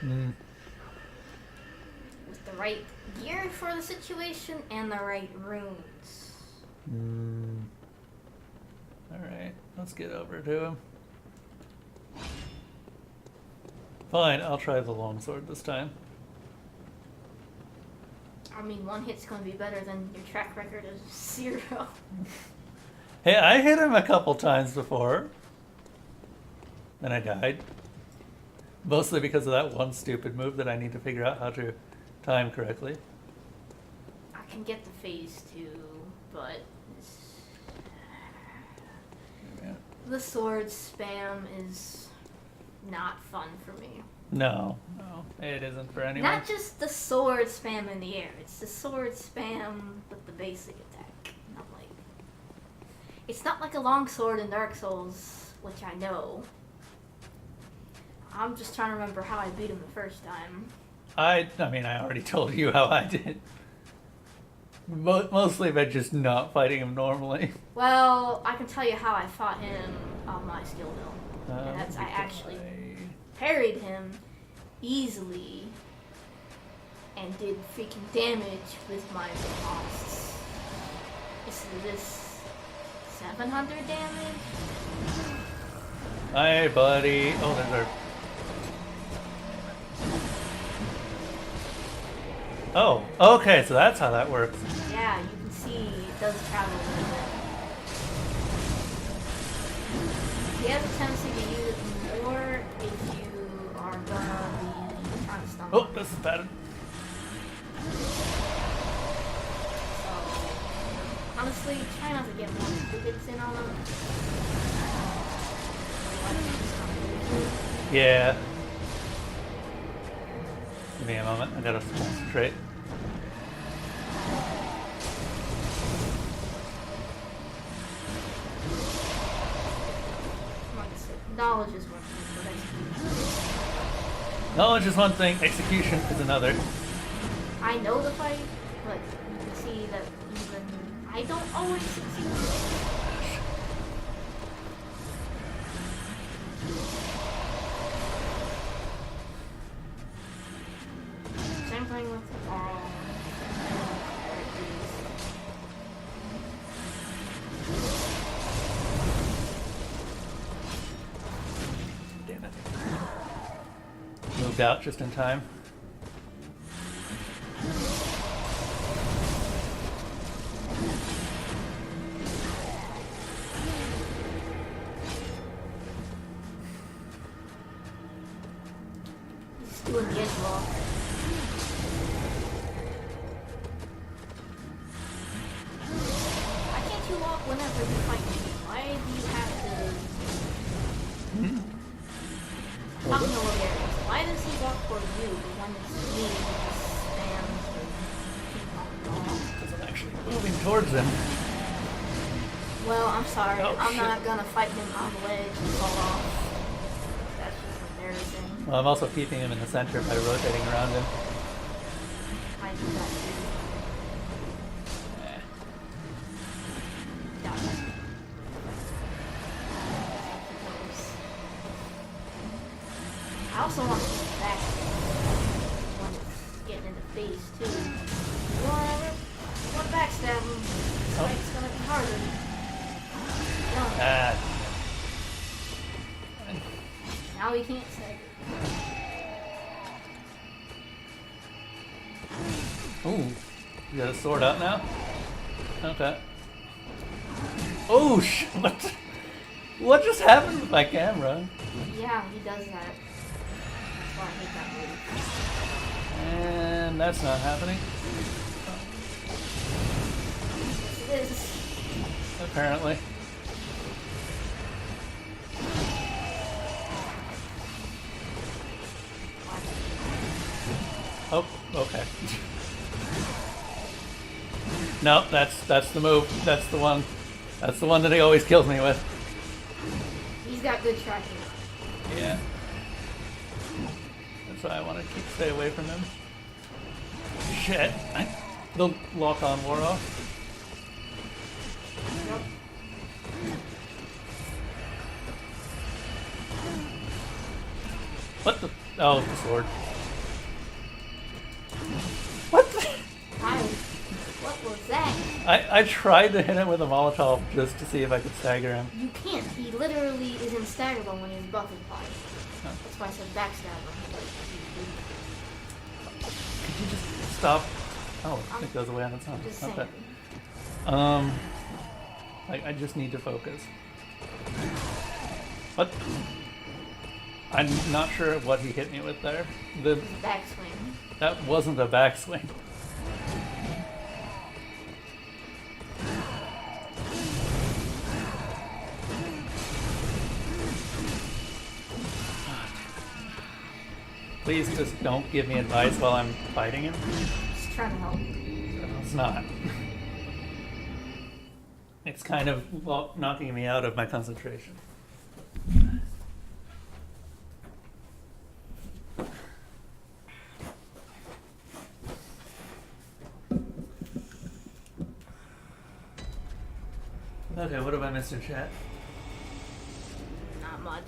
Mm. With the right gear for the situation and the right runes. Mm. Alright, let's get over to him. Fine, I'll try the longsword this time. I mean, one hit's gonna be better than your track record of 0. Hey, I hit him a couple times before. And I died. Mostly because of that one stupid move that I need to figure out how to time correctly. I can get the phase 2, but Yeah. the sword spam is not fun for me. No, it isn't for anyone. Not just the sword spam in the air, it's the sword spam with the basic attack. Not like, it's not like a longsword in Dark Souls, which I know. I'm just trying to remember how I beat him the first time. I mean, I already told you how I did. Mostly by just not fighting him normally. Well, I can tell you how I fought him on my skill bill. And that's, I actually parried him easily and did freaking damage with my riposts. Is this 700 damage? Hi, buddy. Oh, there's our... Oh, okay, so that's how that works. Yeah, you can see it does travel a little bit. He has a tendency to use it more if you are gonna be trying to stun him. Oh, this is bad. So, honestly, try not to get more hits in on him. Yeah. Give me a moment, I gotta concentrate. Like I said, knowledge is one thing, but execution. Knowledge is one thing, execution is another. I know the fight, but you can see that even I don't always succeed. Same thing with Damn it. Moved out just in time. he's doing the edge walk. Why can't you walk whenever you fight me? Why do you have to talk no areas? Why does he walk toward you, but when it's me, he just stands and keep on going? Because I'm actually moving towards him. Well, I'm sorry. Oh, I'm shit. not gonna fight him on the ledge and fall off. That's just embarrassing. Well, I'm also keeping him in the center by rotating around him. I do that too. Eh. Yeah. I also want to keep back when it's getting into phase 2. One backstab him. This Oh. fight's gonna be harder. No, Ah. now he can't save it. Ooh. You got a sword out now? Okay. Oh, what? What just happened with my camera? Yeah, he does that. That's why I hate that move. And that's not happening. It is. Apparently. Oh, okay. No, that's the move. That's the one. That's the one that he always kills me with. He's got good tracking. Yeah. That's why I want to stay away from him. Shit. The lock on wore off. Yep. What the? Oh, the sword. What? What was that? I tried to hit him with a Molotov just to see if I could stagger him. You can't. He literally is instaggable when his buff is applied. Huh. That's why I said backstabber. Could you just stop? Oh, it goes away on its own. Just saying. Okay. I just need to focus. What? I'm not sure what he hit me with there. The Backswing. That wasn't a backswing. Please just don't give me advice while I'm fighting him. Just trying to help. It's not. It's kind of knocking me out of my concentration. Okay, what have I missed in chat? Not much.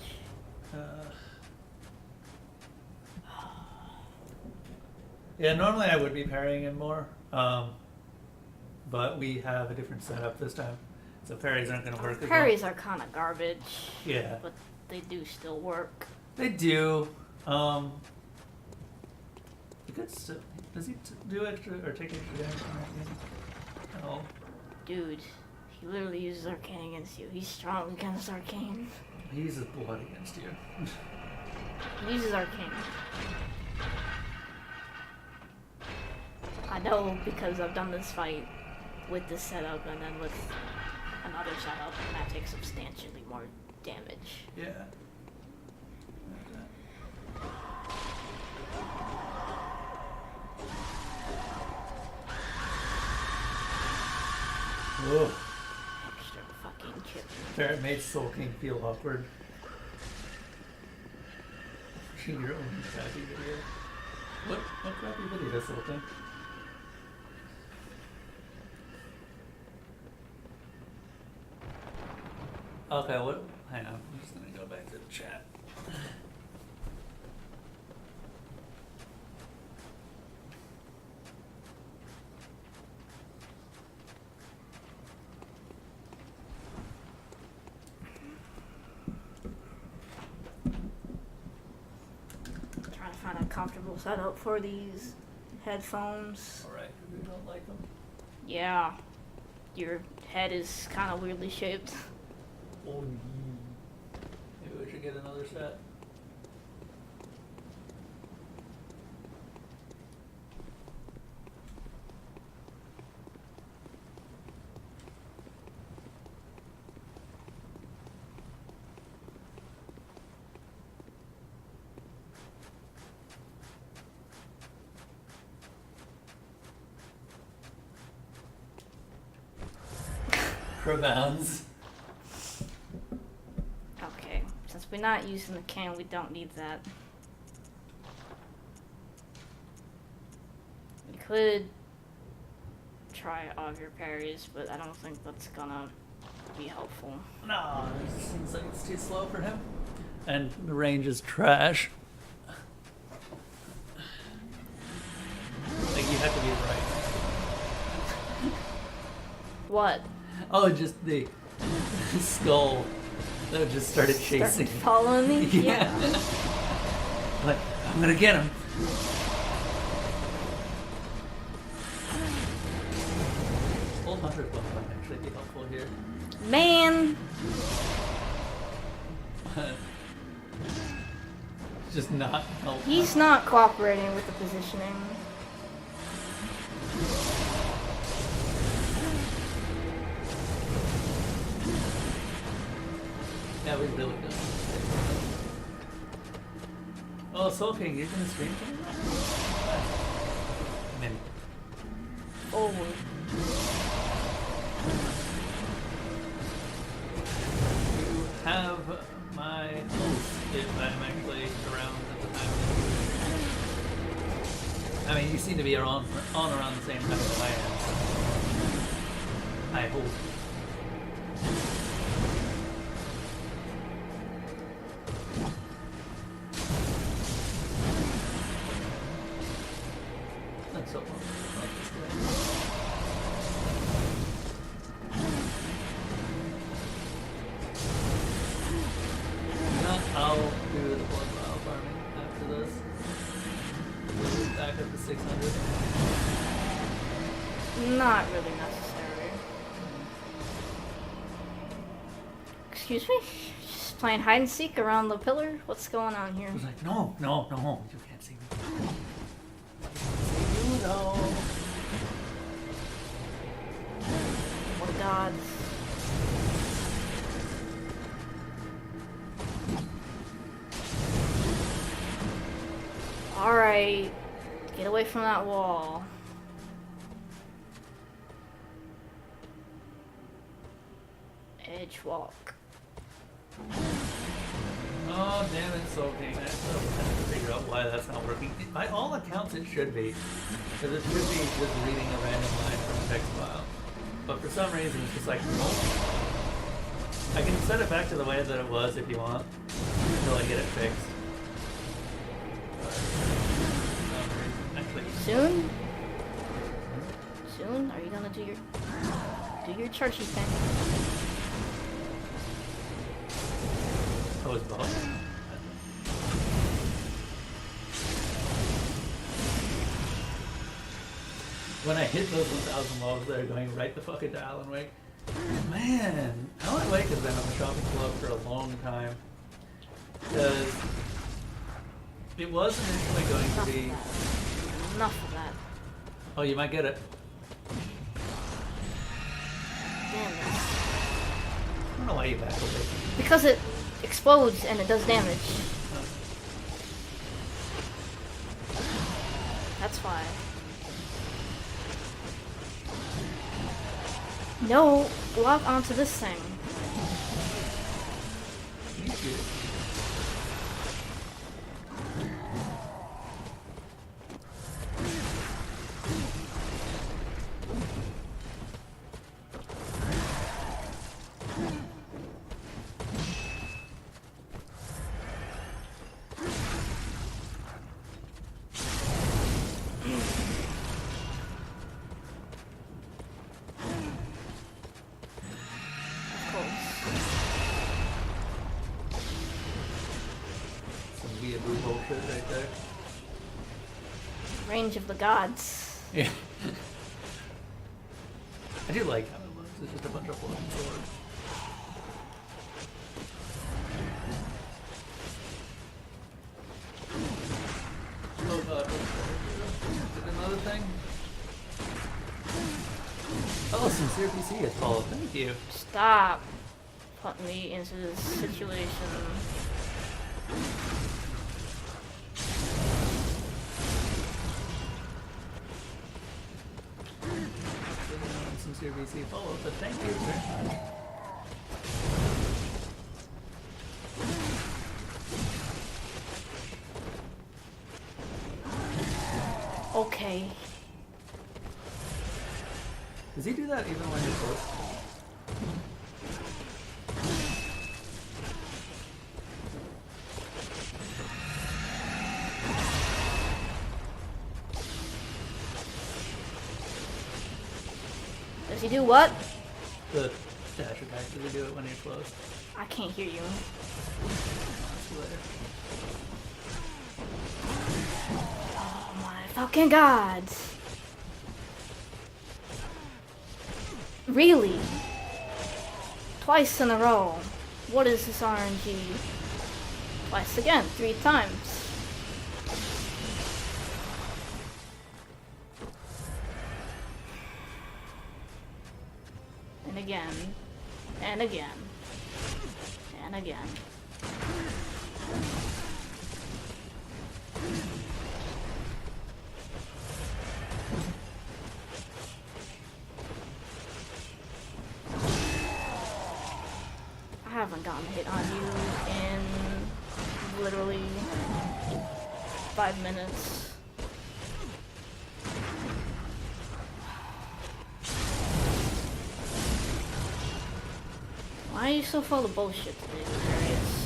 Yeah, normally I would be parrying him more, but we have a different setup this time, so parries aren't going to work as well. Parries are kind of garbage. Yeah. But they do still work. They do. You could still, does he do extra or take extra damage from that game? Oh. Dude, he literally uses Arcane against you. He's strong against Arcane. He uses blood against you. He uses Arcane. I know because I've done this fight with this setup and then with another setup, and that takes substantially more damage. Yeah. Whoa. Extra fucking chip. It made Soul King feel awkward. Watching your own crappy video. What crappy video does Soul King? Okay, what? Hang on, I'm just gonna go back to the chat. Trying to find a comfortable setup for these headphones. Alright, because we don't like them. Yeah, your head is kind of weirdly shaped. Oh, maybe we should get another set. Probounds. Okay, since we're not using the can, we don't need that. We could try all of your parries, but I don't think that's gonna be helpful. No, it seems like it's too slow for him. And the range is trash. Like, you have to be right. What? Oh, just the skull that just started chasing. Following me? Yeah. Like, I'm gonna get him. Old Hunter's Book might actually be helpful here. Man! Just not helpful. He's not cooperating with the positioning. Yeah, we really don't. Oh, Soul King, you're gonna stream tomorrow? I mean, Forward. you have my host if I'm actually around at the time. I mean, you seem to be on around the same time as I am. I hope. Excuse me? Just playing hide and seek around the pillar? What's going on here? I was like, no, you can't see me. You know. Oh god. Alright. Get away from that wall. Edge walk. Oh, damn it, so okay. I still have to figure out why that's not working. By all accounts, it should be. Because it should be just reading a random line from a text file. But for some reason, it's just like, nope. I can set it back to the way that it was if you want, until I get it fixed. But for some reason, actually, Soon? Soon? Are you gonna do your churchy thing? oh, it's both. When I hit those 1,000 logs, they're going right the fuck into Alan Wake. Man, Alan Wake has been on the shopping club for a long time. Because it was initially going to be... Enough of that. Oh, you might get it. Damn it. I don't know why you back away. Because it explodes and it does damage. That's why. No, lock onto this thing. You shoot. Bullshit right there. Range of the gods. Yeah. I do like how it looks. It's just a bunch of floating swords. Oh god. Is it another thing? Oh, sincere PC has followed. Thank you. Stop putting me into this situation. Sincere VC follow, but thank you very much. Okay. Does he do that even when you're close? Does he do what? The dash attack, does he do it when you're close? I can't hear you. See you later. Oh my fucking gods. Really? Twice in a row. What is this RNG? Twice again, 3 times. And again. And again. And again. I haven't gotten a hit on you in literally 5 minutes. Why are you so full of bullshit today, Darius?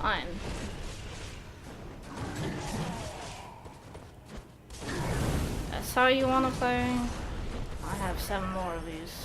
Fine. how you want to play? I have 7 more of these.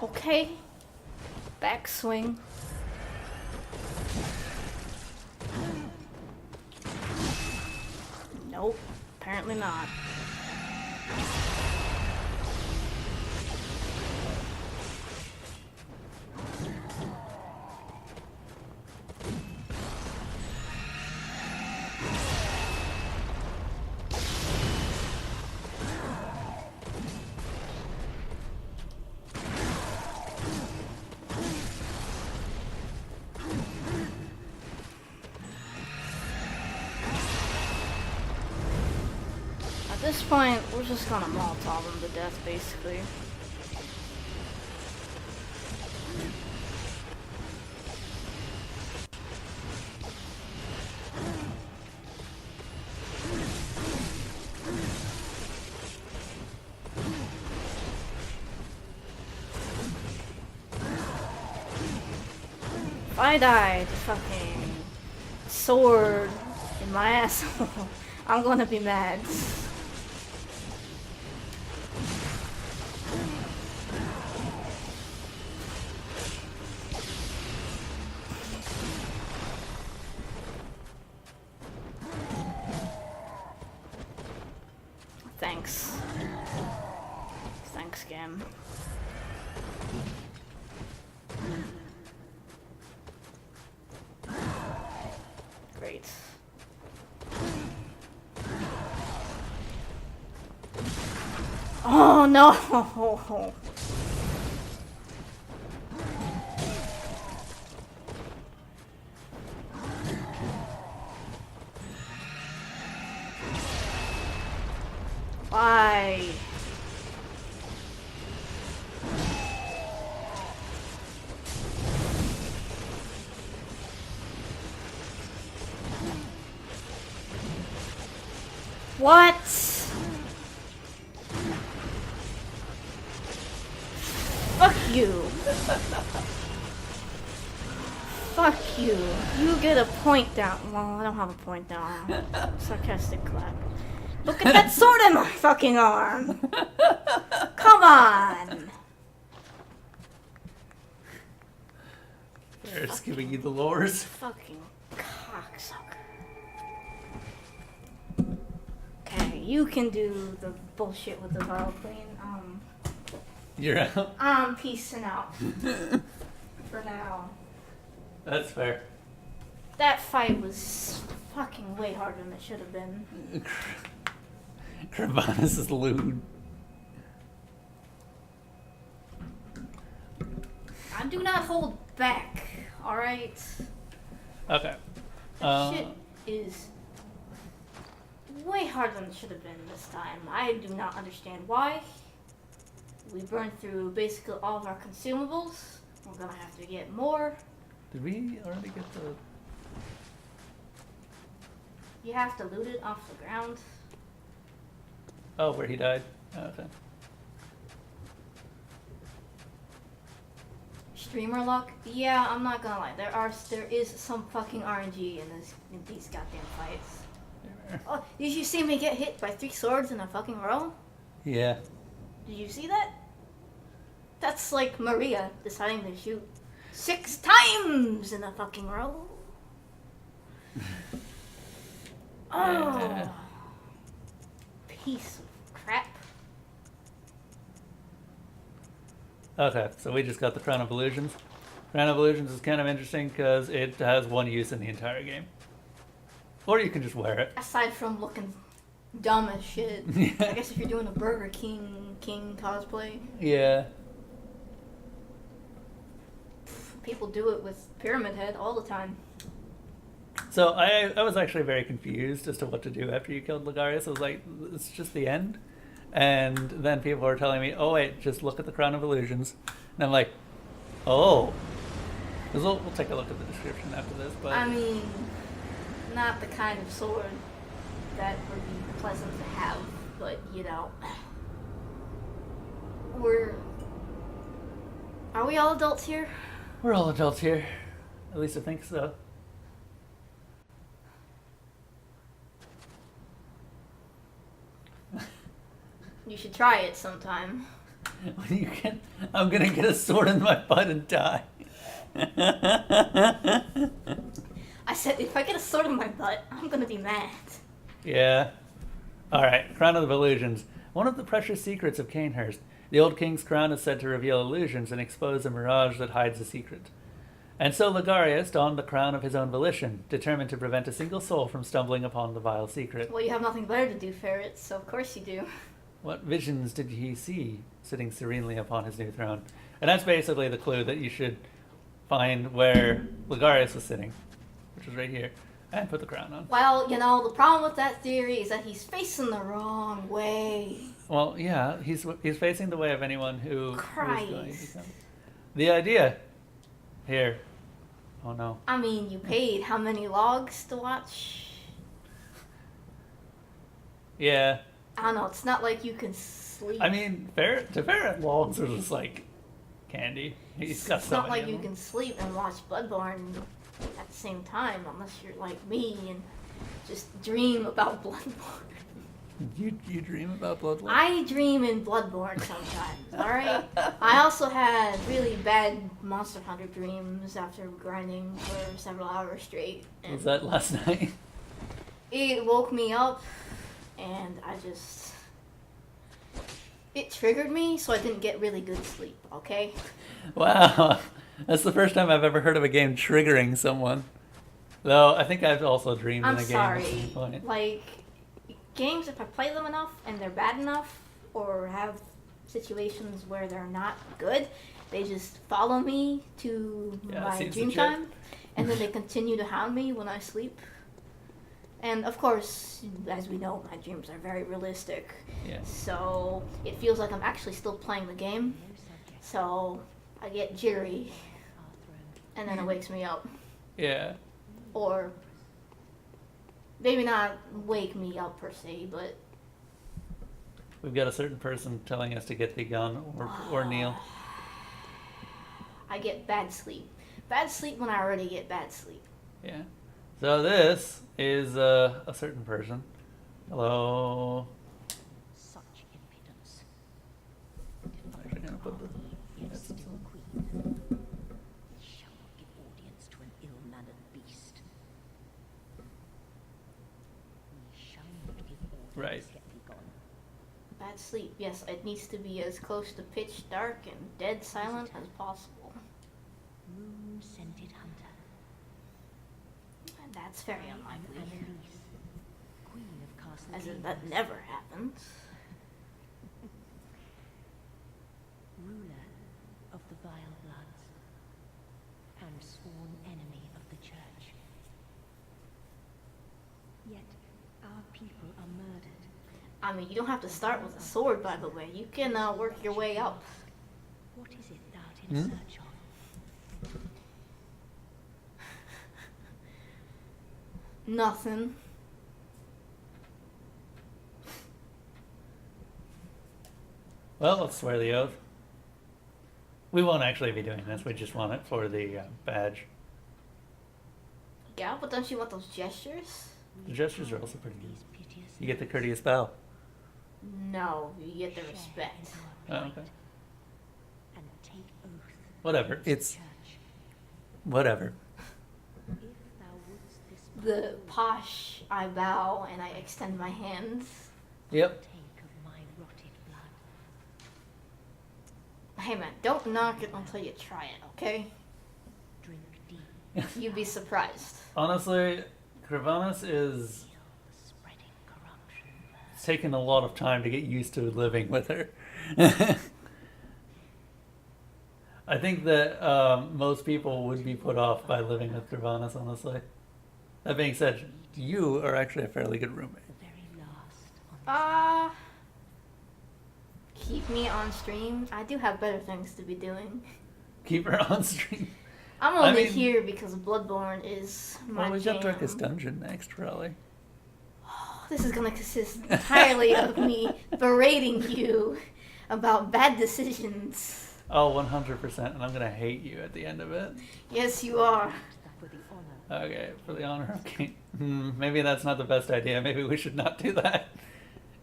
Okay. Backswing. Nope. Apparently not. At this point, we're just gonna Molotov him to death, basically. If I die to fucking sword in my asshole, I'm gonna be mad. Thanks. Thanks, game. Great. Oh no! Why? What? Fuck you. Fuck you. You get a point down. Well, I don't have a point down. Sarcastic clap. Look at that sword in my fucking arm! Come on! They're just giving you the lures. Fucking cocksucker. Okay, you can do the bullshit with the vial queen. You're out. I'm peacing out. For now. That's fair. That fight was fucking way harder than it should have been. Kravanus is lewd. I do not hold back, alright? Okay. Shit is way harder than it should have been this time. I do not understand why. We burned through basically all of our consumables. We're gonna have to get more. Did we already get the... You have to loot it off the ground. Oh, where he died? Oh, okay. Streamer luck? Yeah, I'm not gonna lie. There is some fucking RNG in these goddamn fights. Oh, did you see me get hit by 3 swords in a fucking row? Yeah. Did you see that? That's like Maria deciding to shoot 6 times in a fucking row. Oh, Yeah. piece of crap. Okay, so we just got the Crown of Illusions. Crown of Illusions is kind of interesting because it has one use in the entire game. Or you can just wear it. Aside from looking dumb as shit. Yeah. I guess if you're doing a Burger King cosplay, Yeah. people do it with Pyramid Head all the time. So I was actually very confused as to what to do after you killed Ligarius. I was like, it's just the end? And then people were telling me, oh wait, just look at the Crown of Illusions. And I'm like, oh. 'Cause we'll take a look at the description after this, but... I mean, not the kind of sword that would be pleasant to have, but you know, are we all adults here? We're all adults here. At least I think so. You should try it sometime. When you get... I'm gonna get a sword in my butt and die. I said, if I get a sword in my butt, I'm gonna be mad. Yeah. Alright, Crown of Illusions. One of the precious secrets of Canehurst. The old king's crown is said to reveal illusions and expose a mirage that hides a secret. And so Ligarius donned the crown of his own volition, determined to prevent a single soul from stumbling upon the vile secret. Well, you have nothing better to do, Ferret, so of course you do. What visions did he see sitting serenely upon his new throne? And that's basically the clue that you should find where Ligarius was sitting, which is right here, and put the crown on. Well, you know, the problem with that theory is that he's facing the wrong way. Well, yeah, he's facing the way of anyone who is going to Christ. come. The idea here. Oh no. I mean, you paid how many logs to watch? Yeah. I don't know, it's not like you can sleep. I mean, Ferret logs are just like candy. He's got It's so not many like of you them. can sleep and watch Bloodborne at the same time, unless you're like me and just dream about Bloodborne. You dream about Bloodborne? I dream in Bloodborne sometimes, alright? I also had really bad Monster Hunter dreams after grinding for several hours straight. And Was that last night? it woke me up, and it triggered me, so I didn't get really good sleep, okay? Wow. That's the first time I've ever heard of a game triggering someone. Though, I think I've also dreamed I'm in a game at some sorry. point. Like, games, if I play them enough and they're bad enough, or have situations where they're not good, they just follow me to Yeah, it my seems dream legit. time, and then they continue to hound me when I sleep. And of course, as we know, my dreams are very realistic. Yeah. So it feels like I'm actually still playing the game. So I get jittery, and then it wakes me up. Yeah. Or maybe not wake me up per se, but We've got a certain person telling us to get the gun or kneel. I get bad sleep. Bad sleep when I already get bad sleep. Yeah. So this is a certain person. Hello. Such impudence. I'm actually gonna put the Yes, your queen. We shall not give audience to an ill-mannered beast. We shall not give audience. Right. Get thee gone. Bad sleep, yes, it needs to be as close to pitch dark and dead silent as possible. Moon-scented hunter. And that's very I am unlikely. Annalise, queen of Castle As in, Canehurst, that never happens. ruler of the vile bloods, and sworn enemy of the church. Yet our people are murdered. I mean, you don't have to start with a sword, by the way. You can work your way up. What is it thou art in search of? Nothing. Well, let's swear the oath. We won't actually be doing this. We just want it for the badge. Yeah, but don't you want those gestures? The gestures are also pretty good. These piteous You get the courteous bow. No, you get the share respect. in our Oh, okay. plight, and take oath Whatever. against the It's church. whatever. If thou wouldst this The posh, I bow and I extend my hands. Yep. take of my rotted blood. Hey man, don't knock it until you try it, okay? Drink deep. You'd be surprised. Honestly, Kravanos is Spreading corruption. it's taken a lot of time to get used to living with her. I think that most people would be put off by living with Kravanos, honestly. That being said, you are actually a fairly good roommate. The very last on Keep me on stream. I do have better things to be doing. Keep her on stream. I'm I only mean- here because Bloodborne is my Well, we jam. got Darkest Dungeon next, probably. This is gonna consist entirely of me berating you about bad decisions. Oh, 100%, and I'm gonna hate you at the end of it. Yes, you are. for the honor. Okay, for the honor of King. Maybe that's not the best idea. Maybe we should not do that.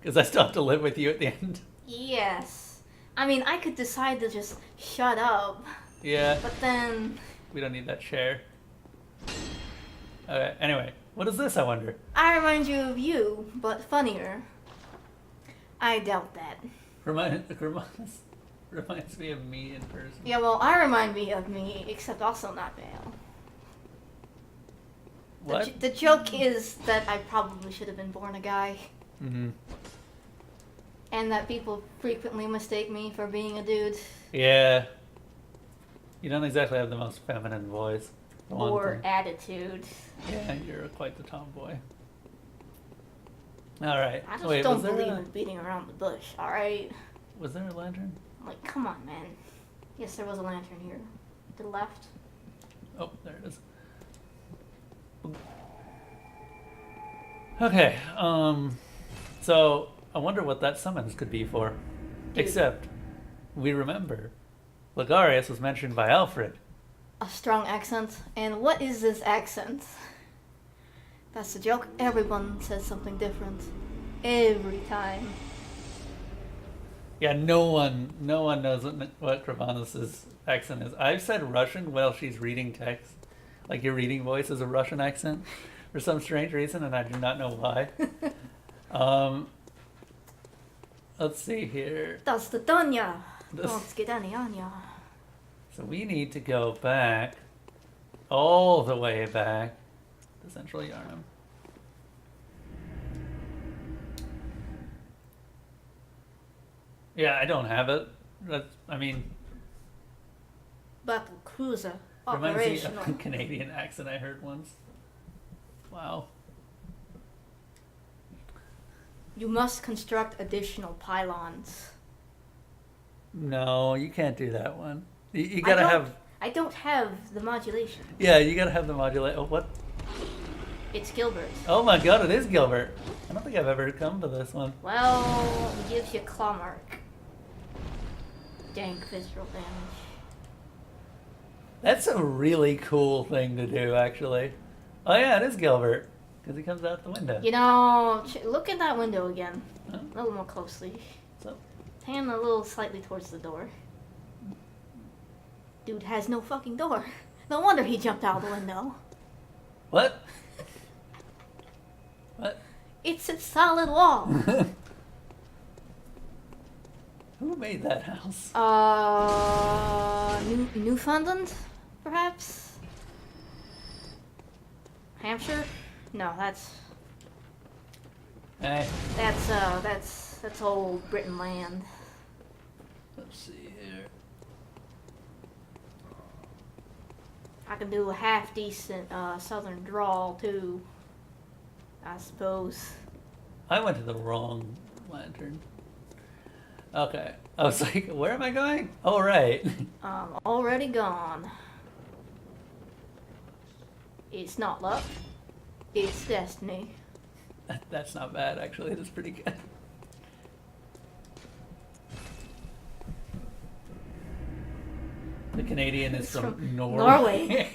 Because I still have to live with you at the end. Yes. I mean, I could decide to just shut up, Yeah, but then we don't need that chair. Okay, anyway, what is this, I wonder? I remind you of you, but funnier. I doubt that. Reminds me of me in person. Yeah, well, I remind me of me, except also not male. What? The joke is that I probably should have been born a guy, Mm-hmm. and that people frequently mistake me for being a dude. Yeah. You don't exactly have the most feminine voice. for one Or thing. attitude. Yeah, you're quite the tomboy. Alright. I just Wait, don't was there believe a, in beating around the bush, alright? was there a lantern? Like, come on, man. Yes, there was a lantern here. To the left. Oh, there it is. Okay, so I wonder what that summons could be for. Dude. Except, we remember, Ligarius was mentioned by Alfred. A strong accent. And what is this accent? That's the joke. Everyone says something different. Every time. Yeah, no one knows what Kravanos' accent is. I've said Russian while she's reading text. Like your reading voice is a Russian accent for some strange reason, and I do not know why. Let's see here. That's the Donya. This- Don't get any Anya. So we need to go back, all the way back, to Central Yarnum. Yeah, I don't have it. I mean, Battle cruiser. reminds me Operational. of a Canadian accent I heard once. Wow. You must construct additional pylons. No, you can't do that one. You gotta have. I don't have the modulation. Yeah, you gotta have the modulate. Oh, what? It's Gilbert. Oh my god, it is Gilbert. I don't think I've ever come to this one. Well, he gives you claw mark. Dank visceral damage. That's a really cool thing to do, actually. Oh yeah, it is Gilbert. Because he comes out the window. You know, look at that window again. Huh? A little more closely. So, Pan a little slightly towards the door. Dude has no fucking door. No wonder he jumped out the window. what? What? It's a solid wall. Who made that house? Newfoundland, perhaps? Hampshire? No, that's Hey, that's old Britain land. let's see here. I can do a half decent southern drawl too, I suppose. I went to the wrong lantern. Okay. I was like, where am I going? Oh, right. Already gone. It's not luck. It's destiny. That's not bad, actually. That's pretty good. The Canadian is It's from from Norway.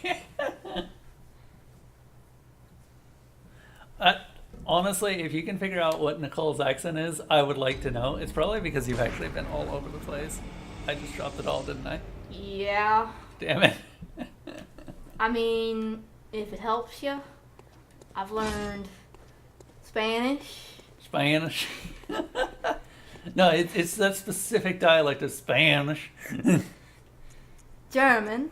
Honestly, if you can figure out what Nicole's accent is, I would like to know. It's probably because you've actually been all over the place. I just dropped it all, didn't I? Yeah. Damn it. I mean, if it helps you, I've learned Spanish. Spanish. No, it's that specific dialect of Spanish. German,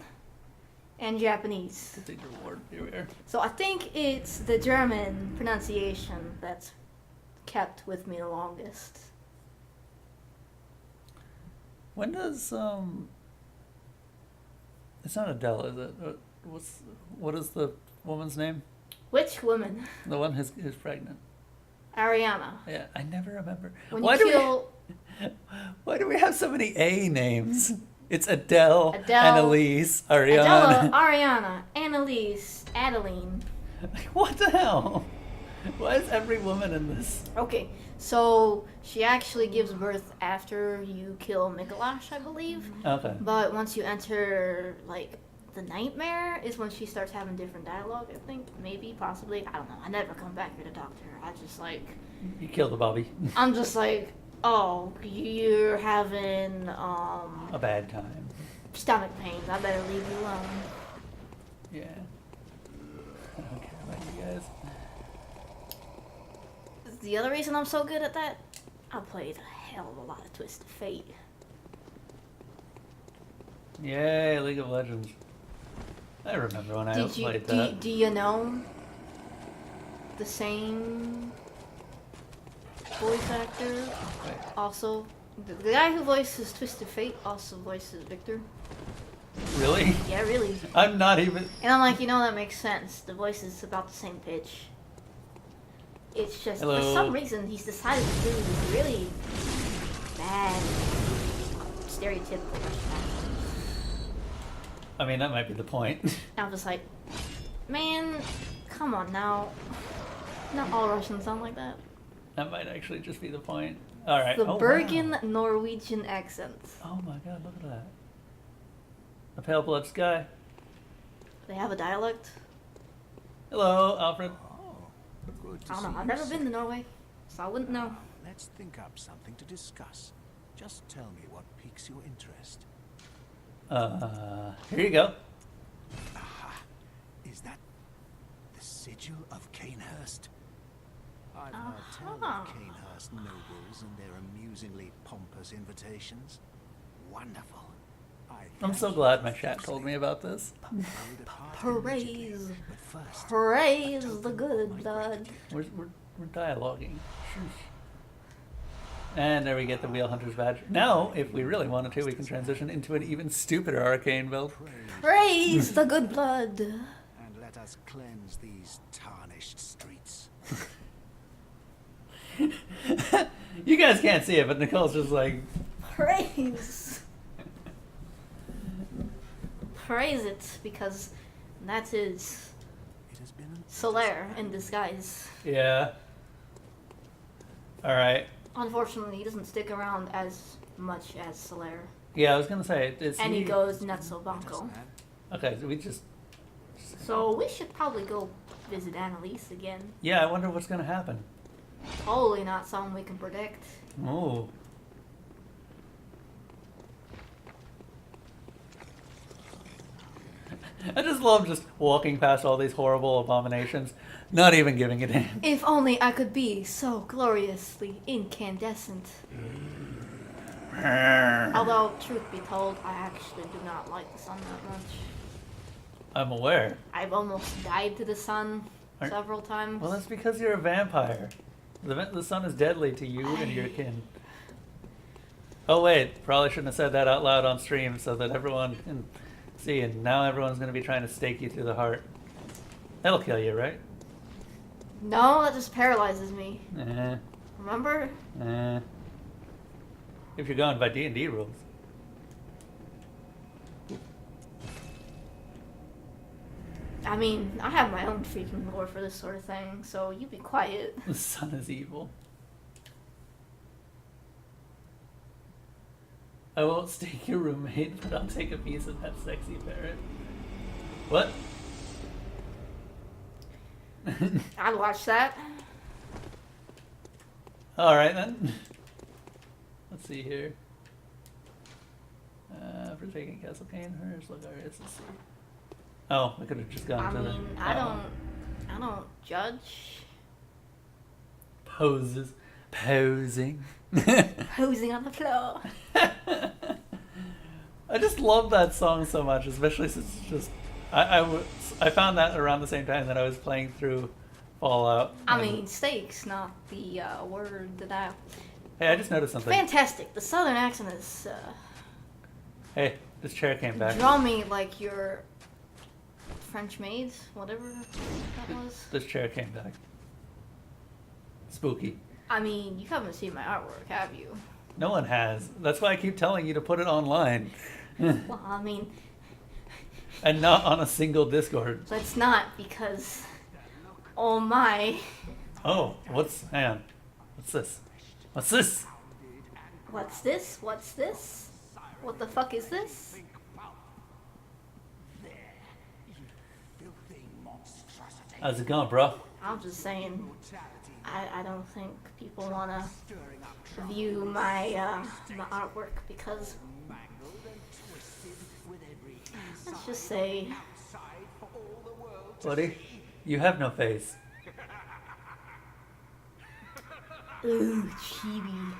and Japanese. Take your reward. Here we are. So I think it's the German pronunciation that's kept with me the longest. When does It's not Adele, is it? What is the woman's name? Which woman? The one who's pregnant. Ariana. Yeah, I never remember. When Why you do kill why do we have so many A names? It's Adele, Adele, Annalise, Ariana. Adela, Ariana, Annalise, Adeline. What the hell? Why is every woman in this? Okay, so she actually gives birth after you kill Mikolash, I believe. Okay. But once you enter, like, the nightmare is when she starts having different dialogue, I think. Maybe, possibly. I don't know. I never come back here to talk to her. I just, like... You killed the Bobby. I'm just like, oh, you're having, A bad time. stomach pains. I better leave you alone. Yeah. I don't care about you guys. The other reason I'm so good at that, I played a hell of a lot of Twisted Fate. Yay, League of Legends. I remember when I played that. Do you know the same voice actor? Wait. Also, the guy who voices Twisted Fate also voices Victor. Really? Yeah, really. I'm not even... And I'm like, that makes sense. The voice is about the same pitch. It's just, Hello. for some reason, he's decided to do these really bad, stereotypical Russian accents. I mean, that might be the point. I'm just like, man, come on now. Not all Russians sound like that. That might actually just be the point. Alright. The Oh, Bergen wow. Norwegian accent. Oh my god, look at that. A pale blood sky. They have a dialect. Hello, Alfred. Good to I don't see know. I've you, never been to sir. Norway, so I wouldn't know. Let's think up something to discuss. Just tell me what piques your interest. Here you go. Aha! Is that the sigil of Canehurst? I've heard tell Uh-huh. of Canehurst nobles and their amusingly pompous invitations. Wonderful. I'm so glad my chat told me about this. Praise. But first, Praise the good blood. We're dialoguing. Shush. And there we get the Wheel Hunter's badge. Now, if we really wanted to, we can transition into an even stupider arcane build. Praise the good blood. and let us cleanse these tarnished streets. You guys can't see it, but Nicole's just like... Praise. Praise it, because that is It has been an Solaire in disguise. Yeah. Alright. Unfortunately, he doesn't stick around as much as Solaire. Yeah, I was gonna say, And he goes Netzo Let us Banco. add Okay, so we just... So we should probably go visit Annalise again. Yeah, I wonder what's gonna happen. Totally not something we can predict. Oh. I just love just walking past all these horrible abominations, not even giving it in. If only I could be so gloriously incandescent. Although, truth be told, I actually do not like the sun that much. I'm aware. I've almost died to the sun Aren't- several times. Well, that's because you're a vampire. The sun is deadly to you and your kin. Oh wait, probably shouldn't have said that out loud on stream so that everyone can see, and now everyone's going to be trying to stake you through the heart. That'll kill you, right? No, that just paralyzes me. Eh, Remember? eh. If you're going by D&D rules. I mean, I have my own freaking lore for this sort of thing, so you be quiet. The sun is evil. I won't stake your roommate, but I'll take a piece of that sexy parrot. What? I'd watch that. Alright then. Let's see here. For taking Castle Canehurst, Logarius, let's see. Oh, we could have just gone I to mean, the... I don't judge. Poses. Posing. Posing on the floor. I just love that song so much, especially since it's just I found that around the same time that I was playing through Fallout. I mean, steaks, not the word that I... Hey, I just noticed something. Fantastic. The southern accent is Hey, this chair came back. drummy like your French maids, whatever that was. This chair came back. Spooky. I mean, you haven't seen my artwork, have you? No one has. That's why I keep telling you to put it online. Well, I mean, And not on a single Discord. let's not, because... Oh my... Oh, hang on. What's this? What's this? What's this? What's this? What the fuck is this? How's it going, bro? I'm just saying, I don't think people want to view my my artwork because, let's just say, Buddy, you have no face. ooh, chibi.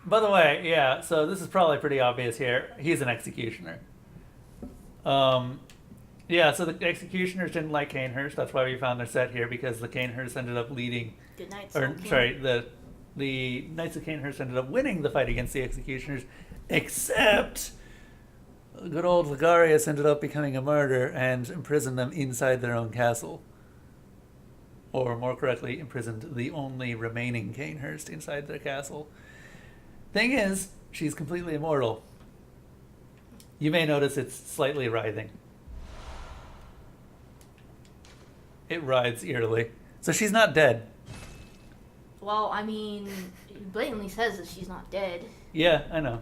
By the way, yeah, so this is probably pretty obvious here. He's an executioner. Yeah, so the executioners didn't like Canehurst. That's why we found their set here, because the Canehurst ended up leading... Good night, Or, Soul King. sorry, the Knights of Canehurst ended up winning the fight against the executioners, except good old Ligarius ended up becoming a martyr and imprisoned them inside their own castle. Or more correctly, imprisoned the only remaining Canehurst inside their castle. Thing is, she's completely immortal. You may notice it's slightly writhing. It writhes eerily. So she's not dead. Well, I mean, it blatantly says that she's not dead. Yeah, I know.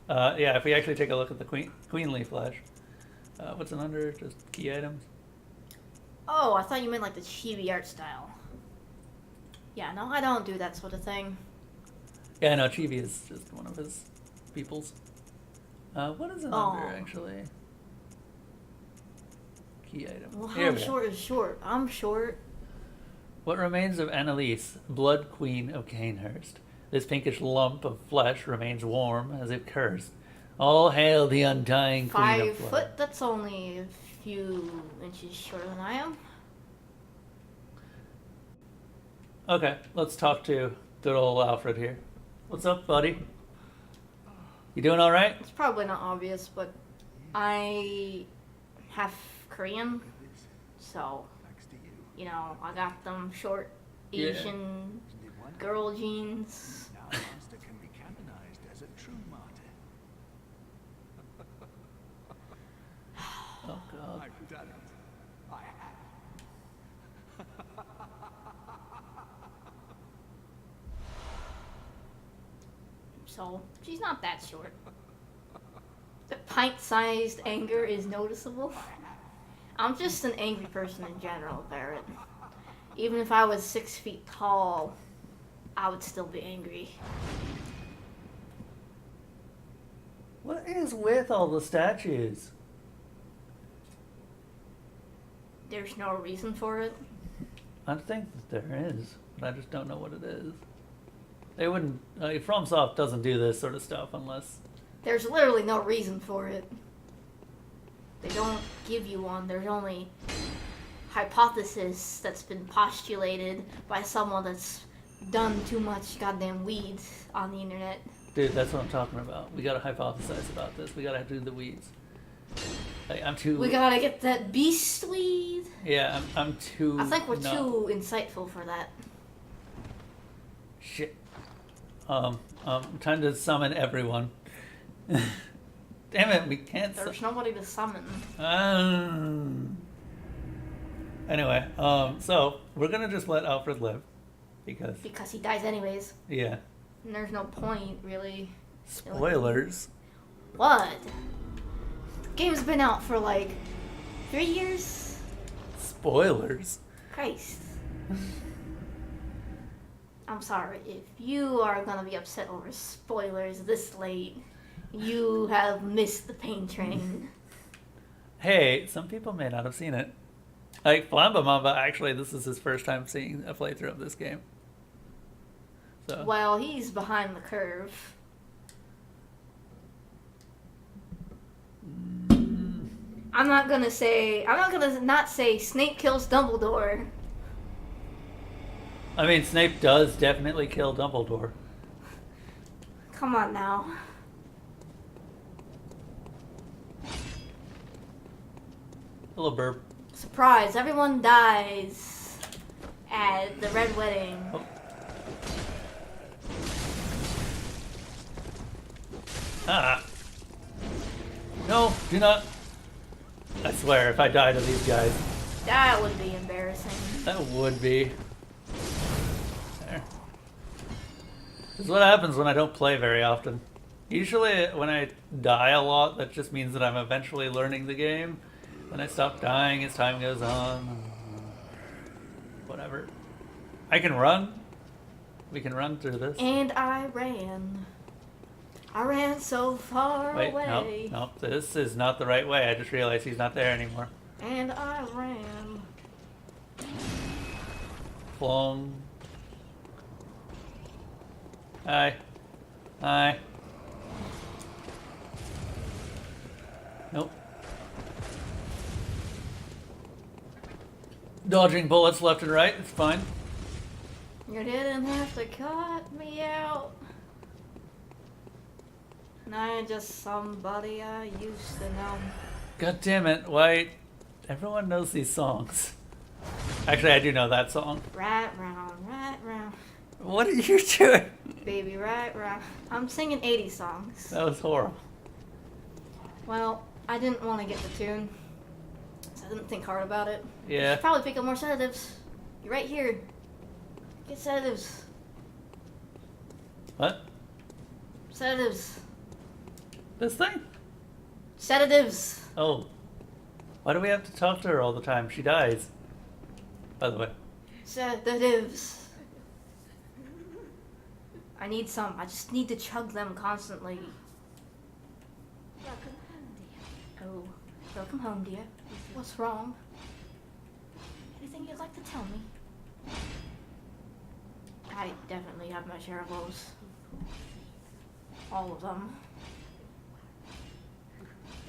Yeah, if we actually take a look at the Queenly flash. What's it under? Just key items? Oh, I thought you meant like the chibi art style. Yeah, no, I don't do that sort of thing. Yeah, no, Chibi is just one of his peoples. What is it under, Oh. actually? Key items. Well, Here how we are. short is short? I'm short. What remains of Annalise, Blood Queen of Canehurst? This pinkish lump of flesh remains warm as if cursed. All hail the undying Queen 5 of Blood. foot? That's only a few inches shorter than I am. Okay, let's talk to good old Alfred here. What's up, buddy? You doing all right? It's probably not obvious, but I half Korean, so you know I got them short Yeah. Asian girl jeans. Now Monster can be canonized as a true martyr. Oh God. I've done it. I have. So she's not that short. The pint-sized anger is noticeable. I'm just an angry person in general, Barrett. Even if I was 6 feet tall, I would still be angry. What is with all the statues? There's no reason for it. I think that there is, but I just don't know what it is. They wouldn't. FromSoft doesn't do this sort of stuff unless. There's literally no reason for it. They don't give you one. There's only hypothesis that's been postulated by someone that's done too much goddamn weeds on the internet. Dude, that's what I'm talking about. We gotta hypothesize about this. We gotta do the weeds. I'm too. We gotta get that beast weed. Yeah, I'm too. I think we're not- too insightful for that. Shit. Time to summon everyone. Damn it, we can't. There's nobody to summon. Anyway, so we're gonna just let Alfred live because Because he dies anyways. yeah. And there's no point, really. Spoilers. What? Game's been out for like 3 years? Spoilers. Christ. I'm sorry. If you are gonna be upset over spoilers this late, you have missed the pain train. Hey, some people may not have seen it. Like Flamba Mamba, actually, this is his first time seeing a playthrough of this game. So Well, he's behind the curve. I'm not gonna not say Snape kills Dumbledore. I mean, Snape does definitely kill Dumbledore. Come on now. Hello, Burb. Surprise, everyone dies at the Red Wedding. Oh. Ah. No, do not. I swear, if I die to these guys, That would be embarrassing. that would be. There. This is what happens when I don't play very often. Usually, when I die a lot, that just means that I'm eventually learning the game. When I stop dying as time goes on. Whatever. I can run. We can run through this. And I ran. I ran so far Wait, away. nope, this is not the right way. I just realized he's not there anymore. And I ran. Flung. Hi. Hi. Nope. Dodging bullets left and right, it's fine. You didn't have to cut me out. And I am just somebody I used to know. God damn it, why? Everyone knows these songs. Actually, I do know that song. Right round, right round. What are you doing? Baby, right round. I'm singing 80 songs. That was horrible. Well, I didn't want to get the tune. So I didn't think hard about it. Yeah. Should probably pick up more sedatives. You're right here. Get sedatives. What? Sedatives. This thing? Sedatives. Oh. Why do we have to talk to her all the time? She dies. By the way. Sedatives. I need some. I just need to chug them constantly. Welcome home, dear. Oh, welcome home, dear. What's wrong? Anything you'd like to tell me? I definitely have my share of those. All of them.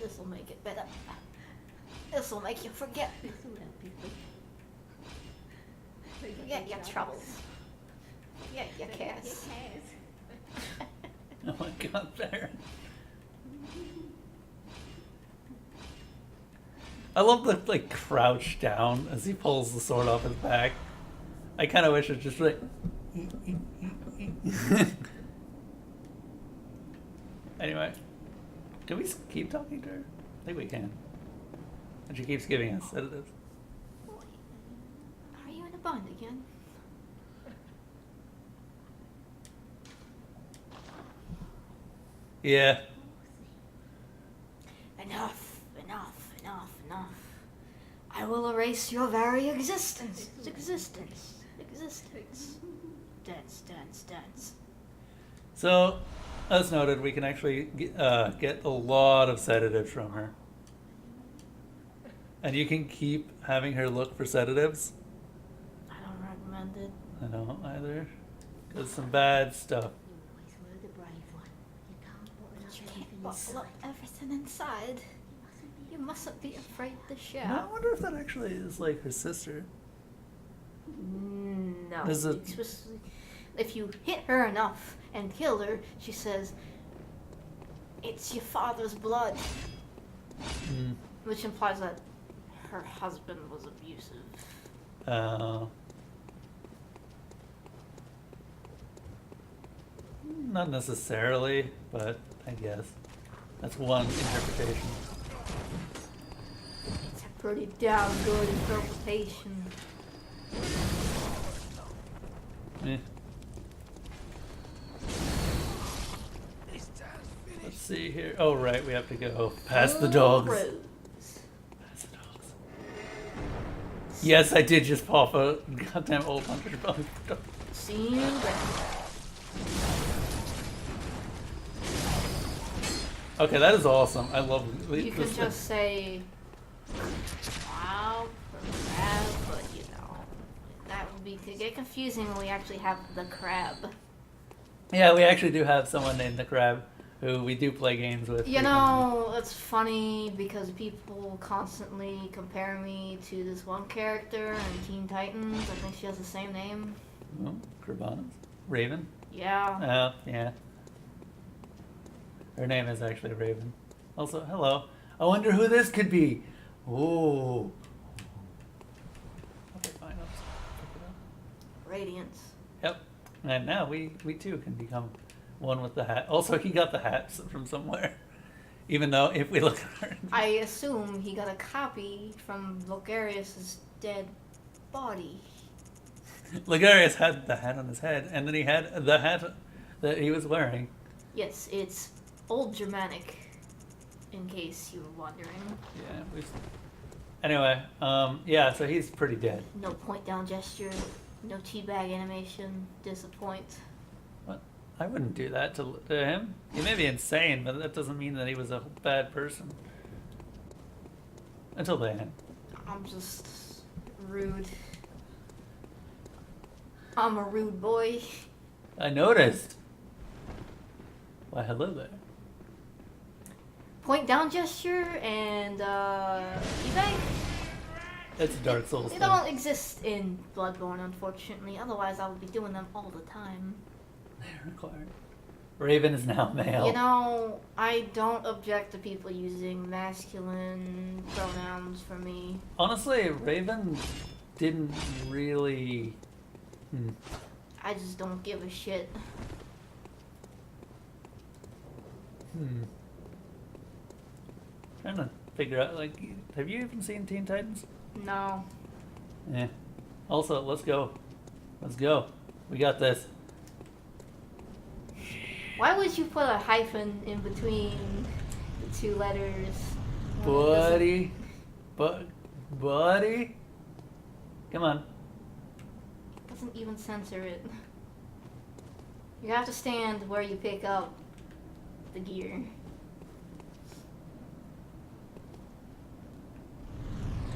This'll make it better. This'll make you forget. Forget your troubles. Forget your cares. Oh my god, Baron. I love the like crouch down as he pulls the sword off his back. I kind of wish it just like. Anyway, can we keep talking to her? I think we can. And she keeps giving us sedatives. Are you in a bind again? Yeah. Enough, enough, enough, enough. I will erase your very existence. Existence. Dance. So, as noted, we can actually get a lot of sedatives from her. And you can keep having her look for sedatives. I don't recommend it. I don't either. Because some bad stuff. You always were the brave one. You can't bottle You up can't everything bottle up inside. everything inside. You mustn't be afraid to share. And I wonder if that actually is like her sister. No. Is it- It's supposed to- if you hit her enough and kill her, she says, "It's your father's blood," Mm. which implies that her husband was abusive. Not necessarily, but I guess. That's one interpretation. It's a pretty damn good interpretation. Eh. Let's see here. Oh, right, we have to go past the dogs. Rose. Past the dogs. Yes, I did just pop a goddamn old hunter bone. See you then. Okay, that is awesome. I love You can just say, "Wow, It could get confusing when we actually have the crab. Yeah, we actually do have someone named the Crab who we do play games with. You know, it's funny because people constantly compare me to this one character in Teen Titans. I think she has the same name. Oh, Carbonas? Raven? Yeah. Oh, yeah. Her name is actually Raven. Also, hello. I wonder who this could be. Ooh. Okay, fine. I'll just pick it up. Radiance. Yep. And now we too can become one with the hat. Also, he got the hats from somewhere. Even though if we look at her... I assume he got a copy from Vulgarius's dead body. Ligarius had the hat on his head, and then he had the hat that he was wearing. Yes, it's Old Germanic, in case you were wondering. Yeah. Anyway, yeah, so he's pretty dead. No point down gesture, no teabag animation, disappoint. What? I wouldn't do that to him. He may be insane, but that doesn't mean that he was a bad person. Until the end. I'm just rude. I'm a rude boy. I noticed. Why, hello there. Point down gesture and teabag. It's a Dark Souls They thing. don't exist in Bloodborne, unfortunately. Otherwise, I would be doing them all the time. They're required. Raven is now male. You know, I don't object to people using masculine pronouns for me. Honestly, Raven didn't really... I just don't give a shit. Trying to figure out, like, have you even seen Teen Titans? No. Yeah. Also, let's go. Let's go. We got this. Why would you put a hyphen in between the two letters? Buddy. Buddy? Come on. Doesn't even censor it. You have to stand where you pick up the gear.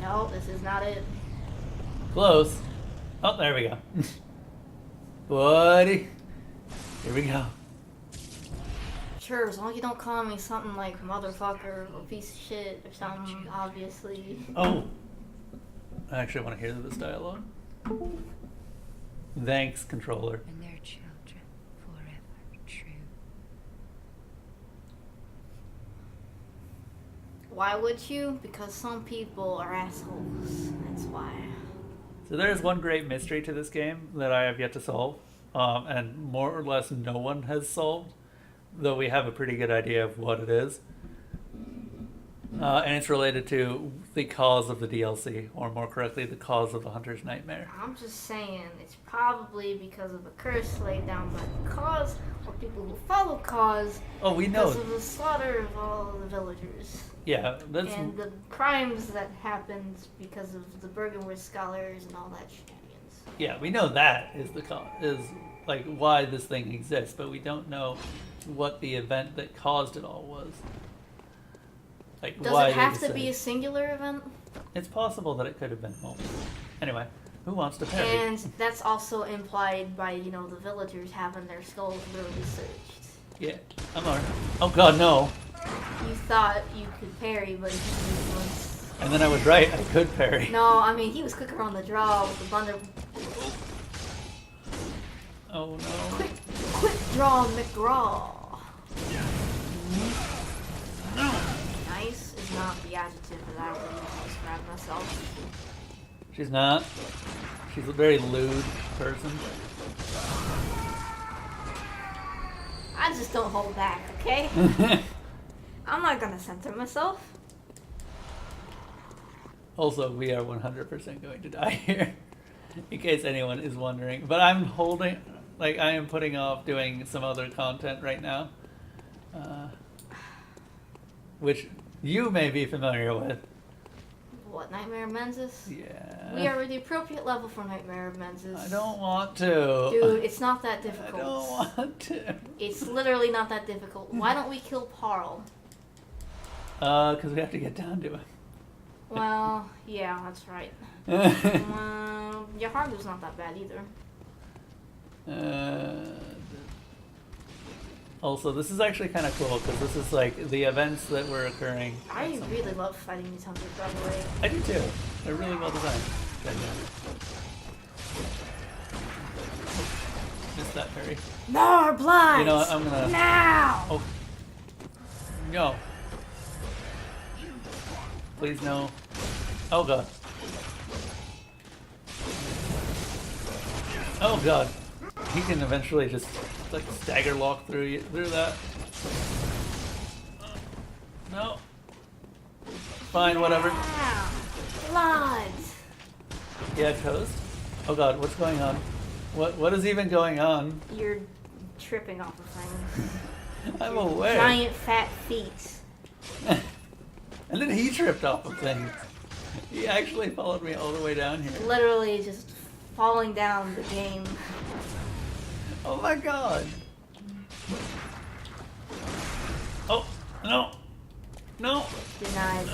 No, this is not it. Close. Oh, there we go. Buddy. Here we go. Sure, as long as you don't call me something like motherfucker or piece of shit or something, obviously. Oh. I actually want to hear this dialogue. Thanks, controller. And their children forever true. Why would you? Because some people are assholes. That's why. So there's one great mystery to this game that I have yet to solve, and more or less no one has solved, though we have a pretty good idea of what it is. And it's related to the cause of the DLC, or more correctly, the cause of the Hunter's Nightmare. I'm just saying, it's probably because of a curse laid down by the cause, or people who follow cause, Oh, we know. because of the slaughter of all the villagers. Yeah, that's... And the crimes that happened because of the Bergenwith scholars and all that shenanigans. Yeah, we know that is is like why this thing exists, but we don't know what the event that caused it all was. Like Does why it have they to be a singular event? It's possible that it could have been multiple. Anyway, who wants to parry? And that's also implied by, you know, the villagers having their skulls literally searched. Yeah, I'm alright. Oh god, no. You thought you could parry, but he was... And then I was right, I could parry. No, I mean, he was quicker on the draw with the thunder. Oh no. Quick draw McGraw. Nice is not the adjective that I would use to describe myself. She's not. She's a very lewd person. I just don't hold back, okay? I'm not gonna censor myself. Also, we are 100% going to die here, in case anyone is wondering. But I'm holding, like, I am putting off doing some other content right now, which you may be familiar with. What, Nightmare of Mensis? Yeah. We are at the appropriate level for Nightmare of Mensis. I don't want to. Dude, it's not that I difficult. don't want to. It's literally not that difficult. Why don't we kill Parl? Because we have to get down to it. Well, yeah, that's right. Your hardware's not that bad either. Also, this is actually kind of cool because this is like the events that were occurring. I really love fighting these hunters, by the way. I do too. They're really well designed. Missed that, Harry. More blood! You know what? I'm gonna. Now! Oh. No. Please no. Oh god. Oh god. He can eventually just like stagger lock through that. No. Fine, whatever. Now! Blood! Yeah, toast. Oh god, what's going on? What is even going on? You're tripping off of things. I'm aware. Giant fat feet. And then he tripped off of things. He actually followed me all the way down here. Literally just falling down the game. Oh my god. Oh, no. No. Denied.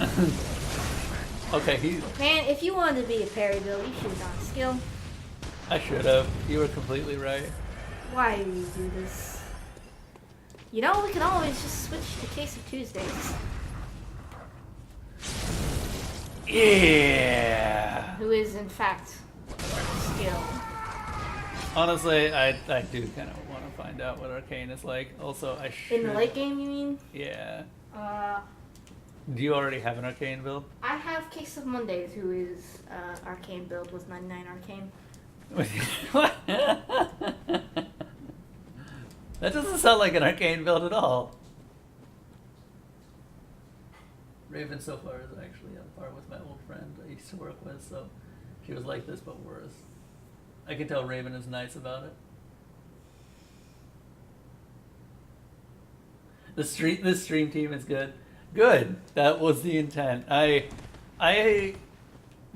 Okay, he. Man, if you wanted to be a parry build, you should have done skill. I should have. You were completely right. Why do you do this? You know, we can always just switch to Case of Tuesdays. Yeah. Who is, in fact, skill. Honestly, I do kind of want to find out what Arcane is like. Also, I should. In the late game, you mean? Yeah. Uh, Do you already have an Arcane build? I have Case of Mondays, who is Arcane build with 99 Arcane. What? That doesn't sound like an Arcane build at all. Raven so far is actually on par with my old friend I used to work with, so she was like this but worse. I can tell Raven is nice about it. This stream team is good. Good. That was the intent. I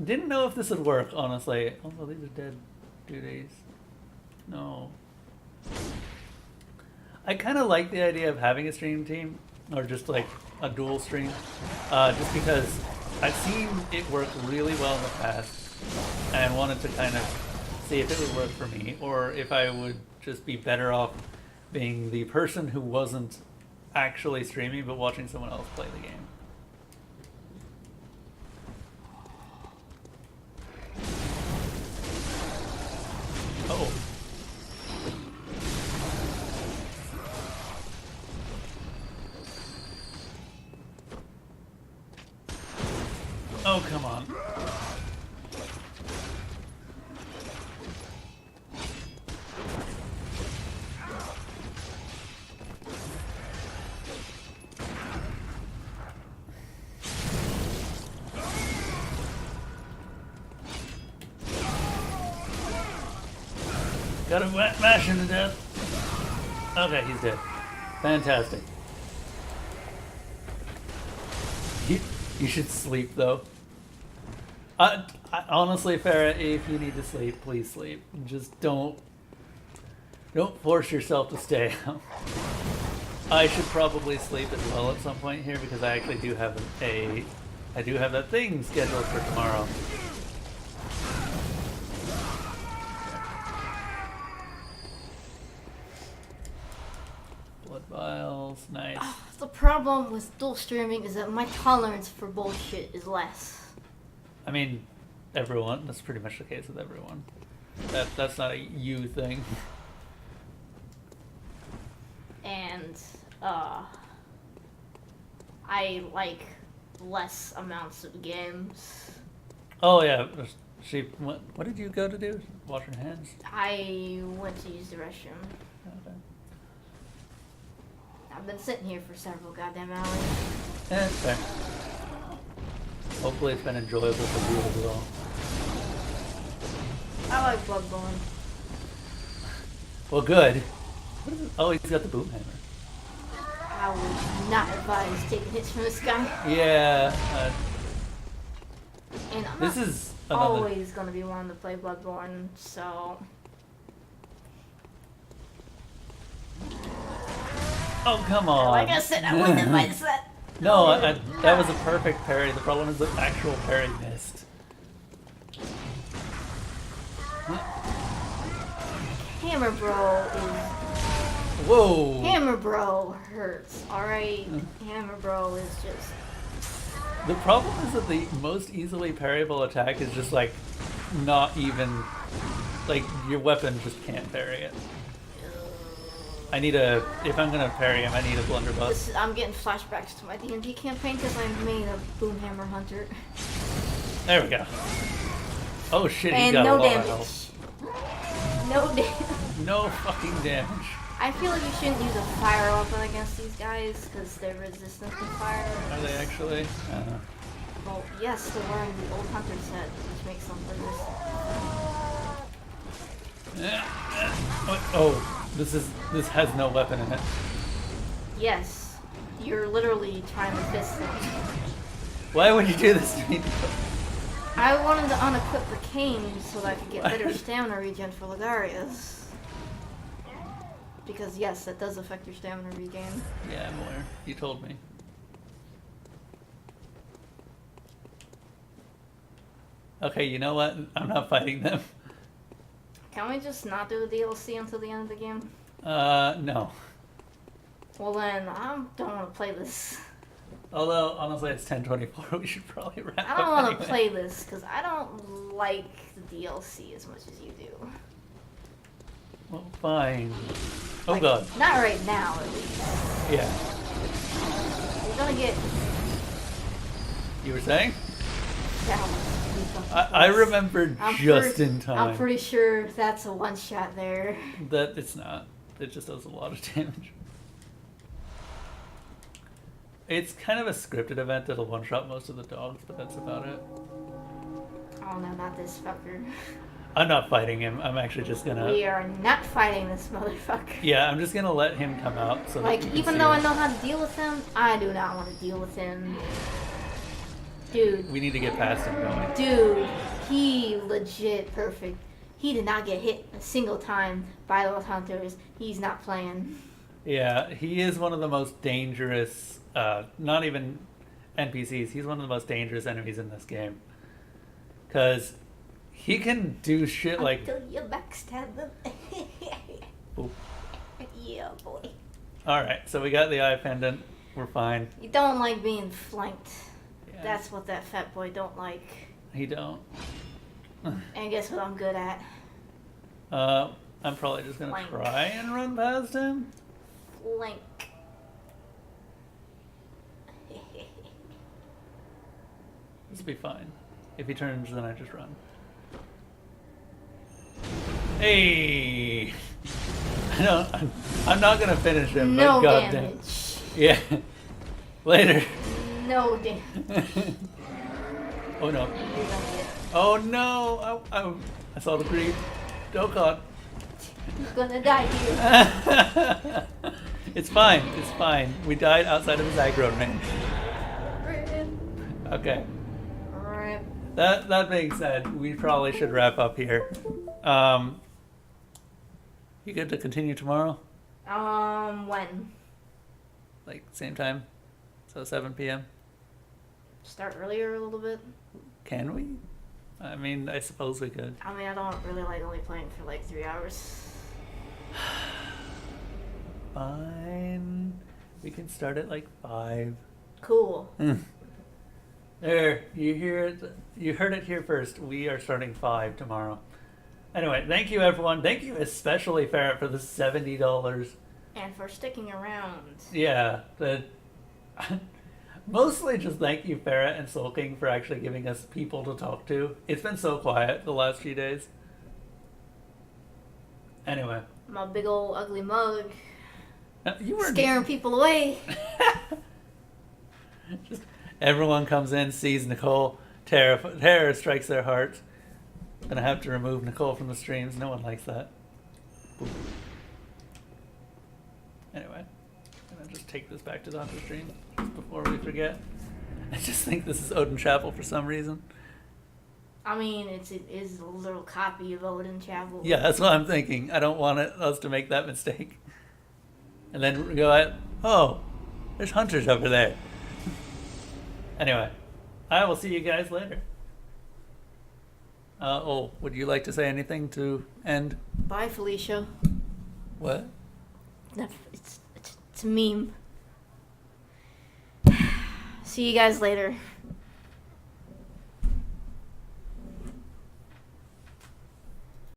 didn't know if this would work, honestly. Oh, these are dead duties. No. I kind of like the idea of having a stream team, or just like a dual stream, just because I've seen it work really well in the past, and wanted to kind of see if it would work for me, or if I would just be better off being the person who wasn't actually streaming but watching someone else play the game. Oh. Oh, come on. Got him mash him to death. Okay, he's dead. Fantastic. You should sleep though. I honestly, Farrah, if you need to sleep, please sleep. Just don't force yourself to stay out. I should probably sleep as well at some point here because I actually do have that thing scheduled for tomorrow. Blood vials, nice. The problem with dual streaming is that my tolerance for bullshit is less. I mean, everyone. That's pretty much the case with everyone. That's not a you thing. And I like less amounts of games. Oh yeah, what did you go to do? Wash your hands? I went to use the restroom. Okay. I've been sitting here for several goddamn hours. Yeah, it's fair. Hopefully it's been enjoyable for you as well. I like Bloodborne. Well, good. What is it? Oh, he's got the boom hammer. I would not advise taking hits from this guy. Yeah. And I'm This not is another. always going to be wanting to play Bloodborne, so... Oh, come on. Like I said, I wouldn't advise that. No, that was a perfect parry. The problem is the actual parry missed. Hammer Bro is... Whoa! Hammer Bro hurts, alright? Hammer Bro is just... The problem is that the most easily parryable attack is just like not even like your weapon just can't parry it. I need a if I'm gonna parry him, I need a blunderbuss. I'm getting flashbacks to my D&D campaign because I made a Boomhammer Hunter. There we go. Oh shit, he And got no a lot damage. of health. No damage. No fucking damage. I feel like you shouldn't use a fire weapon against these guys because they're resistant to fire. Are they actually? Well, yes, they're wearing the old hunter set, which makes them resistant. Oh, this has no weapon in it. Yes, you're literally trying to fist them. Why would you do this to me? I wanted to unequip the cane so that I could get better stamina regen for Lagarius. Because yes, that does affect your stamina regain. Yeah, I'm aware. You told me. Okay, you know what? I'm not fighting them. Can we just not do the DLC until the end of the game? No. Well then, I don't want to play this. Although, honestly, it's 10:24. We should probably wrap up. I don't want to anyway. play this because I don't like the DLC as much as you do. Well, fine. Oh Like, god. Not right now, at least. Yeah. We're gonna get You were saying? down. I remember just in time. I'm pretty sure that's a one shot there. That it's not. It just does a lot of damage. It's kind of a scripted event that'll one-shot most of the dogs, but that's about it. Oh no, not this fucker. I'm not fighting him. I'm actually just gonna... We are not fighting this motherfucker. Yeah, I'm just gonna let him come out so that Like, we can even see though I him. know how to deal with him, I do not want to deal with him. Dude. We need to get past him, don't we? Dude, he legit perfect. He did not get hit a single time by those hunters. He's not playing. Yeah, he is one of the most dangerous, not even NPCs, he's one of the most dangerous enemies in this game. Because he can do shit like... Until you backstab them. Oop. Yeah, boy. Alright, so we got the eye pendant. We're fine. You don't like being flanked. Yeah. That's what that fat boy don't like. He don't. And guess what I'm good at? I'm probably just gonna Flank. try and run past him. Flank. This will be fine. If he turns, then I just run. Hey! I'm not gonna finish him, No but goddamn. damage. Yeah. Later. No damage. Oh no. You're gonna get. Oh no! I saw the creep. Don't caught. You're gonna die here. It's fine. It's fine. We died outside of his aggro range. Rip. Okay. Rip. That being said, we probably should wrap up here. You good to continue tomorrow? When? Like same time? So 7 p.m. Start earlier a little bit? Can we? I mean, I suppose we could. I mean, I don't really like only playing for like 3 hours. Fine. We can start at like 5. Cool. There, you hear it. You heard it here first. We are starting 5 tomorrow. Anyway, thank you everyone. Thank you especially Ferret for the $70. And for sticking around. Yeah, mostly just thank you Ferret and Sulking for actually giving us people to talk to. It's been so quiet the last few days. Anyway, My big old ugly mug. you were Scaring people away. Just everyone comes in, sees Nicole. Terror strikes their hearts. Gonna have to remove Nicole from the streams. No one likes that. Boop. Anyway, gonna just take this back to the Hunter stream just before we forget. I just think this is Odin Chapel for some reason. I mean, it is a little copy of Odin Chapel. Yeah, that's what I'm thinking. I don't want us to make that mistake. And then go at, oh, there's hunters over there. Anyway, I will see you guys later. Would you like to say anything to end? Bye, Felicia. What? It's a meme. See you guys later.